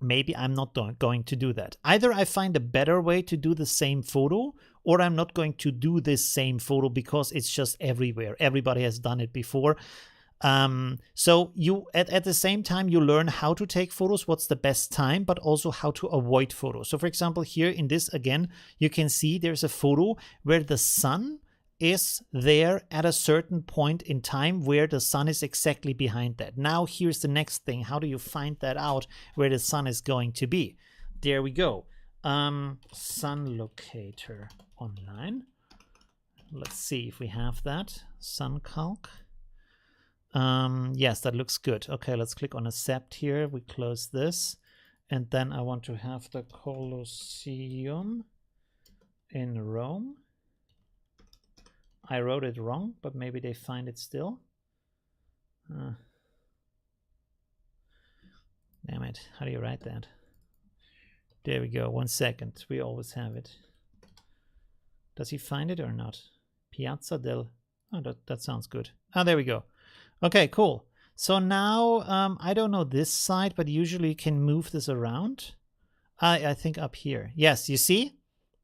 Maybe I'm not going to do that. Either I find a better way to do the same photo, or I'm not going to do this same photo because it's just everywhere. Everybody has done it before. So you at the same time you learn how to take photos, what's the best time, but also how to avoid photos. So for example, here in this again, you can see there's a photo where the sun is there at a certain point in time where the sun is exactly behind that. Now here's the next thing. How do you find that out where the sun is going to be? There we go. Sun locator online. Let's see if we have that. Sun calc. Yes, that looks good. Okay, let's click on accept here. We close this. And then I want to have the Colosseum in Rome. I wrote it wrong, but maybe they find it still. Damn it. How do you write that? There we go. 1 second. We always have it. Does he find it or not? Piazza del... Oh, that sounds good. Ah, there we go. Okay, cool. So now, I don't know this side, but usually you can move this around. I think up here. Yes, you see?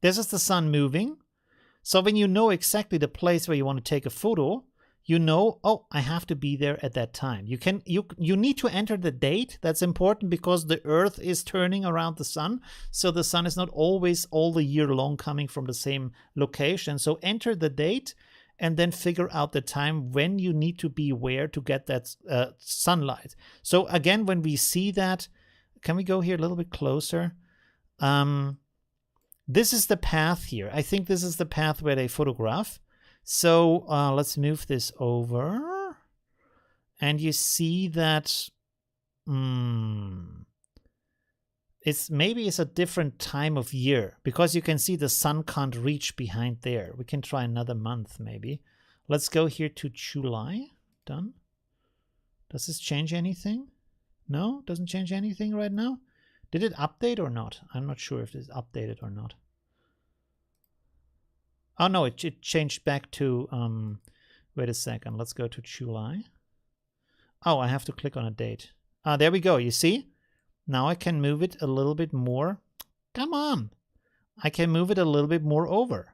This is the sun moving. So when you know exactly the place where you want to take a photo, you know, oh, I have to be there at that time. You need to enter the date. That's important because the Earth is turning around the sun. So the sun is not always all the year long coming from the same location. So enter the date and then figure out the time when you need to be where to get that sunlight. So again, when we see that, can we go here a little bit closer? This is the path here. I think this is the path where they photograph. So let's move this over. And you see that maybe it's a different time of year because you can see the sun can't reach behind there. We can try another month maybe. Let's go here to July. Done. Does this change anything? No, doesn't change anything right now. Did it update or not? I'm not sure if it's updated or not. Oh no, it changed back to, wait a second, let's go to July. Oh, I have to click on a date. There we go, you see? Now I can move it a little bit more. Come on. I can move it a little bit more over.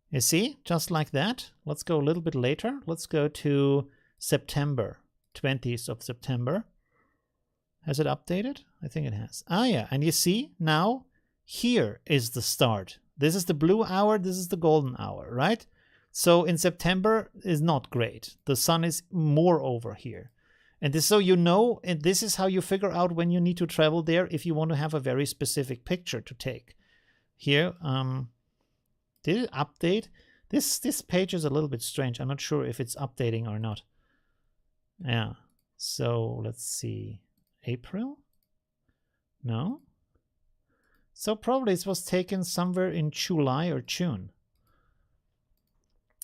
You see, just like that. Let's go a little bit later. Let's go to September, 20th of September. Has it updated? I think it has. Ah, yeah. And you see now here is the start. This is the blue hour. This is the golden hour, right? So in September is not great. The sun is more over here. And this, so you know, and this is how you figure out when you need to travel there if you want to have a very specific picture to take. Here, did it update? This page is a little bit strange. I'm not sure if it's updating or not. Yeah. So let's see. April? No. So probably it was taken somewhere in July or June.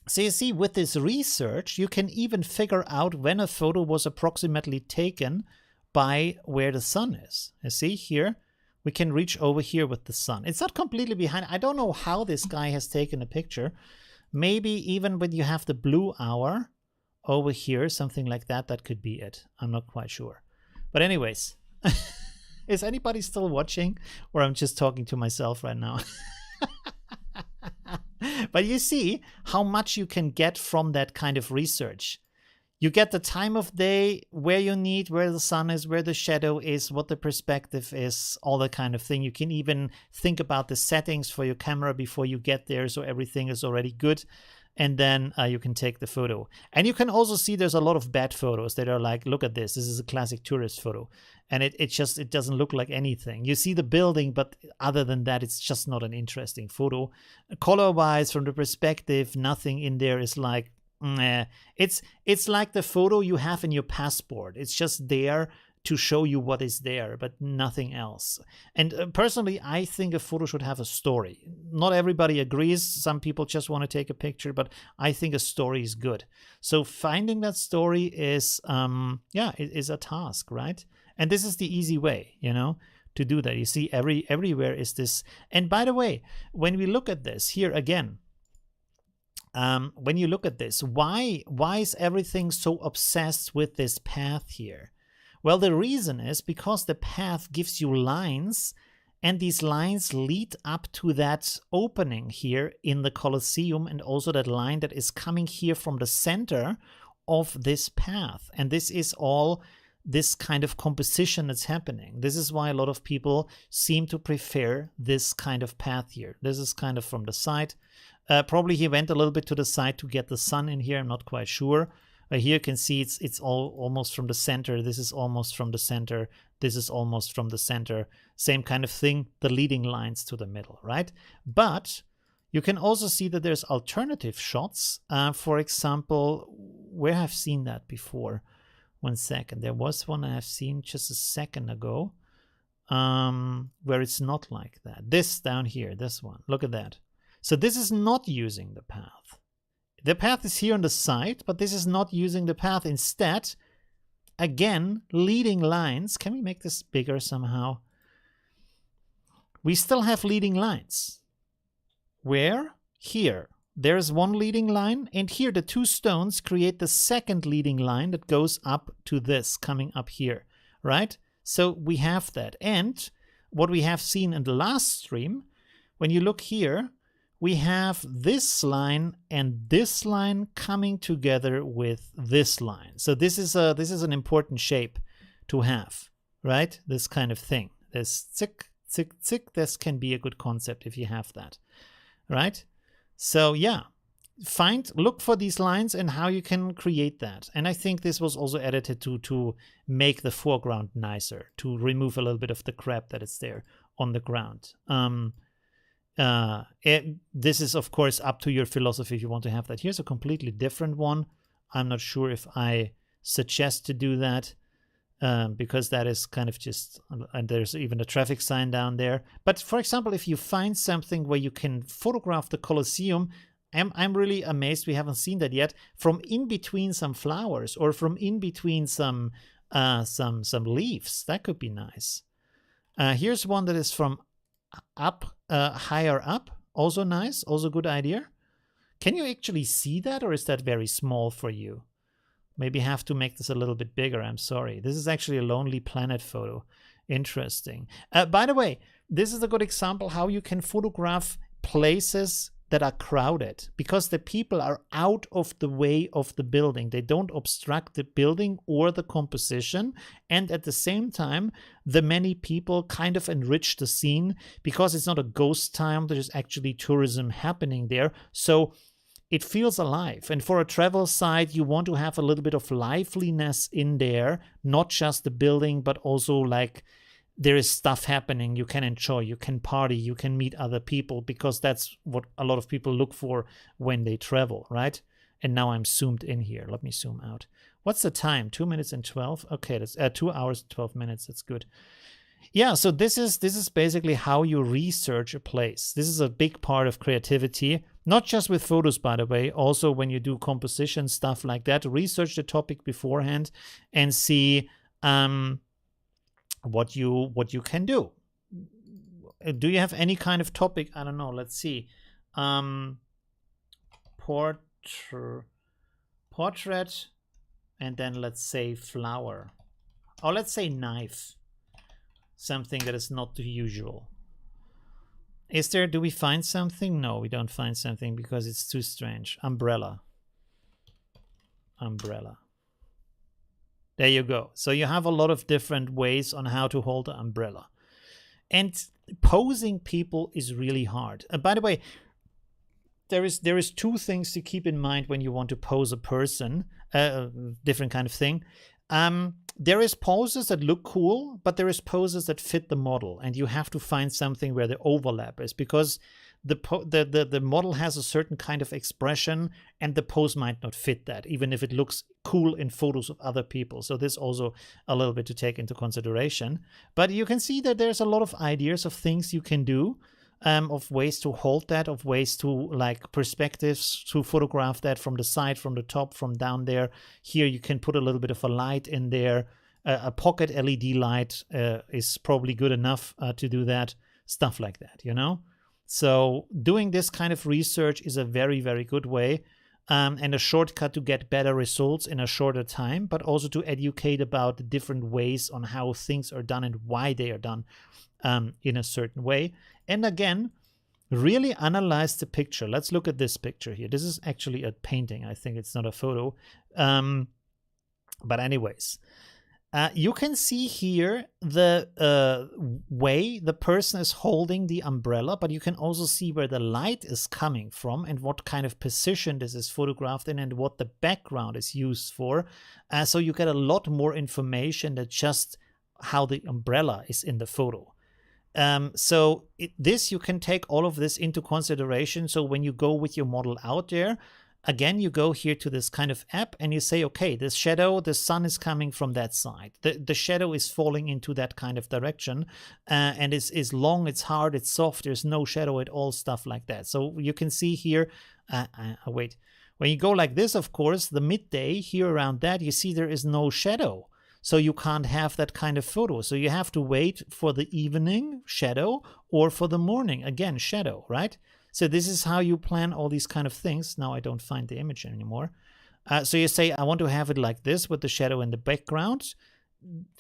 So you see, with this research, you can even figure out when a photo was approximately taken by where the sun is. You see here, we can reach over here with the sun. It's not completely behind. I don't know how this guy has taken a picture. Maybe even when you have the blue hour over here, something like that, that could be it. I'm not quite sure. But anyways, is anybody still watching? Or I'm just talking to myself right now? But you see how much you can get from that kind of research. You get the time of day, where you need, where the sun is, where the shadow is, what the perspective is, all that kind of thing. You can even think about the settings for your camera before you get there, so everything is already good. And then you can take the photo. And you can also see there's a lot of bad photos that are like, look at this. This is a classic tourist photo. And it doesn't look like anything. You see the building, but other than that, it's just not an interesting photo. Color-wise, from the perspective, nothing in there is like, it's like the photo you have in your passport. It's just there to show you what is there, but nothing else. And personally, I think a photo should have a story. Not everybody agrees. Some people just want to take a picture, but I think a story is good. So finding that story is, is a task, right? And this is the easy way, you know, to do that. You see, everywhere is this. And by the way, when we look at this here again, when you look at this, why is everything so obsessed with this path here? Well, the reason is because the path gives you lines, and these lines lead up to that opening here in the Colosseum, and also that line that is coming here from the center of this path. And this is all this kind of composition that's happening. This is why a lot of people seem to prefer this kind of path here. This is kind of from the side. Probably he went a little bit to the side to get the sun in here. I'm not quite sure. Here you can see it's all almost from the center. This is almost from the center. This is almost from the center. Same kind of thing, the leading lines to the middle, right? But you can also see that there's alternative shots. For example, where I've seen that before. 1 second. There was one I have seen just a second ago where it's not like that. This down here, this one. Look at that. So this is not using the path. The path is here on the side, but this is not using the path. Instead, again, leading lines. Can we make this bigger somehow? We still have leading lines. Where? Here. There's one leading line, and here the two stones create the second leading line that goes up to this, coming up here, right? So we have that. And what we have seen in the last stream, when you look here, we have this line and this line coming together with this line. So this is an important shape to have, right? This kind of thing. This zick, zick, zick. This can be a good concept if you have that, right? So yeah, look for these lines and how you can create that. And I think this was also edited to make the foreground nicer, to remove a little bit of the crap that is there on the ground. This is of course up to your philosophy if you want to have that. Here's a completely different one. I'm not sure if I suggest to do that because that is kind of just, and there's even a traffic sign down there. But for example, if you find something where you can photograph the Colosseum, I'm really amazed we haven't seen that yet, from in between some flowers or from in between some leaves. That could be nice. Here's one that is from higher up. Also nice. Also good idea. Can you actually see that, or is that very small for you? Maybe have to make this a little bit bigger. I'm sorry. This is actually a Lonely Planet photo. Interesting. By the way, this is a good example how you can photograph places that are crowded, because the people are out of the way of the building. They don't obstruct the building or the composition, and at the same time the many people kind of enrich the scene, because it's not a ghost town. There's actually tourism happening there, so it feels alive. And for a travel site, you want to have a little bit of liveliness in there, not just the building, but also like there is stuff happening. You can enjoy, you can party, you can meet other people, because that's what a lot of people look for when they travel, right? And now I'm zoomed in here. Let me zoom out. What's the time? 2 minutes and 12. Okay, that's 2 hours and 12 minutes. That's good. Yeah, so this is basically how you research a place. This is a big part of creativity, not just with photos, by the way. Also when you do composition stuff like that, research the topic beforehand and see what you can do. Do you have any kind of topic? I don't know. Let's see. Portrait, and then let's say flower, or let's say knife. Something that is not the usual. Do we find something? No, we don't find something because it's too strange. Umbrella. There you go. So you have a lot of different ways on how to hold the umbrella. And posing people is really hard. By the way, there is two things to keep in mind when you want to pose a person, different kind of thing. There is poses that look cool, but there is poses that fit the model, and you have to find something where the overlap is, because the model has a certain kind of expression and the pose might not fit that, even if it looks cool in photos of other people. So this also a little bit to take into consideration. But you can see that there's a lot of ideas of things you can do, of ways to hold that, of ways to like perspectives to photograph that from the side, from the top, from down there. Here you can put a little bit of a light in there. A pocket LED light is probably good enough to do that. Stuff like that, you know? So doing this kind of research is a very, very good way and a shortcut to get better results in a shorter time, but also to educate about the different ways on how things are done and why they are done in a certain way. And again, really analyze the picture. Let's look at this picture here. This is actually a painting. I think it's not a photo. But anyways, you can see here the way the person is holding the umbrella, but you can also see where the light is coming from and what kind of position this is photographed in and what the background is used for. So you get a lot more information than just how the umbrella is in the photo. You can take all of this into consideration. So when you go with your model out there, again, you go here to this kind of app and you say, okay, this shadow, the sun is coming from that side. The shadow is falling into that kind of direction, and it's long, it's hard, it's soft, there's no shadow at all, stuff like that. So you can see here, wait, when you go like this, of course, the midday here around that, you see there is no shadow. So you can't have that kind of photo. So you have to wait for the evening, shadow, or for the morning, again, shadow, right? So this is how you plan all these kind of things. Now I don't find the image anymore. So you say, I want to have it like this with the shadow in the background.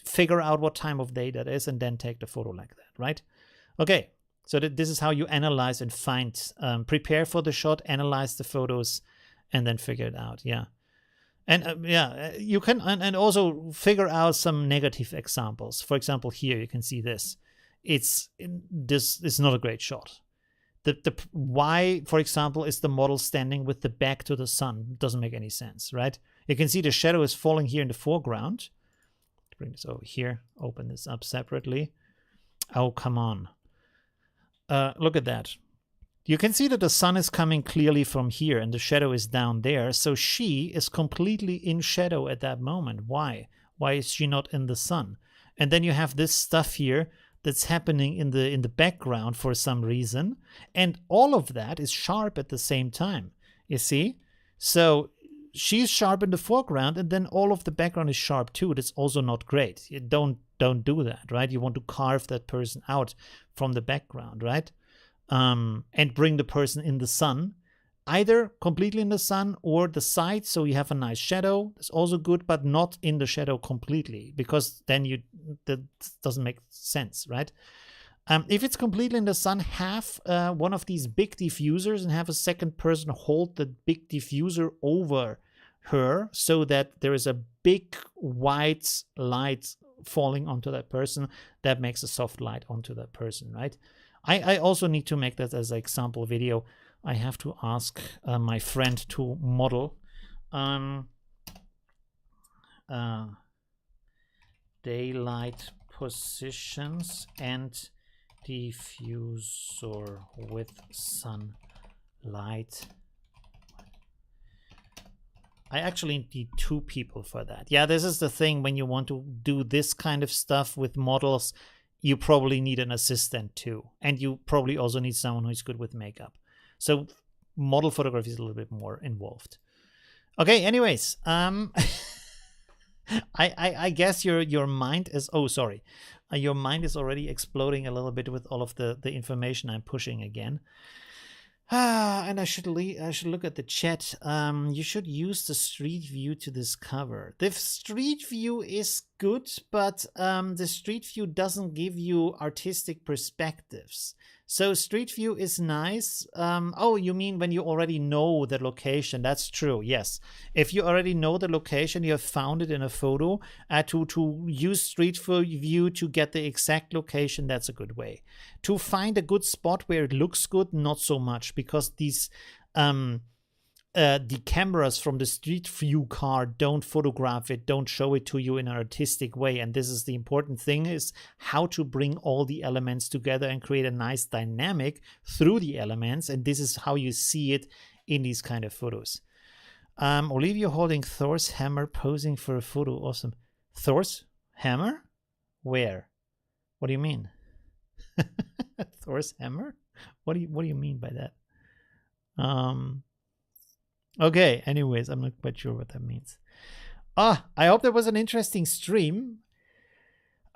Figure out what time of day that is and then take the photo like that, right? Okay, So that this is how you analyze and find, prepare for the shot, analyze the photos, and then figure it out. Yeah. And you can and also figure out some negative examples. For example, here you can see this. This is not a great shot. Why, for example, is the model standing with the back to the sun? Doesn't make any sense, right? You can see the shadow is falling here in the foreground. Bring this over here. Open this up separately. Oh, come on. Look at that. You can see that the sun is coming clearly from here and the shadow is down there. So she is completely in shadow at that moment. Why? Why is she not in the sun? And then you have this stuff here that's happening in the background for some reason. And all of that is sharp at the same time. You see? So she's sharp in the foreground and then all of the background is sharp too. That's also not great. You don't do that, right? You want to carve that person out from the background, right? And bring the person in the sun, either completely in the sun or the side, so you have a nice shadow. That's also good, but not in the shadow completely, because then that doesn't make sense, right? If it's completely in the sun, have one of these big diffusers and have a second person hold the big diffuser over her so that there is a big white light falling onto that person. That makes a soft light onto that person, right? I also need to make that as an example video. I have to ask my friend to model daylight positions and diffuser with sunlight. I actually need 2 people for that. Yeah, this is the thing. When you want to do this kind of stuff with models, you probably need an assistant too. And you probably also need someone who's good with makeup. So model photography is a little bit more involved. Okay, anyways, I guess your mind is, your mind is already exploding a little bit with all of the information I'm pushing again. And I should look at the chat. You should use the street view to discover. The street view is good, but the street view doesn't give you artistic perspectives. So street view is nice. Oh, you mean when you already know the location? That's true, yes. If you already know the location, you have found it in a photo, to use street view to get the exact location, that's a good way. To find a good spot where it looks good, not so much, because these the cameras from the street view car don't photograph it, don't show it to you in an artistic way. And this is the important thing, is how to bring all the elements together and create a nice dynamic through the elements. And this is how you see it in these kind of photos. Olivio holding Thor's hammer, posing for a photo. Awesome. Thor's hammer? Where? What do you mean? Thor's hammer? What do you mean by that? Okay, anyways, I'm not quite sure what that means. I hope that was an interesting stream.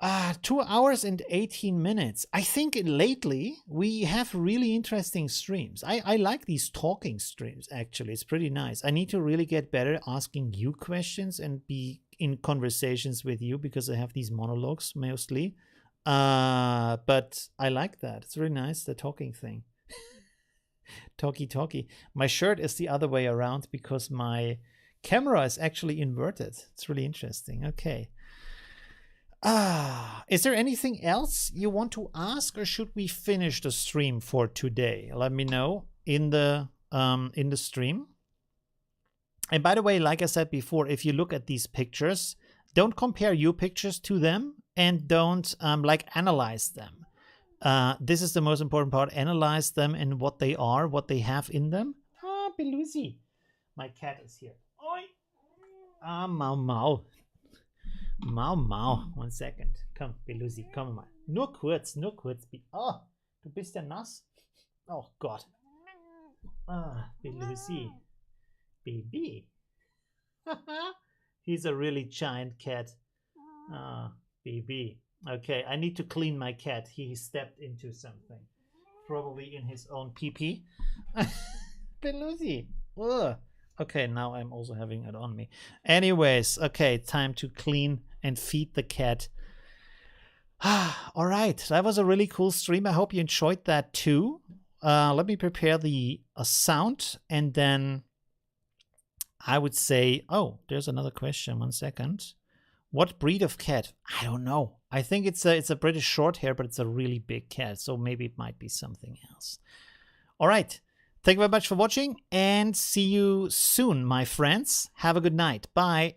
2 hours and 18 minutes. I think lately we have really interesting streams. I like these talking streams, actually. It's pretty nice. I need to really get better asking you questions and be in conversations with you, because I have these monologues mostly. But I like that. It's really nice, the talking thing. Talkie. My shirt is the other way around because my camera is actually inverted. It's really interesting. Okay. Is there anything else you want to ask, or should we finish the stream for today? Let me know in the stream. And by the way, like I said before, if you look at these pictures, don't compare your pictures to them, and don't analyze them. This is the most important part. Analyze them and what they are, what they have in them. Belusi. My cat is here. Oi. Mau. 1 second. Komm, Belusi, komm mal. Nur kurz. Oh, du bist ja nass. Oh Gott. Belusi. Baby. He's a really giant cat. Baby. Okay, I need to clean my cat. He stepped into something. Probably in his own pee-pee. Belusi. Okay, now I'm also having it on me. Anyways, okay, time to clean and feed the cat. All right, that was a really cool stream. I hope you enjoyed that too. Let me prepare the sound, and then I would say, oh, there's another question. 1 second. What breed of cat? I don't know. I think it's a British short hair, but it's a really big cat, so maybe it might be something else. All right. Thank you very much for watching, and see you soon, my friends. Have a good night. Bye.